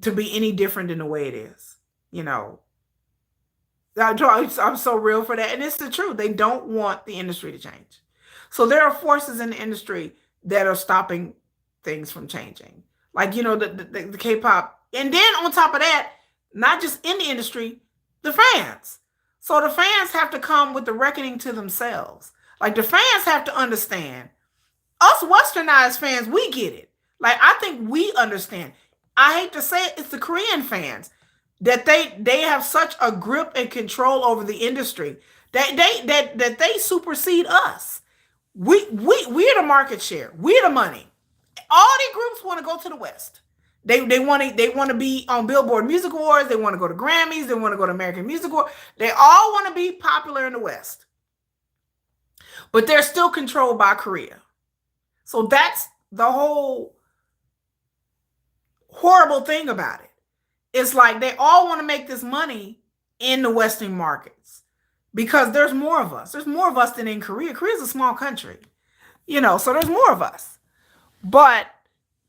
to be any different than the way it is. You know, I'm so real for that. And it's the truth. They don't want the industry to change. So there are forces in the industry that are stopping things from changing. Like, you know, the K-pop. And then on top of that, not just in the industry, the fans. So the fans have to come with the reckoning to themselves. Like the fans have to understand. Us westernized fans, we get it. Like I think we understand. I hate to say it, it's the Korean fans that they have such a grip and control over the industry that they supersede us. We're the market share. We're the money. All these groups want to go to the West. They want to be on Billboard Music Awards. They want to go to Grammys. They want to go to American Music Awards. They all want to be popular in the West, but they're still controlled by Korea. So that's the whole horrible thing about it. It's like they all want to make this money in the Western markets because there's more of us. There's more of us than in Korea. Korea's a small country, you know, so there's more of us. But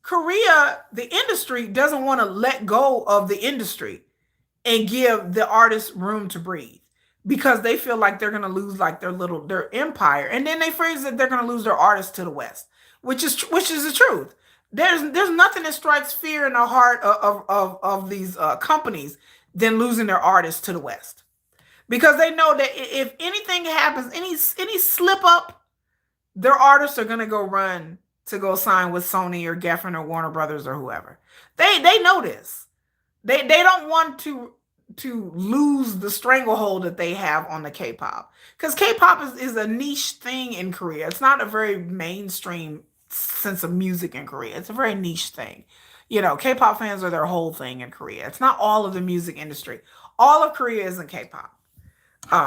Korea, the industry doesn't want to let go of the industry and give the artists room to breathe because they feel like they're going to lose like their empire. And then they phrase that they're going to lose their artists to the West, which is the truth. There's nothing that strikes fear in the heart of these companies than losing their artists to the West, because they know that if anything happens, any slip up, their artists are going to go run to go sign with Sony or Geffen or Warner Brothers or whoever. They know this. They don't want to lose the stranglehold that they have on the K-pop, because K-pop is a niche thing in Korea. It's not a very mainstream sense of music in Korea. It's a very niche thing. You know, K-pop fans are their whole thing in Korea. It's not all of the music industry. All of Korea isn't K-pop.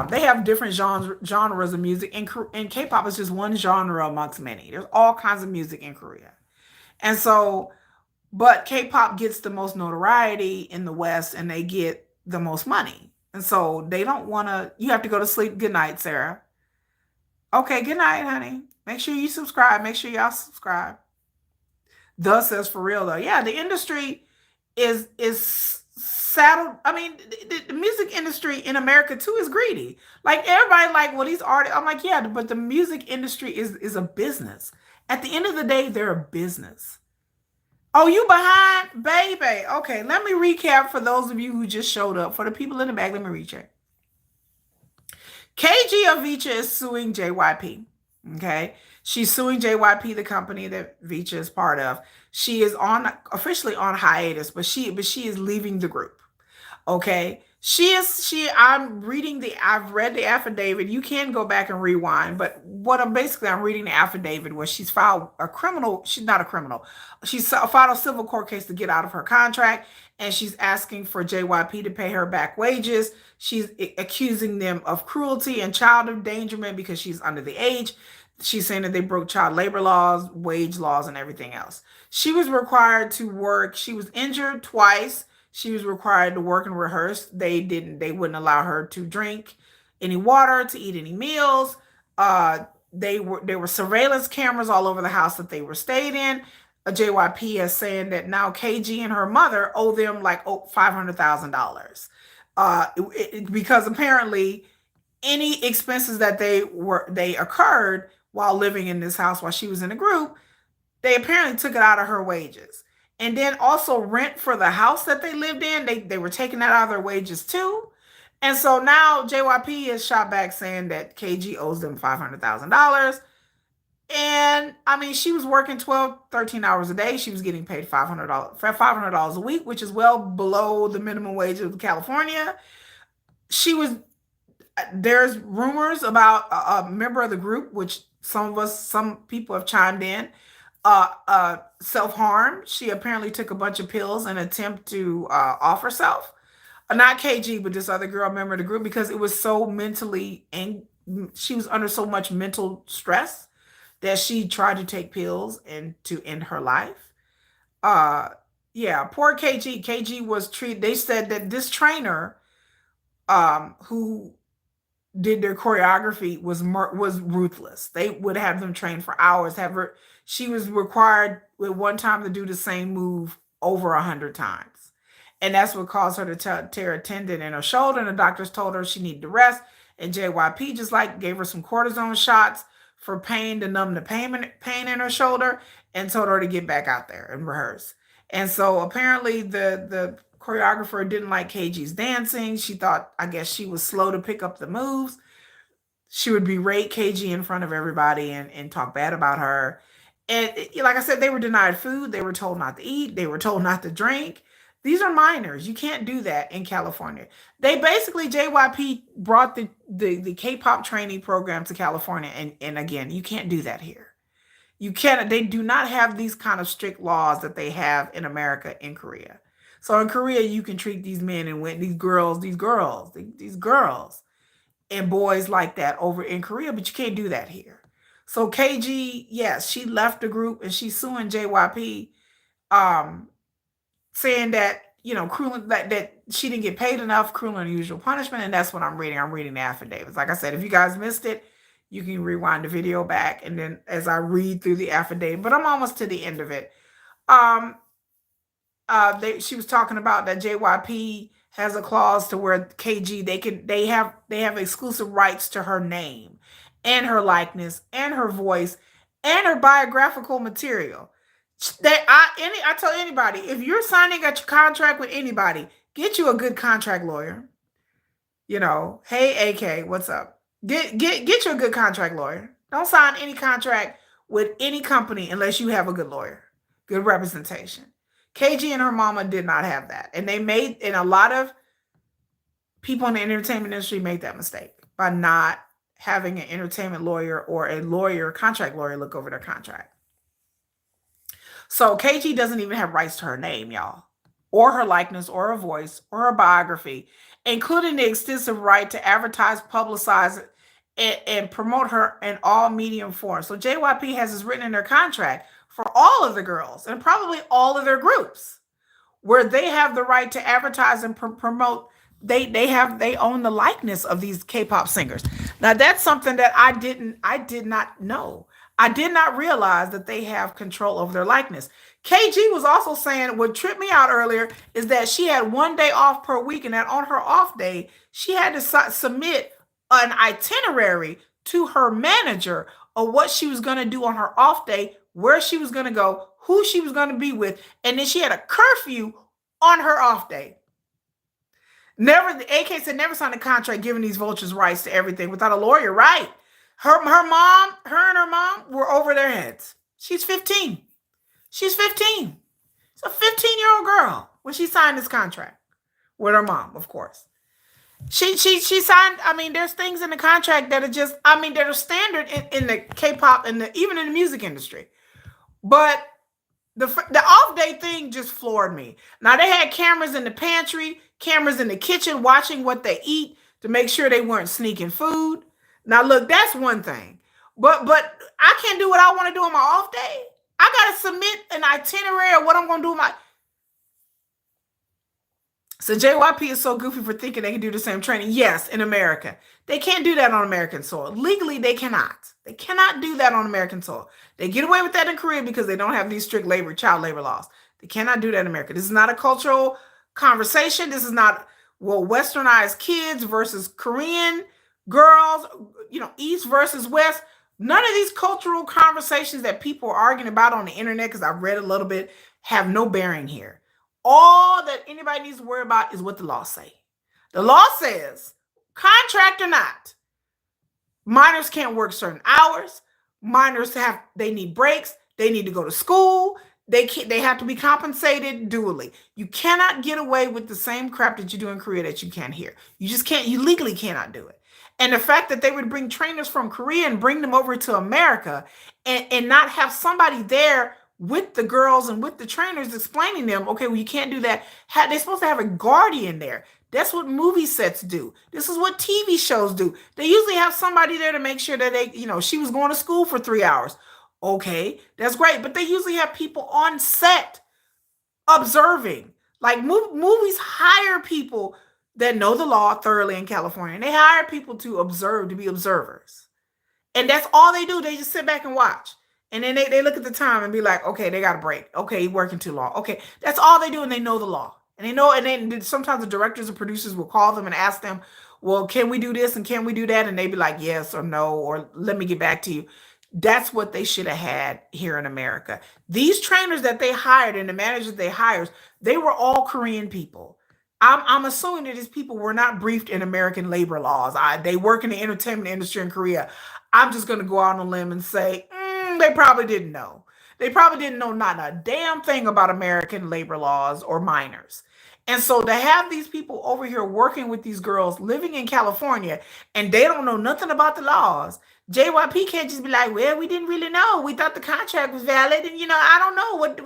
They have different genres of music, and K-pop is just one genre amongst many. There's all kinds of music in Korea. And so, but K-pop gets the most notoriety in the West, and they get the most money. And so they don't want to, you have to go to sleep. Good night, Sarah. Okay, good night, honey. Make sure you subscribe. Make sure y'all subscribe. Thus says for real though. Yeah, the industry is saddled. I mean, the music industry in America too is greedy. Like everybody like, well, these artists. I'm like, yeah, but the music industry is a business. At the end of the day, they're a business. Oh, you behind, baby? Okay, let me recap for those of you who just showed up. For the people in the back, let me recheck. kgvcha is suing JYP. Okay, she's suing JYP, the company that Vcha is part of. She is officially on hiatus, but she is leaving the group. Okay, I've read the affidavit. You can go back and rewind, but I'm reading the affidavit where she's filed a criminal. She's not a criminal. She's filed a civil court case to get out of her contract, and she's asking for JYP to pay her back wages. She's accusing them of cruelty and child endangerment because she's under the age. She's saying that they broke child labor laws, wage laws, and everything else. She was required to work. She was injured twice. She was required to work and rehearse. They wouldn't allow her to drink any water, to eat any meals. Uh, there were surveillance cameras all over the house that they were stayed in. A JYP is saying that now KG and her mother owe them like $500,000 because apparently any expenses that they occurred while living in this house while she was in the group, they apparently took it out of her wages. And then also rent for the house that they lived in, they were taking that out of their wages too. And so now JYP is shot back saying that KG owes them $500,000. And I mean, she was working 12, 13 hours a day. She was getting paid $500 a week, which is well below the minimum wage of California. There's rumors about a member of the group, which some people have chimed in, self-harm. She apparently took a bunch of pills in an attempt to off herself. Not KG, but this other girl member of the group, because it was so mentally, and she was under so much mental stress that she tried to take pills and to end her life. Yeah, poor KG. KG was treated. They said that this trainer, who did their choreography, was ruthless. They would have them train for hours. She was required at one time to do the same move over 100 times, and that's what caused her to tear a tendon in her shoulder. And the doctors told her she needed to rest. And JYP just like gave her some cortisone shots for pain to numb the pain in her shoulder, and told her to get back out there and rehearse. And so apparently the choreographer didn't like KG's dancing. She thought, I guess she was slow to pick up the moves. She would berate KG in front of everybody and talk bad about her. And like I said, they were denied food. They were told not to eat. They were told not to drink. These are minors. You can't do that in California. They basically, JYP brought the K-pop training program to California. And again, you can't do that here. You can't, they do not have these kind of strict laws that they have in America in Korea. So in Korea, you can treat these men and these girls and boys like that over in Korea, but you can't do that here. So KG, yes, she left the group and she's suing JYP, saying that, cruel, that she didn't get paid enough, cruel and unusual punishment. And that's what I'm reading. I'm reading the affidavits. Like I said, if you guys missed it, you can rewind the video back. And then as I read through the affidavit, but I'm almost to the end of it. She was talking about that JYP has a clause to where KG, they have exclusive rights to her name and her likeness and her voice and her biographical material. I tell anybody, if you're signing a contract with anybody, get you a good contract lawyer. Hey AK, what's up? Get you a good contract lawyer. Don't sign any contract with any company unless you have a good lawyer, good representation. KG and her mama did not have that. And a lot of people in the entertainment industry made that mistake by not having an entertainment lawyer or a contract lawyer look over their contract. So KG doesn't even have rights to her name, y'all, or her likeness, or her voice, or her biography, including the extensive right to advertise, publicize, and promote her in all medium forms. So JYP has this written in their contract for all of the girls and probably all of their groups, where they have the right to advertise and promote. They own the likeness of these K-pop singers. Now that's something that I did not know. I did not realize that they have control over their likeness. KG was also saying, what tripped me out earlier is that she had 1 day off per week, and that on her off day, she had to submit an itinerary to her manager of what she was going to do on her off day, where she was going to go, who she was going to be with, and then she had a curfew on her off day. AK said never signed a contract giving these vultures rights to everything without a lawyer, right? Her and her mom were over their heads. She's 15. She's 15. It's a 15-year-old girl when she signed this contract with her mom, of course. She signed, there's things in the contract that are just, that are standard in the K-pop and even in the music industry. But the off-day thing just floored me. Now, they had cameras in the pantry, cameras in the kitchen watching what they eat to make sure they weren't sneaking food. Now, look, that's one thing. But I can't do what I want to do on my off day. I got to submit an itinerary of what I'm going to do. So JYP is so goofy for thinking they can do the same training. Yes, in America. They can't do that on American soil. Legally, they cannot. They cannot do that on American soil. They get away with that in Korea because they don't have these strict child labor laws. They cannot do that in America. This is not a cultural conversation. This is not, well, westernized kids versus Korean girls, East versus West. None of these cultural conversations that people are arguing about on the internet, because I've read a little bit, have no bearing here. All that anybody needs to worry about is what the law say. The law says, contract or not, minors can't work certain hours. Minors they need breaks. They need to go to school. They have to be compensated dually. You cannot get away with the same crap that you do in Korea that you can here. You just can't. You legally cannot do it. And the fact that they would bring trainers from Korea and bring them over to America and not have somebody there with the girls and with the trainers explaining them, okay, well, you can't do that. They're supposed to have a guardian there. That's what movie sets do. This is what TV shows do. They usually have somebody there to make sure that she was going to school for 3 hours. Okay, that's great. But they usually have people on set observing. Like movies hire people that know the law thoroughly in California. And they hire people to observe, to be observers. And that's all they do. They just sit back and watch. And then they look at the time and be like, okay, they got a break. Okay, working too long. Okay, that's all they do, and they know the law. And they know, and then sometimes the directors and producers will call them and ask them, well, can we do this and can we do that? And they be like, yes or no, or let me get back to you. That's what they should have had here in America. These trainers that they hired and the managers they hired, they were all Korean people. I'm assuming that these people were not briefed in American labor laws. They work in the entertainment industry in Korea. I'm just going to go out on a limb and say, they probably didn't know. They probably didn't know not a damn thing about American labor laws or minors. And so to have these people over here working with these girls living in California and they don't know nothing about the laws, JYP can't just be like, well, we didn't really know. We thought the contract was valid. And, I don't know what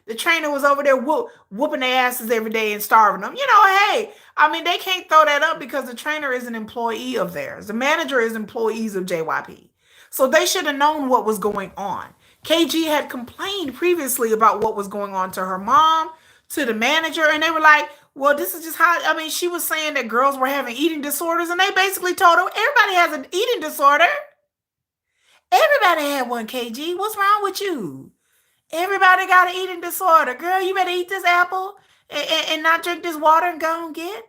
the trainer was over there whooping their asses every day and starving them. Hey, they can't throw that up because the trainer is an employee of theirs. The manager is employees of JYP. So they should have known what was going on. KG had complained previously about what was going on to her mom, to the manager, and they were like, well, this is just how, she was saying that girls were having eating disorders, and they basically told her, everybody has an eating disorder. Everybody had one, KG. What's wrong with you? Everybody got an eating disorder. Girl, you better eat this apple and not drink this water and go and get.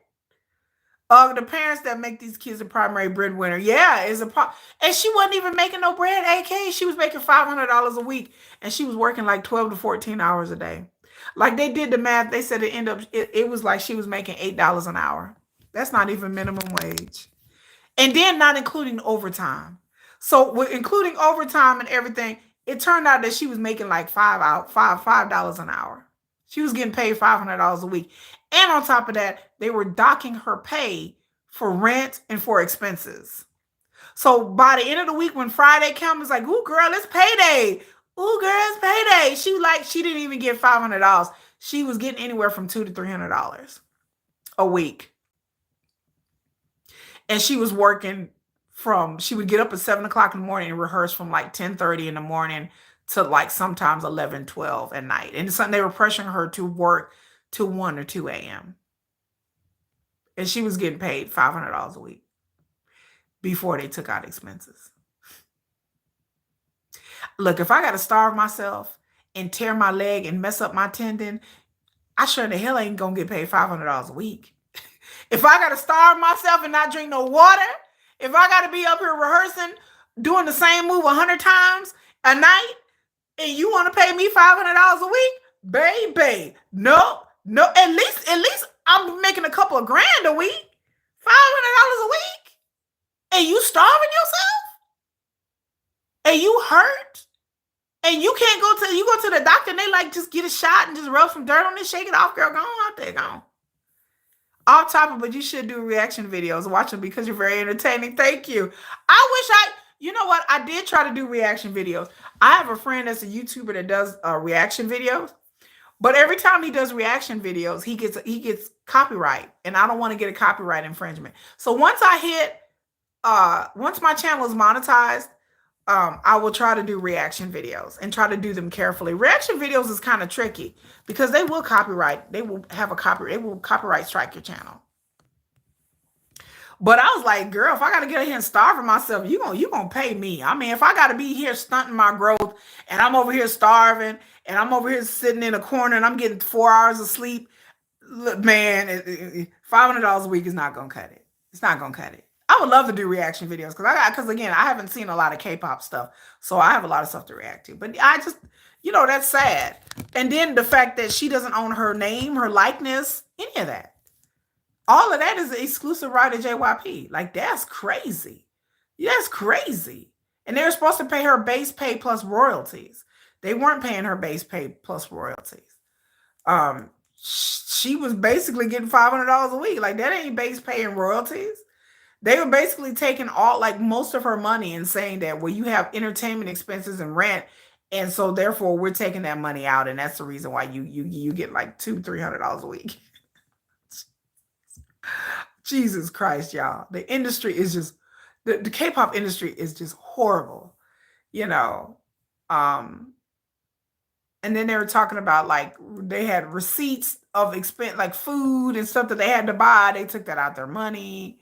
The parents that make these kids a primary breadwinner, is a problem. And she wasn't even making no bread, AK. She was making $500 a week, and she was working like 12 to 14 hours a day. Like they did the math, they said it was like she was making $8 an hour. That's not even minimum wage. And then not including overtime. So with including overtime and everything, it turned out that she was making like $5 an hour. She was getting paid $500 a week. And on top of that, they were docking her pay for rent and for expenses. So by the end of the week, when Friday comes, it's like, ooh, girl, it's payday. Ooh, girl, it's payday. She didn't even get $500. She was getting anywhere from $200 to $300 a week. And she was working she would get up at 7 o'clock in the morning and rehearse from like 10:30 in the morning to like sometimes 11, 12 at night. And they were pressuring her to work till 1 or 2 a.m. And she was getting paid $500 a week before they took out expenses. Look, if I got to starve myself and tear my leg and mess up my tendon, I sure the hell ain't going to get paid $500 a week. If I got to starve myself and not drink no water, if I got to be up here rehearsing, doing the same move 100 times a night, and you want to pay me $500 a week, baby, no, at least I'm making a couple of grand a week, $500 a week, and you starving yourself, and you hurt, and you can't go to the doctor and they like just get a shot and just rub some dirt on it, shake it off, girl, go on out there, go on. Off topic, but you should do reaction videos. Watch them because you're very entertaining. Thank you. You know what? I did try to do reaction videos. I have a friend that's a YouTuber that does reaction videos, but every time he does reaction videos, he gets copyright, and I don't want to get a copyright infringement. So once my channel is monetized, I will try to do reaction videos and try to do them carefully. Reaction videos is kind of tricky because they will copyright. They will have a copyright. They will copyright strike your channel. But I was like, girl, if I gotta get in here and starve myself, you gonna pay me. I mean, if I gotta be here stunting my growth and I'm over here starving and I'm over here sitting in a corner and I'm getting 4 hours of sleep, look, man, $500 a week is not gonna cut it. It's not gonna cut it. I would love to do reaction videos because again, I haven't seen a lot of K-pop stuff, so I have a lot of stuff to react to. But I just, that's sad. And then the fact that she doesn't own her name, her likeness, any of that. All of that is an exclusive right to JYP. Like, that's crazy. That's crazy. And they're supposed to pay her base pay plus royalties. They weren't paying her base pay plus royalties. She was basically getting $500 a week. Like, that ain't base pay and royalties. They were basically taking all, like, most of her money and saying that, well, you have entertainment expenses and rent, and so therefore we're taking that money out, and that's the reason why you get like $200-300 a week. Jesus Christ, y'all. The industry is just the K-pop industry is just horrible, you know. Um, and then they were talking about like they had receipts of expense like food and stuff that they had to buy. They took that out their money.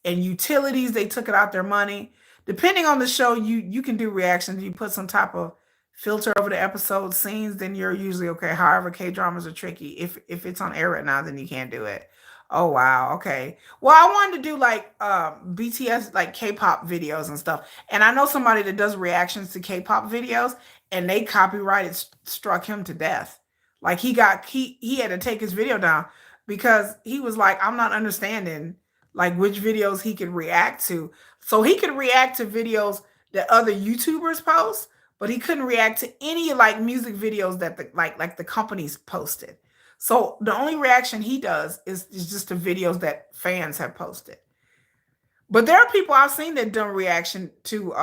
And utilities, they took it out their money. Depending on the show, you can do reactions. You put some type of filter over the episode scenes, then you're usually okay. However, K dramas are tricky. If it's on air right now, then you can't do it. Oh wow, okay. Well, I wanted to do like BTS like K-pop videos and stuff. And I know somebody that does reactions to K-pop videos, and they copyrighted struck him to death. Like he had to take his video down because he was like, I'm not understanding like which videos he could react to. So he could react to videos that other YouTubers post, but he couldn't react to any like music videos that the companies posted. So the only reaction he does is just the videos that fans have posted. But there are people I've seen that done reaction to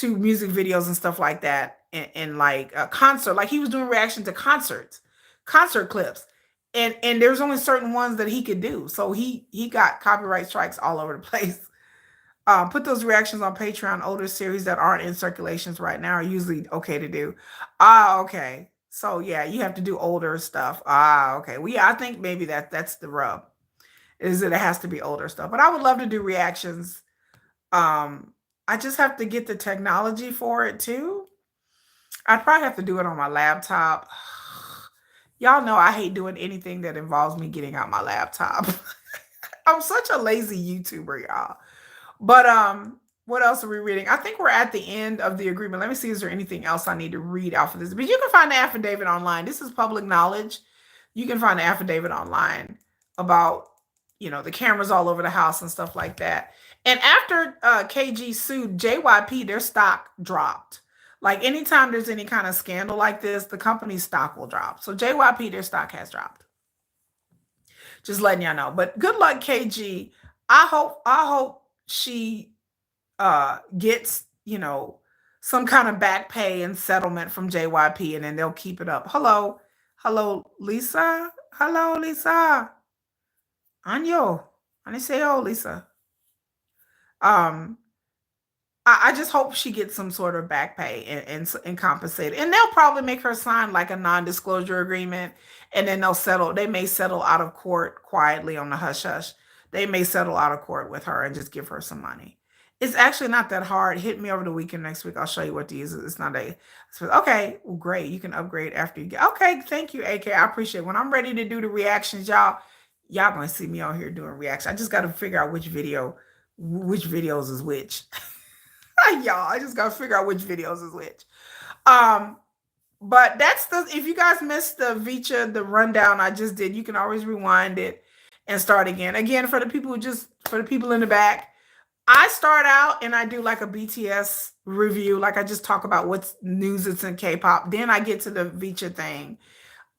music videos and stuff like that in like a concert. Like he was doing reaction to concerts, concert clips. And there's only certain ones that he could do. So he got copyright strikes all over the place. Put those reactions on Patreon. Older series that aren't in circulations right now are usually okay to do. Okay. So yeah, you have to do older stuff. Okay. Well, yeah, I think maybe that's the rub. Is that it has to be older stuff. But I would love to do reactions. I just have to get the technology for it too. I'd probably have to do it on my laptop. Y'all know I hate doing anything that involves me getting out my laptop. I'm such a lazy YouTuber, y'all. But what else are we reading? I think we're at the end of the agreement. Let me see, is there anything else I need to read out for this? But you can find the affidavit online. This is public knowledge. You can find the affidavit online about, the cameras all over the house and stuff like that. And after KG sued JYP, their stock dropped. Like anytime there's any kind of scandal like this, the company's stock will drop. So JYP, their stock has dropped. Just letting y'all know. But good luck, KG. I hope she gets, some kind of back pay and settlement from JYP, and then they'll keep it up. Hello, Lisa. Hello, Lisa. Anyo. Aniseo, Lisa. I just hope she gets some sort of back pay and compensated. And they'll probably make her sign like a non-disclosure agreement, and then they'll settle. They may settle out of court quietly on the hush hush. They may settle out of court with her and just give her some money. It's actually not that hard. Hit me over the weekend next week. I'll show you what to use. It's not okay. Well, great. You can upgrade after you get. Okay, thank you, AK. I appreciate it. When I'm ready to do the reactions, y'all gonna see me on here doing reactions. I just got to figure out which videos is which. Y'all, I just gotta figure out which videos is which. But that's if you guys missed the Vcha, the rundown I just did, you can always rewind it and start again. Again, for the people in the back, I start out and I do like a BTS review, like I just talk about what's news that's in K-pop. Then I get to the Vcha thing.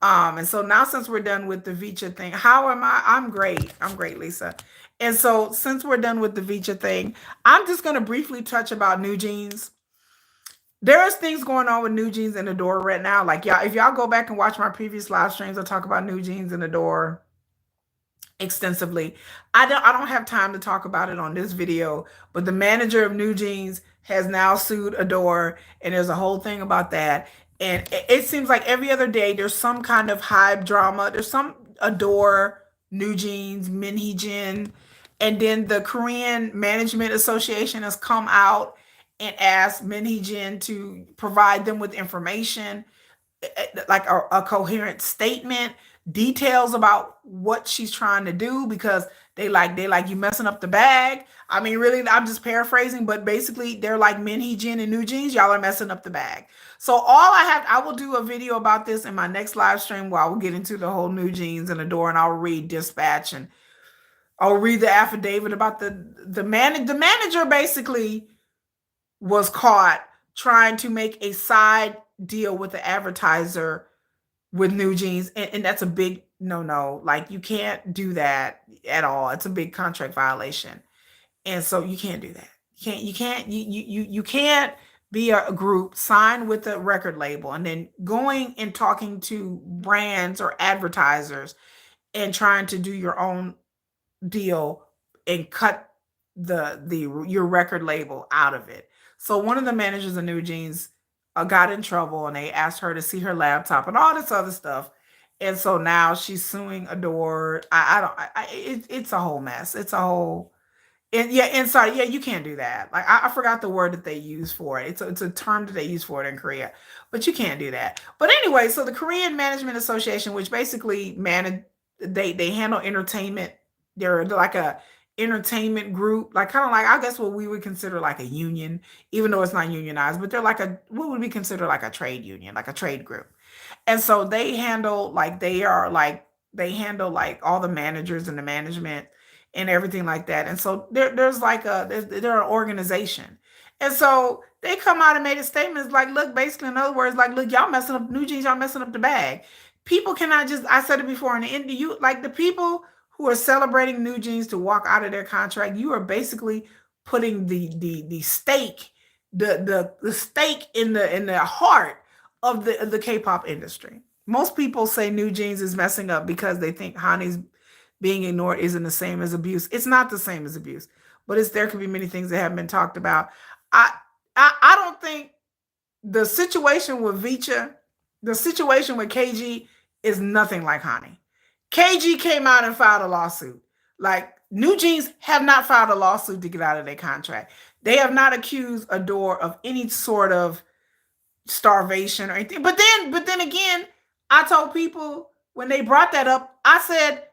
And so now since we're done with the Vcha thing, how am I? I'm great. I'm great, Lisa. And so since we're done with the Vcha thing, I'm just going to briefly touch about New Jeans. There's things going on with New Jeans and Ador right now. Like, if y'all go back and watch my previous live streams, I talk about New Jeans and Ador. extensively. I don't have time to talk about it on this video, but the manager of New Jeans has now sued Adore, and there's a whole thing about that. And it seems like every other day there's some kind of hype drama. There's some Adore, New Jeans, Minhee, and then the Korean Management Association has come out and asked Minhee to provide them with information, like a coherent statement, details about what she's trying to do, because they like you messing up the bag. I mean, really, I'm just paraphrasing, but basically they're like, Minhee and New Jeans, y'all are messing up the bag. So I will do a video about this in my next live stream where I will get into the whole New Jeans and Adore, and I'll read dispatch, and I'll read the affidavit about the manager basically was caught trying to make a side deal with the advertiser with New Jeans, and that's a big no. Like, you can't do that at all. It's a big contract violation, and so you can't do that. You can't be a group signed with a record label and then going and talking to brands or advertisers and trying to do your own deal and cut the your record label out of it. So one of the managers of New Jeans got in trouble, and they asked her to see her laptop and all this other stuff. And so now she's suing Adore. I don't. It's a whole mess. It's a whole. And yeah, inside, yeah, you can't do that. Like, I forgot the word that they use for it. It's a term that they use for it in Korea, but you can't do that. But anyway, so the Korean Management Association, which basically manage, they handle entertainment. They're like a entertainment group, like kind of like, I guess, what we would consider like a union, even though it's not unionized, but they're like a, what would be considered like a trade union, like a trade group. And so they handle like all the managers and the management and everything like that. And so there's like they're an organization. And so they come out and made a statement. It's like, look, basically, in other words, like, look, y'all messing up New Jeans, y'all messing up the bag. People cannot just, I said it before, in the end, you like the people who are celebrating New Jeans to walk out of their contract, you are basically putting the stake, the stake in the heart of the K-pop industry. Most people say New Jeans is messing up because they think Hani's being ignored isn't the same as abuse. It's not the same as abuse, but there could be many things that haven't been talked about. I I don't think the situation with Vcha, the situation with KG is nothing like Hani. KG came out and filed a lawsuit. Like, New Jeans have not filed a lawsuit to get out of their contract. They have not accused Adore of any sort of starvation or anything. But then again, I told people when they brought that up, I said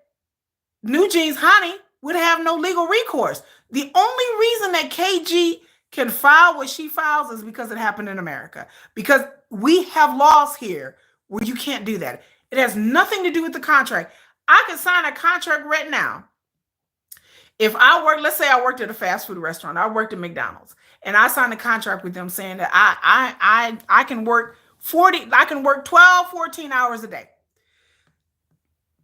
New Jeans Hani would have no legal recourse. The only reason that KG can file what she files is because it happened in America. Because we have laws here where you can't do that. It has nothing to do with the contract. I can sign a contract right now. If I work, let's say I worked at a fast food restaurant, I worked at McDonald's, and I signed a contract with them saying that I can work 12, 14 hours a day.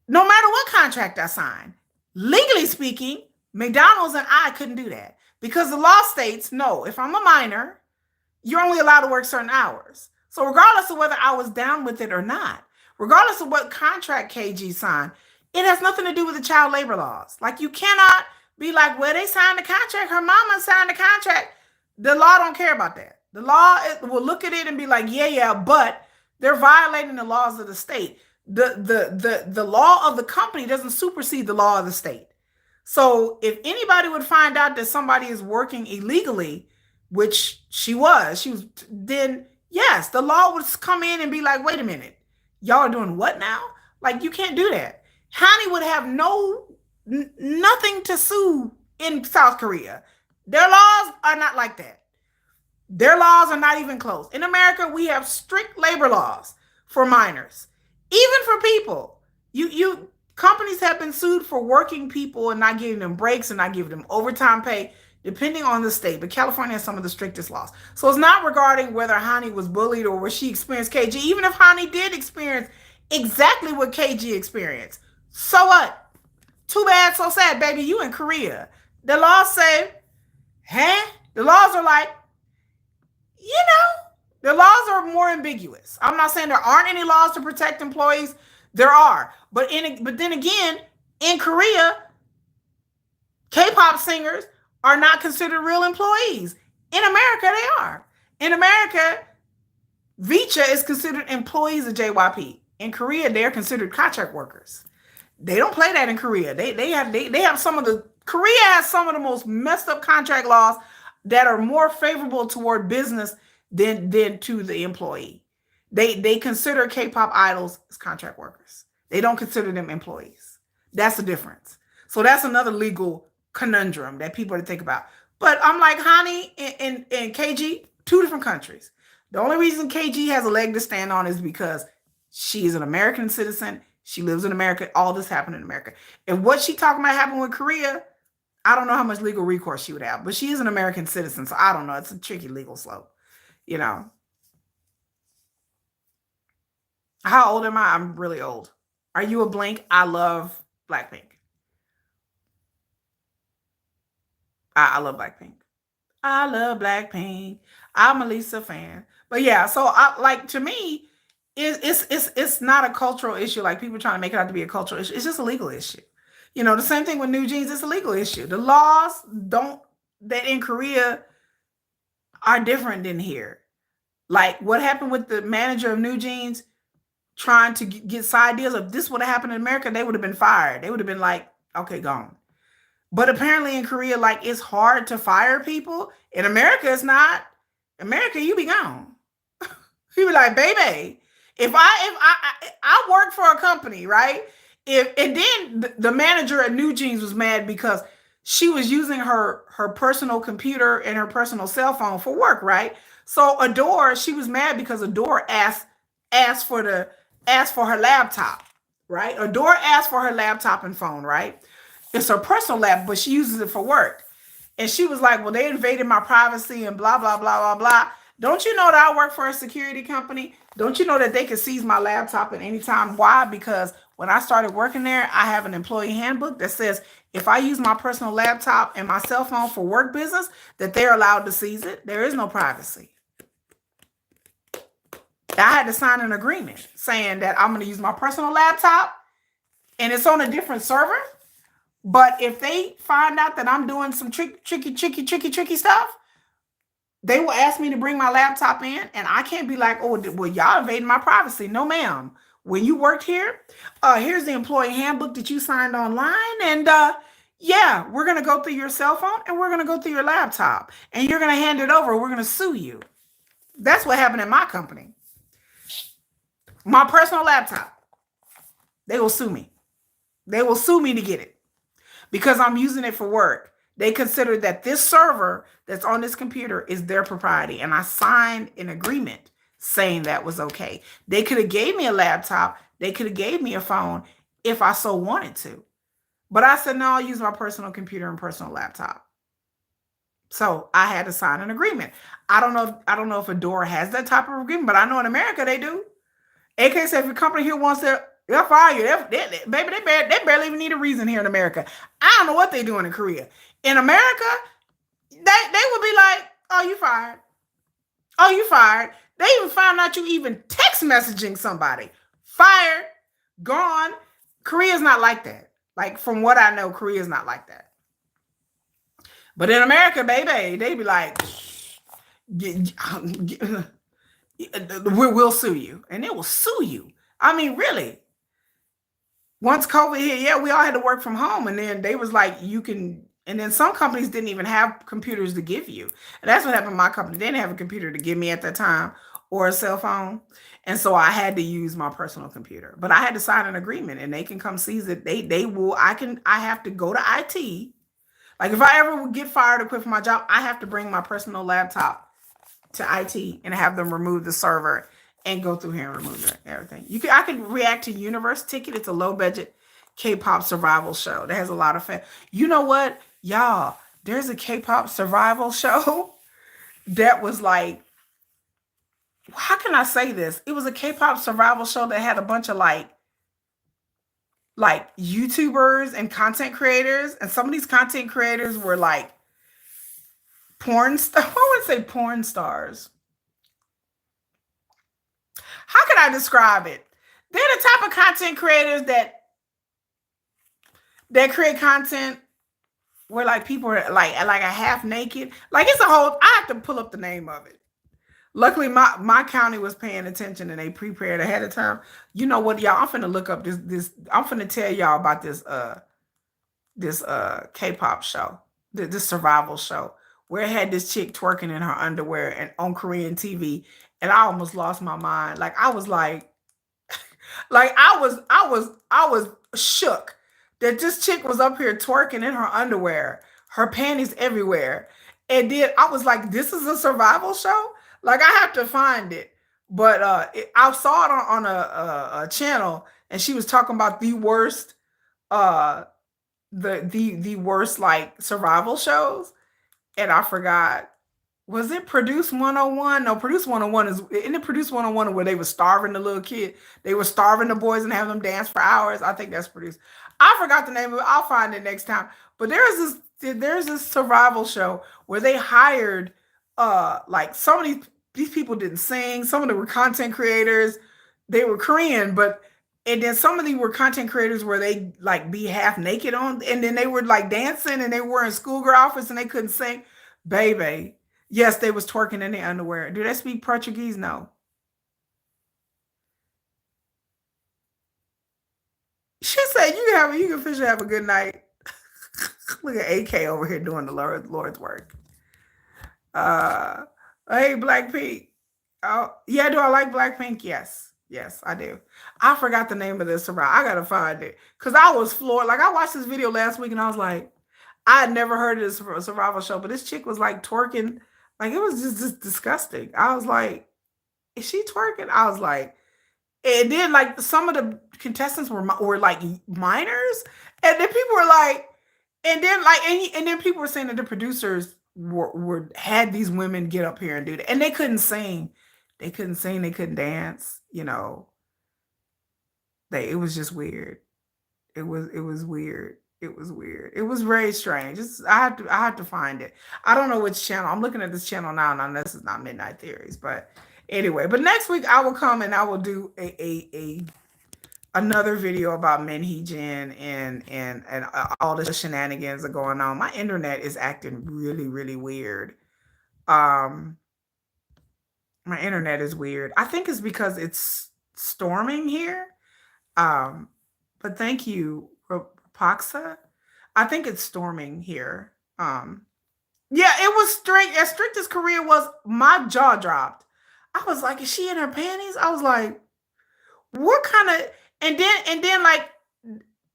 No matter what contract I sign, legally speaking, McDonald's and I couldn't do that because the law states, no, if I'm a minor, you're only allowed to work certain hours. So regardless of whether I was down with it or not, regardless of what contract KG signed, it has nothing to do with the child labor laws. Like, you cannot be like, well, they signed the contract, her mama signed the contract. The law don't care about that. The law will look at it and be like, yeah, but they're violating the laws of the state. The law of the company doesn't supersede the law of the state. So if anybody would find out that somebody is working illegally, which she was, then yes, the law would come in and be like, wait a minute, y'all are doing what now? Like, you can't do that. Hani would have nothing to sue in South Korea. Their laws are not like that. Their laws are not even close. In America, we have strict labor laws for minors, even for people. Companies have been sued for working people and not giving them breaks and not giving them overtime pay, depending on the state. But California has some of the strictest laws. So it's not regarding whether Hani was bullied or where she experienced KG. Even if Hani did experience exactly what KG experienced, so what? Too bad, so sad, baby. You in Korea. The laws say, the laws are like, the laws are more ambiguous. I'm not saying there aren't any laws to protect employees. There are. But then again, In Korea, K-pop singers are not considered real employees. In America, they are. In America, Vcha is considered employees of JYP. In Korea, they're considered contract workers. They don't play that in Korea. They have some of the Korea has some of the most messed up contract laws that are more favorable toward business than to the employee. They consider K-pop idols as contract workers. They don't consider them employees. That's the difference. So that's another legal conundrum that people are to think about. But I'm like, honey, in KG, two different countries. The only reason KG has a leg to stand on is because she is an American citizen. She lives in America. All this happened in America. And what she talking about happened with Korea, I don't know how much legal recourse she would have, but she is an American citizen. So I don't know. It's a tricky legal slope, you know. How old am I? I'm really old. Are you a blank? I love Blackpink. I love Blackpink. I love Blackpink. I'm a Lisa fan. But yeah, so I like to me, it's not a cultural issue like people trying to make it out to be a cultural issue. It's just a legal issue. You know, the same thing with New Jeans, it's a legal issue. The laws don't that in Korea are different than here. Like what happened with the manager of New Jeans trying to get side deals. If this would have happened in America, they would have been fired. They would have been like, okay, gone. But apparently in Korea, like it's hard to fire people. In America, it's not. America, you be gone. You be like, baby, if I work for a company, right? If and then the manager at New Jeans was mad because she was using her personal computer and her personal cell phone for work, right? So Adore, she was mad because Adore asked for her laptop, right? Adore asked for her laptop and phone, right? It's her personal lap, but she uses it for work. And she was like, well, they invaded my privacy and blah, blah, blah, blah, blah. Don't you know that I work for a security company? Don't you know that they can seize my laptop at any time? Why? Because when I started working there, I have an employee handbook that says if I use my personal laptop and my cell phone for work business, that they're allowed to seize it. There is no privacy. I had to sign an agreement saying that I'm going to use my personal laptop and it's on a different server. But if they find out that I'm doing some tricky stuff, they will ask me to bring my laptop in, and I can't be like, oh, well, y'all invading my privacy. No, ma'am. When you worked here, here's the employee handbook that you signed online, and yeah, we're going to go through your cell phone, and we're going to go through your laptop, and you're going to hand it over. We're going to sue you. That's what happened in my company. My personal laptop, they will sue me. They will sue me to get it because I'm using it for work. They consider that this server that's on this computer is their propriety. And I signed an agreement saying that was okay. They could have gave me a laptop. They could have gave me a phone if I so wanted to. But I said, no, I'll use my personal computer and personal laptop. So I had to sign an agreement. I don't know if Adore has that type of agreement, but I know in America they do. AK said if a company here wants to, they'll fire you. Baby, they barely even need a reason here in America. I don't know what they're doing in Korea. In America, they would be like, oh, you fired. Oh, you fired. They even found out you even text messaging somebody. Fired. Gone. Korea's not like that. Like, from what I know, Korea's not like that. But in America, baby, they be like, we'll sue you. And they will sue you. I mean, really. Once COVID hit, yeah, we all had to work from home. And then they was like, you can, and then some companies didn't even have computers to give you. And that's what happened in my company. They didn't have a computer to give me at that time or a cell phone. And so I had to use my personal computer. But I had to sign an agreement and they can come seize it. They will, I have to go to IT. Like if I ever would get fired or quit from my job, I have to bring my personal laptop to IT and have them remove the server and go through here and remove everything. I could react to Universe Ticket. It's a low budget K-pop survival show that has a lot of fans. You know what, y'all? There's a K-pop survival show that was like, how can I say this? It was a K-pop survival show that had a bunch of like YouTubers and content creators, and some of these content creators were like porn stars. I would say porn stars. How can I describe it? They're the type of content creators that that create content where like people are like a half naked. Like it's a whole. I have to pull up the name of it. Luckily, my county was paying attention and they prepared ahead of time. You know what, y'all? I'm finna look up this. I'm finna tell y'all about this K-pop show, this survival show, where it had this chick twerking in her underwear and on Korean TV, and I almost lost my mind. Like I was like I was shook that this chick was up here twerking in her underwear, her panties everywhere. And then I was like, this is a survival show? Like I have to find it. But I saw it on a channel and she was talking about the worst uh the worst like survival shows, and I forgot. Was it Produce 101? No, Produce 101 is in the Produce 101 where they were starving the little kid. They were starving the boys and having them dance for hours. I think that's Produce. I forgot the name of it. I'll find it next time. But there's this survival show where they hired like some of these people didn't sing. Some of them were content creators. They were Korean, but and then some of them were content creators where they like be half naked on, and then they were like dancing and they were in schoolgirl outfits and they couldn't sing. Baby, yes, they was twerking in their underwear. Do they speak Portuguese? No. She said you can officially have a good night. Look at AK over here doing the Lord's work. Uh hey Blackpink. Oh yeah, do I like Blackpink? Yes. Yes, I do. I forgot the name of this survival. I gotta find it. Cause I was floored. Like I watched this video last week and I was like, I had never heard of this survival show, but this chick was like twerking. Like it was just disgusting. I was like, is she twerking? I was like, and then like some of the contestants were like minors, and then people were like, and then like and then people were saying that the producers were had these women get up here and do that, and they couldn't sing, they couldn't sing, they couldn't dance. You know, it was just weird. It was weird. It was weird. It was very strange. I had to find it. I don't know which channel. I'm looking at this channel now, and this is not Midnight Theories, but anyway. But next week I will come and I will do a another video about Minhee Jin and all the shenanigans are going on. My internet is acting really weird. Um, my internet is weird. I think it's because it's storming here. Um, but thank you, Paxa. I think it's storming here. Yeah, it was strict. As strict as Korea was, my jaw dropped. I was like, is she in her panties? I was like, what kind of and then like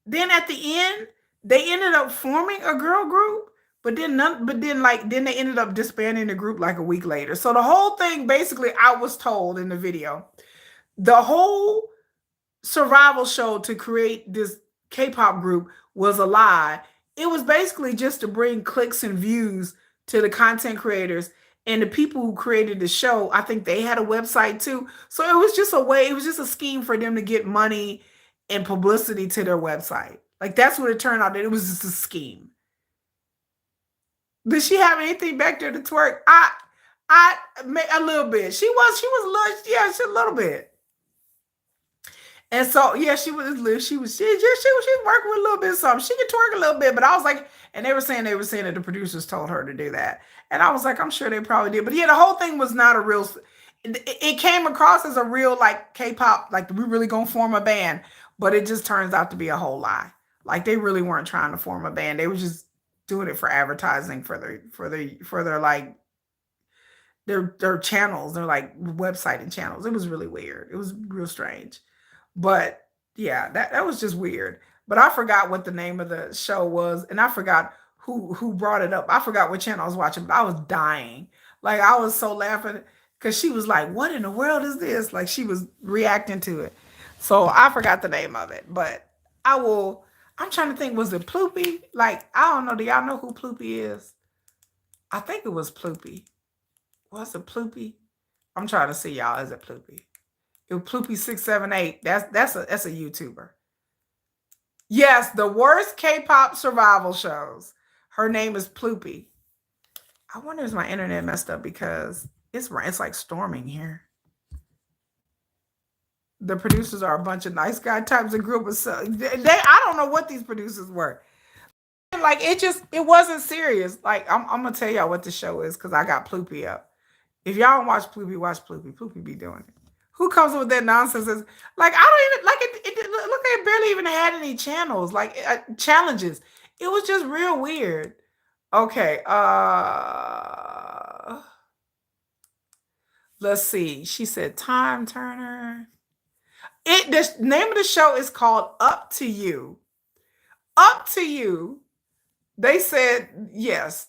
then at the end, they ended up forming a girl group, but then they ended up disbanding the group like a week later. So the whole thing basically I was told in the video, the whole survival show to create this K-pop group was a lie. It was basically just to bring clicks and views to the content creators and the people who created the show. I think they had a website too. So it was just a way, it was just a scheme for them to get money and publicity to their website. Like that's what it turned out that it was just a scheme. Did she have anything back there to twerk? I a little bit. She was a little, yeah, she a little bit. And so yeah, she was working with a little bit of something. She could twerk a little bit, but I was like, and they were saying that the producers told her to do that, and I was like, I'm sure they probably did, but yeah, the whole thing was not a real. It came across as a real like K-pop, like we really gonna form a band, but it just turns out to be a whole lie. Like they really weren't trying to form a band; they were just doing it for advertising for their like their channels, their like website and channels. It was really weird. It was real strange. But yeah, that was just weird. But I forgot what the name of the show was, and I forgot who brought it up. I forgot what channel I was watching, but I was dying. Like I was so laughing because she was like, "What in the world is this?" Like she was reacting to it. So I forgot the name of it, but I will. I'm trying to think. Was it Ploopy? Like I don't know. Do y'all know who Ploopy is? I think it was Ploopy. Was it Ploopy? I'm trying to see y'all. Is it Ploopy? It was Ploopy 678. That's a YouTuber. Yes, the worst K-pop survival shows. Her name is Ploopy. I wonder if my internet messed up because it's like storming here. The producers are a bunch of nice guy types and group of I don't know what these producers were. Like it wasn't serious. Like I'm gonna tell y'all what the show is because I got Ploopy up. If y'all don't watch Ploopy, watch Ploopy. Ploopy be doing it. Who comes up with that nonsense? Like I don't even like it. Look, it barely even had any channels like challenges. It was just real weird. Okay. Let's see. She said Time Turner. The name of the show is called Up to You. Up to You. They said yes.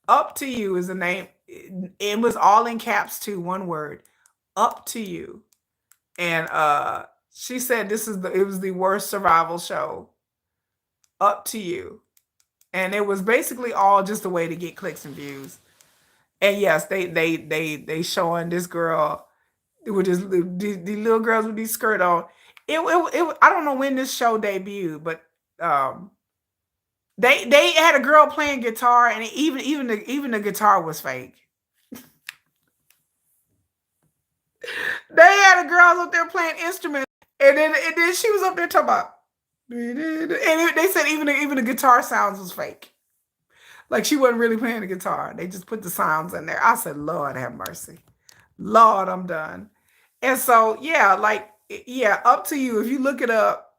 Up to You is the name. It was all in caps too, one word. Up to You. And she said it was the worst survival show. Up to You. And it was basically all just a way to get clicks and views. And yes, they showing this girl with the little girls with these skirt on. I don't know when this show debuted, but they had a girl playing guitar, and even the guitar was fake. They had a girl up there playing instruments, and then she was up there talking about, and they said even the guitar sounds was fake. Like she wasn't really playing the guitar. They just put the sounds in there. I said, Lord have mercy. Lord, I'm done. And so, yeah, like, yeah, Up to You. If you look it up,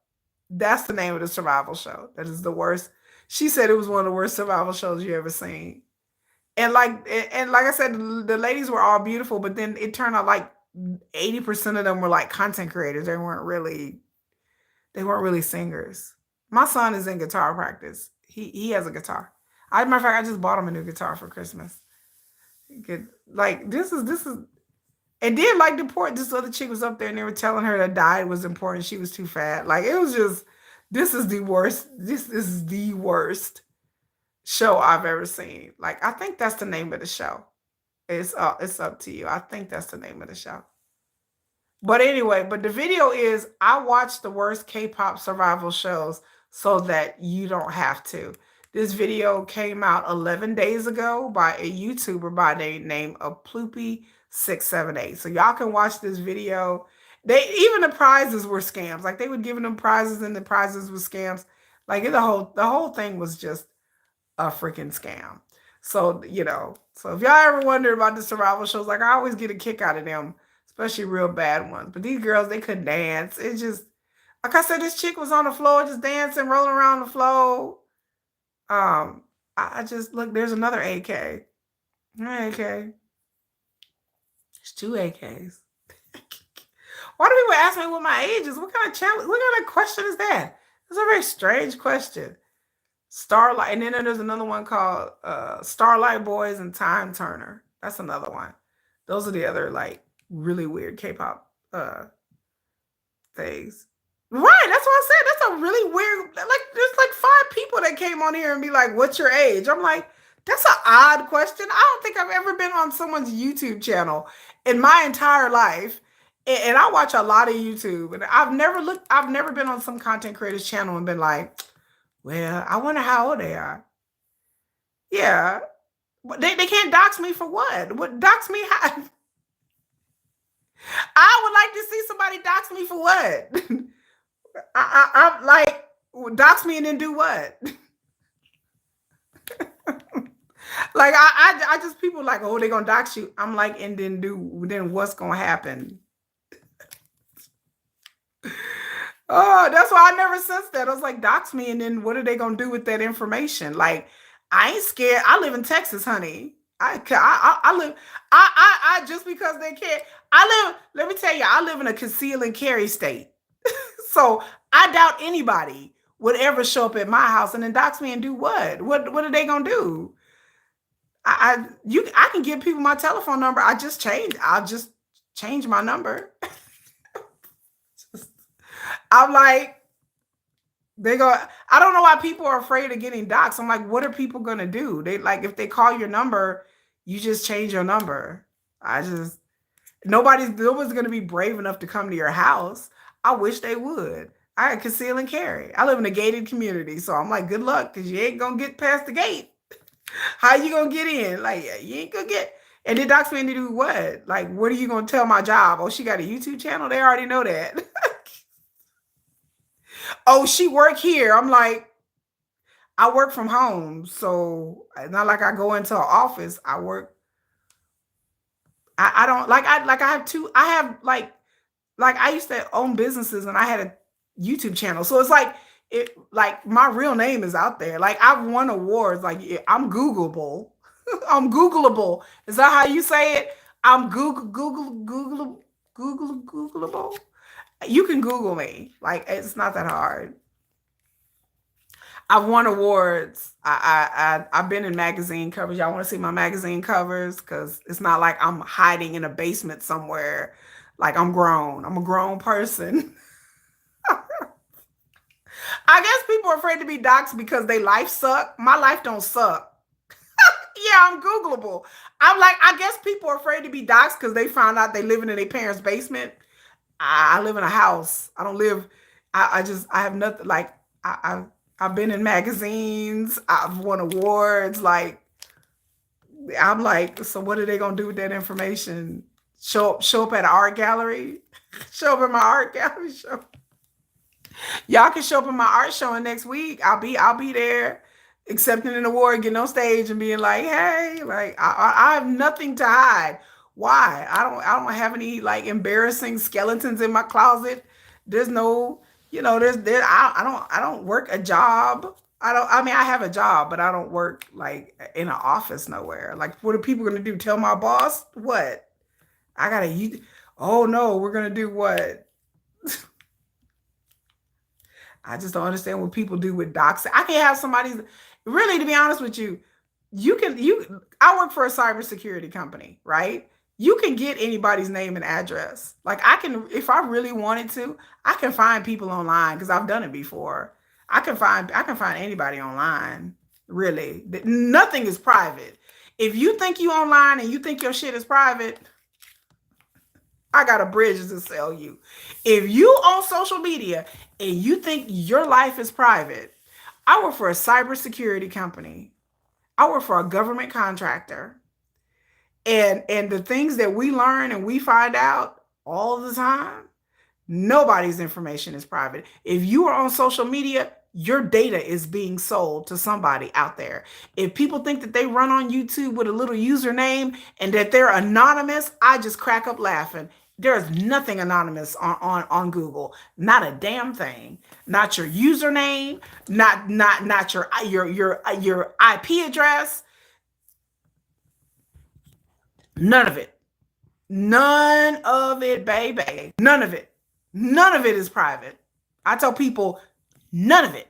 that's the name of the survival show. That is the worst. She said it was one of the worst survival shows you ever seen. And like I said, the ladies were all beautiful, but then it turned out like 80% of them were like content creators. They weren't really singers. My son is in guitar practice. He has a guitar. Matter of fact, I just bought him a new guitar for Christmas. Like this is and then like this other chick was up there and they were telling her that diet was important. She was too fat. Like it was just this is the worst. This is the worst show I've ever seen. Like I think that's the name of the show. It's Up to You. I think that's the name of the show. But anyway, but the video is I watch the worst K-pop survival shows so that you don't have to. This video came out 11 days ago by a YouTuber by the name of Ploopy678. So y'all can watch this video. Even the prizes were scams. Like they were giving them prizes and the prizes were scams. Like the whole thing was just a freaking scam. So, so if y'all ever wonder about the survival shows, like I always get a kick out of them, especially real bad ones. But these girls, they couldn't dance. It just, like I said, this chick was on the floor just dancing, rolling around the floor. I just look. There's another AK. AK. There's two AKs. Why do people ask me what my age is? What kind of challenge? What kind of question is that? It's a very strange question. Starlight, and then there's another one called Starlight Boys and Time Turner. That's another one. Those are the other like really weird K-pop things. Right, that's what I said. That's a really weird. Like, there's like 5 people that came on here and be like, "What's your age?" I'm like, that's an odd question. I don't think I've ever been on someone's YouTube channel in my entire life, and I watch a lot of YouTube, and I've never looked. I've never been on some content creator's channel and been like, "Well, I wonder how old they are." Yeah, but they can't dox me for what? What dox me? How? I would like to see somebody dox me for what? I'm like, dox me and then do what? Like I just people like, oh, they're gonna dox you. I'm like, and then what's gonna happen? Oh, that's why I never sensed that. I was like, dox me, and then what are they gonna do with that information? Like, I ain't scared. I live in Texas, honey. I live. I just because they can't. I live. Let me tell you, I live in a conceal and carry state. So I doubt anybody would ever show up at my house and then dox me and do what? What are they gonna do? I can give people my telephone number. I'll just change my number. I'm like, I don't know why people are afraid of getting doxxed. I'm like, what are people gonna do? They like if they call your number, you just change your number. Nobody's gonna be brave enough to come to your house. I wish they would. I conceal and carry. I live in a gated community, so I'm like, good luck, because you ain't gonna get past the gate. How you gonna get in? Like, you ain't gonna get. And then docs me to do what? Like, what are you gonna tell my job? Oh, she got a YouTube channel. They already know that. Oh, she work here. I'm like, I work from home, so it's not like I go into an office. I work. I don't like. I have two. I have like I used to own businesses and I had a YouTube channel. So it's like like my real name is out there. Like I've won awards. Like I'm Googleable. I'm Googleable. Is that how you say it? I'm Googleable. You can Google me. Like it's not that hard. I've won awards. I've been in magazine covers. Y'all want to see my magazine covers? Because it's not like I'm hiding in a basement somewhere. Like I'm grown. I'm a grown person. I guess people are afraid to be doxxed because they life suck. My life don't suck. Yeah, I'm Googleable. I'm like, I guess people are afraid to be doxxed because they found out they living in their parents' basement. I live in a house. I don't live. I have nothing. Like I've been in magazines. I've won awards. Like I'm like, so what are they gonna do with that information? Show up at an art gallery? Show up at my art gallery show? Y'all can show up in my art showing next week. I'll be there accepting an award, getting on stage and being like, hey, like I have nothing to hide. Why? I don't have any like embarrassing skeletons in my closet. There's no, I don't work a job. I mean I have a job, but I don't work like in an office nowhere. Like what are people gonna do? Tell my boss what? I gotta you oh no, we're gonna do what? I just don't understand what people do with docs. I can have somebody's really, to be honest with you, I work for a cybersecurity company, right? You can get anybody's name and address. Like I can, if I really wanted to, I can find people online because I've done it before. I can find anybody online. Really. Nothing is private. If you think you online and you think your shit is private, I got a bridge to sell you. If you on social media and you think your life is private, I work for a cybersecurity company. I work for a government contractor. And the things that we learn and we find out all the time, nobody's information is private. If you are on social media, your data is being sold to somebody out there. If people think that they run on YouTube with a little username and that they're anonymous, I just crack up laughing. There's nothing anonymous on Google. Not a damn thing. Not your username, not your IP address, none of it. None of it, baby. None of it. None of it is private. I tell people, none of it.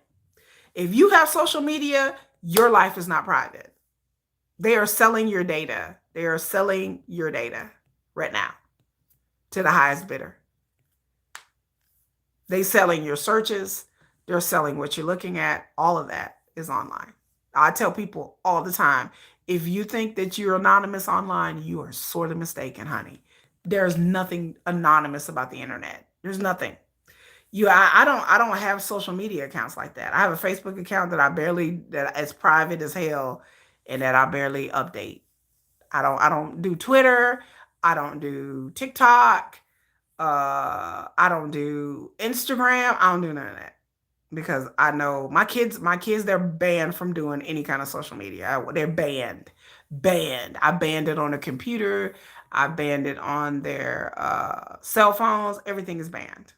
If you have social media, your life is not private. They are selling your data. They are selling your data right now to the highest bidder. They selling your searches. They're selling what you're looking at. All of that is online. I tell people all the time, if you think that you're anonymous online, you are sort of mistaken, honey. There's nothing anonymous about the internet. There's nothing. I don't have social media accounts like that. I have a Facebook account that is private as hell and that I barely update. I don't do Twitter. I don't do TikTok. I don't do Instagram. I don't do none of that because I know my kids, they're banned from doing any kind of social media. They're banned. I banned it on a computer. I banned it on their cell phones. Everything is banned.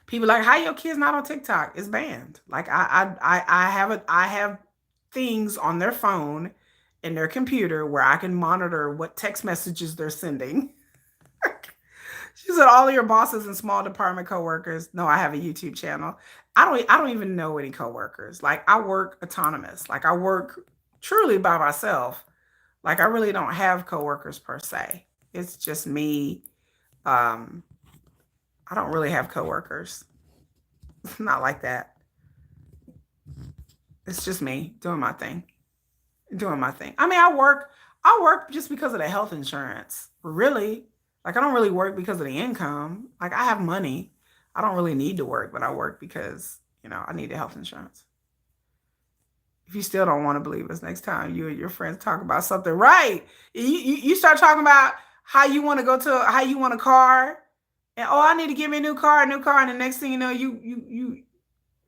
People like, how your kids not on TikTok? It's banned. Like I have things on their phone and their computer where I can monitor what text messages they're sending. She said, all of your bosses and small department coworkers. No, I have a YouTube channel. I don't even know any coworkers. Like I work autonomous. Like I work truly by myself. Like I really don't have coworkers per se. It's just me. Um, I don't really have coworkers. Not like that. It's just me doing my thing. Doing my thing. I mean, I work just because of the health insurance. Really. Like I don't really work because of the income. Like I have money. I don't really need to work, but I work because, I need the health insurance. If you still don't want to believe us, next time you and your friends talk about something, right? You start talking about how you want to go to how you want a car, and oh, I need to get me a new car, and the next thing you know, you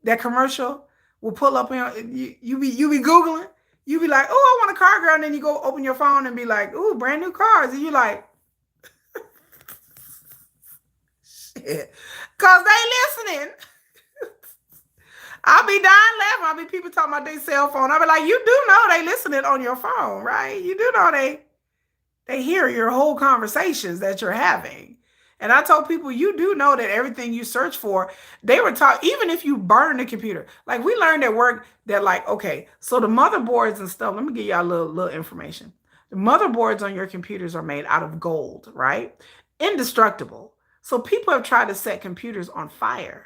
that commercial will pull up and you be googling, you be like, oh, I want a car, girl, and then you go open your phone and be like, oh, brand new cars, and you like, shit, cause they listening. I'll be dying laughing. I'll be people talking about their cell phone. I'll be like, you do know they listening on your phone, right? You do know they hear your whole conversations that you're having. And I told people, you do know that everything you search for, they were taught, even if you burn the computer. Like we learned at work that like, okay, so the motherboards and stuff, let me give y'all a little information. The motherboards on your computers are made out of gold, right? Indestructible. So people have tried to set computers on fire.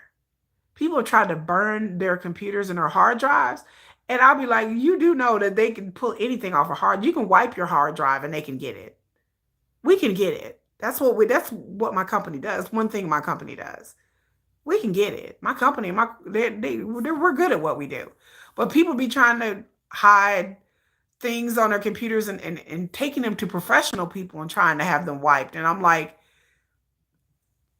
People have tried to burn their computers and their hard drives. And I'll be like, you do know that they can pull anything off a hard. You can wipe your hard drive and they can get it. We can get it. That's what my company does. One thing my company does. We can get it. My company, we're good at what we do. But people be trying to hide things on their computers and taking them to professional people and trying to have them wiped. And I'm like,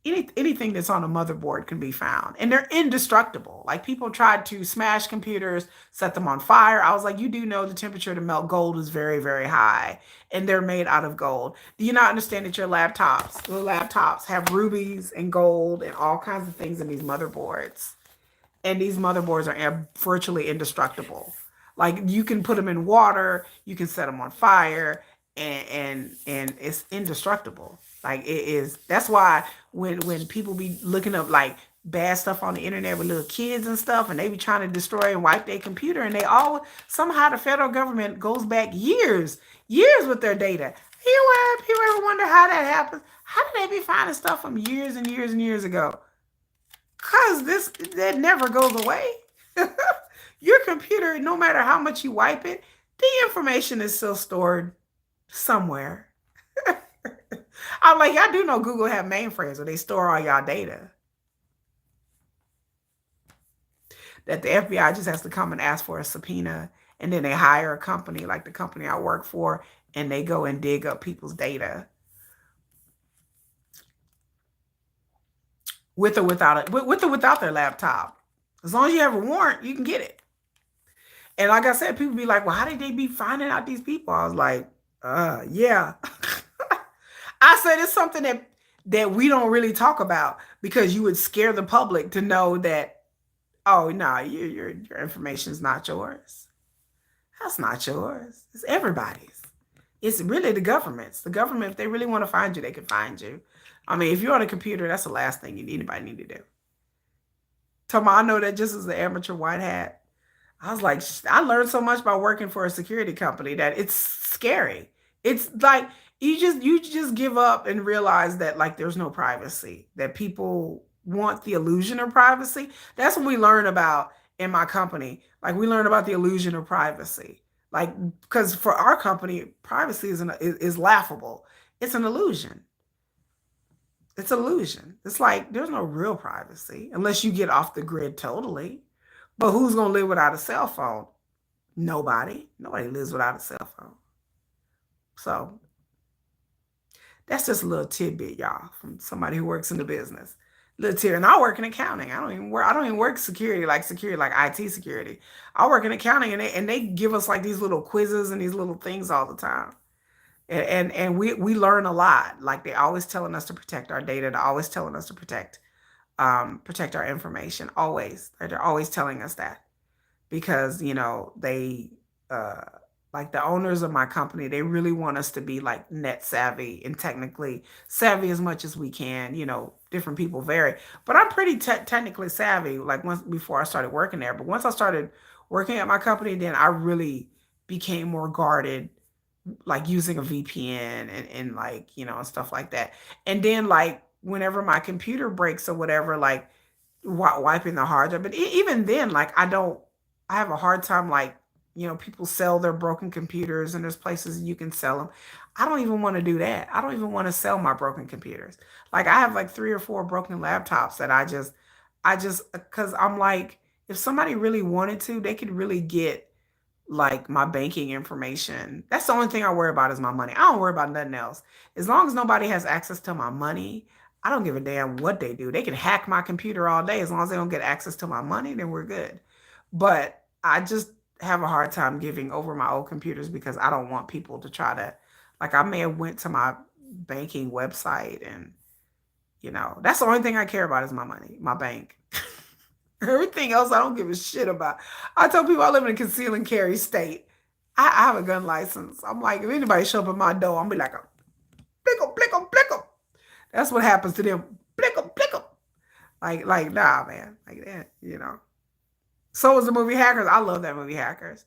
anything that's on a motherboard can be found, and they're indestructible. Like people tried to smash computers, set them on fire. I was like, you do know the temperature to melt gold is very, very high, and they're made out of gold. Do you not understand that your laptops have rubies and gold and all kinds of things in these motherboards? And these motherboards are virtually indestructible. Like you can put them in water, you can set them on fire, and it's indestructible. Like it is. That's why when people be looking up like bad stuff on the internet with little kids and stuff, and they be trying to destroy and wipe their computer, and they all somehow the federal government goes back years with their data. People ever wonder how that happens? How did they be finding stuff from years and years and years ago? Cause that never goes away. Your computer, no matter how much you wipe it, the information is still stored somewhere. I'm like, y'all do know Google have mainframes where they store all y'all data. That the FBI just has to come and ask for a subpoena, and then they hire a company like the company I work for, and they go and dig up people's data. With or without it, with or without their laptop. As long as you have a warrant, you can get it. And like I said, people be like, well, how did they be finding out these people? I was like, yeah. I said it's something that we don't really talk about because you would scare the public to know that, oh no, your information is not yours. That's not yours. It's everybody's. It's really the government's. The government, if they really want to find you, they can find you. I mean, if you're on a computer, that's the last thing anybody need to do. Tell me, I know that just as an amateur white hat, I was like, I learned so much by working for a security company that it's scary. It's like you just give up and realize that like there's no privacy, that people want the illusion of privacy. That's what we learn about in my company. Like we learn about the illusion of privacy. Like because for our company, privacy is laughable. It's an illusion. It's an illusion. It's like there's no real privacy unless you get off the grid totally. But who's gonna live without a cell phone? Nobody. Nobody lives without a cell phone. So that's just a little tidbit, y'all, from somebody who works in the business. Little tidbit. And I work in accounting. I don't even work security like IT security. I work in accounting, and they give us like these little quizzes and these little things all the time. And we learn a lot. Like they're always telling us to protect our data. They're always telling us to protect our information. Always. They're always telling us that because they like the owners of my company, they really want us to be like net savvy and technically savvy as much as we can. Different people vary, but I'm pretty technically savvy. Like once before I started working there, but once I started working at my company, then I really became more guarded, like using a VPN and like, and stuff like that. And then like whenever my computer breaks or whatever, like wiping the hard drive. But even then, like I have a hard time, like, people sell their broken computers and there's places you can sell them. I don't even want to do that. I don't even want to sell my broken computers. Like I have like 3 or 4 broken laptops that because I'm like, if somebody really wanted to, they could really get like my banking information. That's the only thing I worry about is my money. I don't worry about nothing else. As long as nobody has access to my money, I don't give a damn what they do. They can hack my computer all day. As long as they don't get access to my money, then we're good. But I just have a hard time giving over my old computers because I don't want people to try to, like, I may have went to my banking website and, that's the only thing I care about is my money, my bank. Everything else I don't give a shit about. I tell people I live in a conceal and carry state. I have a gun license. I'm like, if anybody show up at my door, I'm be like, blick 'em, blick 'em, blick 'em. That's what happens to them. Blick 'em, blick 'em. Like, nah, man. Like that. So was the movie Hackers. I love that movie Hackers.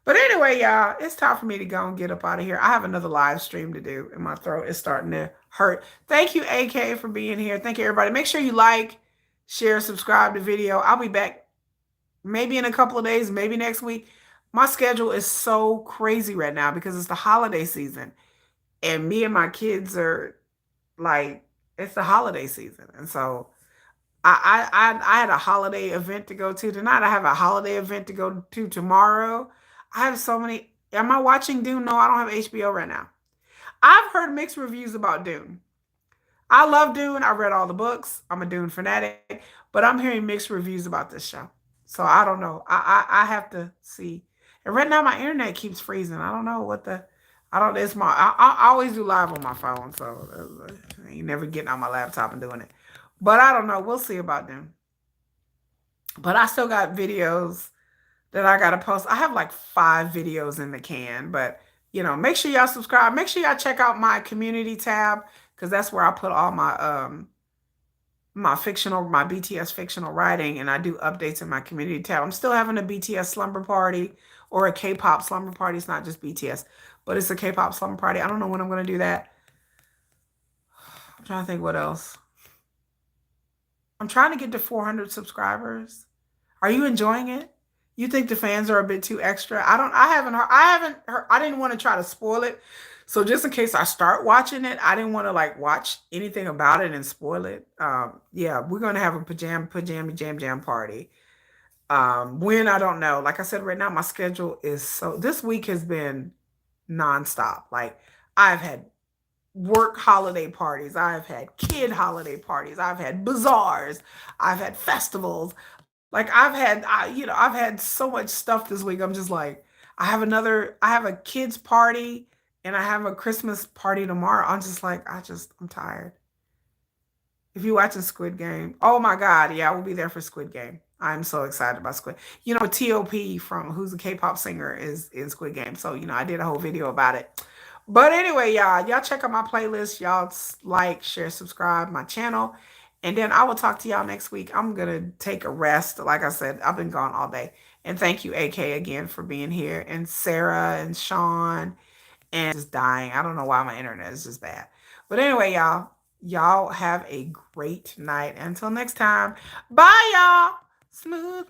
But anyway, y'all, it's time for me to go and get up out of here. I have another live stream to do, and my throat is starting to hurt. Thank you, AK, for being here. Thank you, everybody. Make sure you like, share, subscribe to the video. I'll be back maybe in a couple of days, maybe next week. My schedule is so crazy right now because it's the holiday season, and me and my kids are like, it's the holiday season, and so I had a holiday event to go to tonight. I have a holiday event to go to tomorrow. I have so many. Am I watching Dune? No, I don't have HBO right now. I've heard mixed reviews about Dune. I love Dune. I read all the books. I'm a Dune fanatic, but I'm hearing mixed reviews about this show. So I don't know. I have to see. And right now my internet keeps freezing. I don't know what the. I don't. It's my. I always do live on my phone, so I ain't never getting on my laptop and doing it. But I don't know. We'll see about them. But I still got videos that I gotta post. I have like 5 videos in the can, but make sure y'all subscribe. Make sure y'all check out my community tab because that's where I put all my BTS fictional writing, and I do updates in my community tab. I'm still having a BTS slumber party or a K-pop slumber party. It's not just BTS, but it's a K-pop slumber party. I don't know when I'm gonna do that. I'm trying to think what else. I'm trying to get to 400 subscribers. Are you enjoying it? You think the fans are a bit too extra? I didn't want to try to spoil it. So just in case I start watching it, I didn't want to like watch anything about it and spoil it. Yeah, we're gonna have a pajama jam jam party. When I don't know. Like I said, right now my schedule is this week has been nonstop. Like I've had work holiday parties, I've had kid holiday parties, I've had bazaars, I've had festivals. Like I've had so much stuff this week. I'm just like, I have a kids party and I have a Christmas party tomorrow. I'm just like, I'm tired. If you're watching Squid Game, oh my God, yeah, I will be there for Squid Game. I'm so excited about Squid. T.O.P. from who's a K-pop singer is in Squid Game. So, I did a whole video about it. But anyway, y'all check out my playlist. Y'all like, share, subscribe my channel. And then I will talk to y'all next week. I'm going to take a rest. Like I said, I've been gone all day. And thank you, AK, again for being here. And Sarah and Sean and just dying. I don't know why my internet is just bad. But anyway, y'all have a great night. Until next time, bye, y'all. Smooth.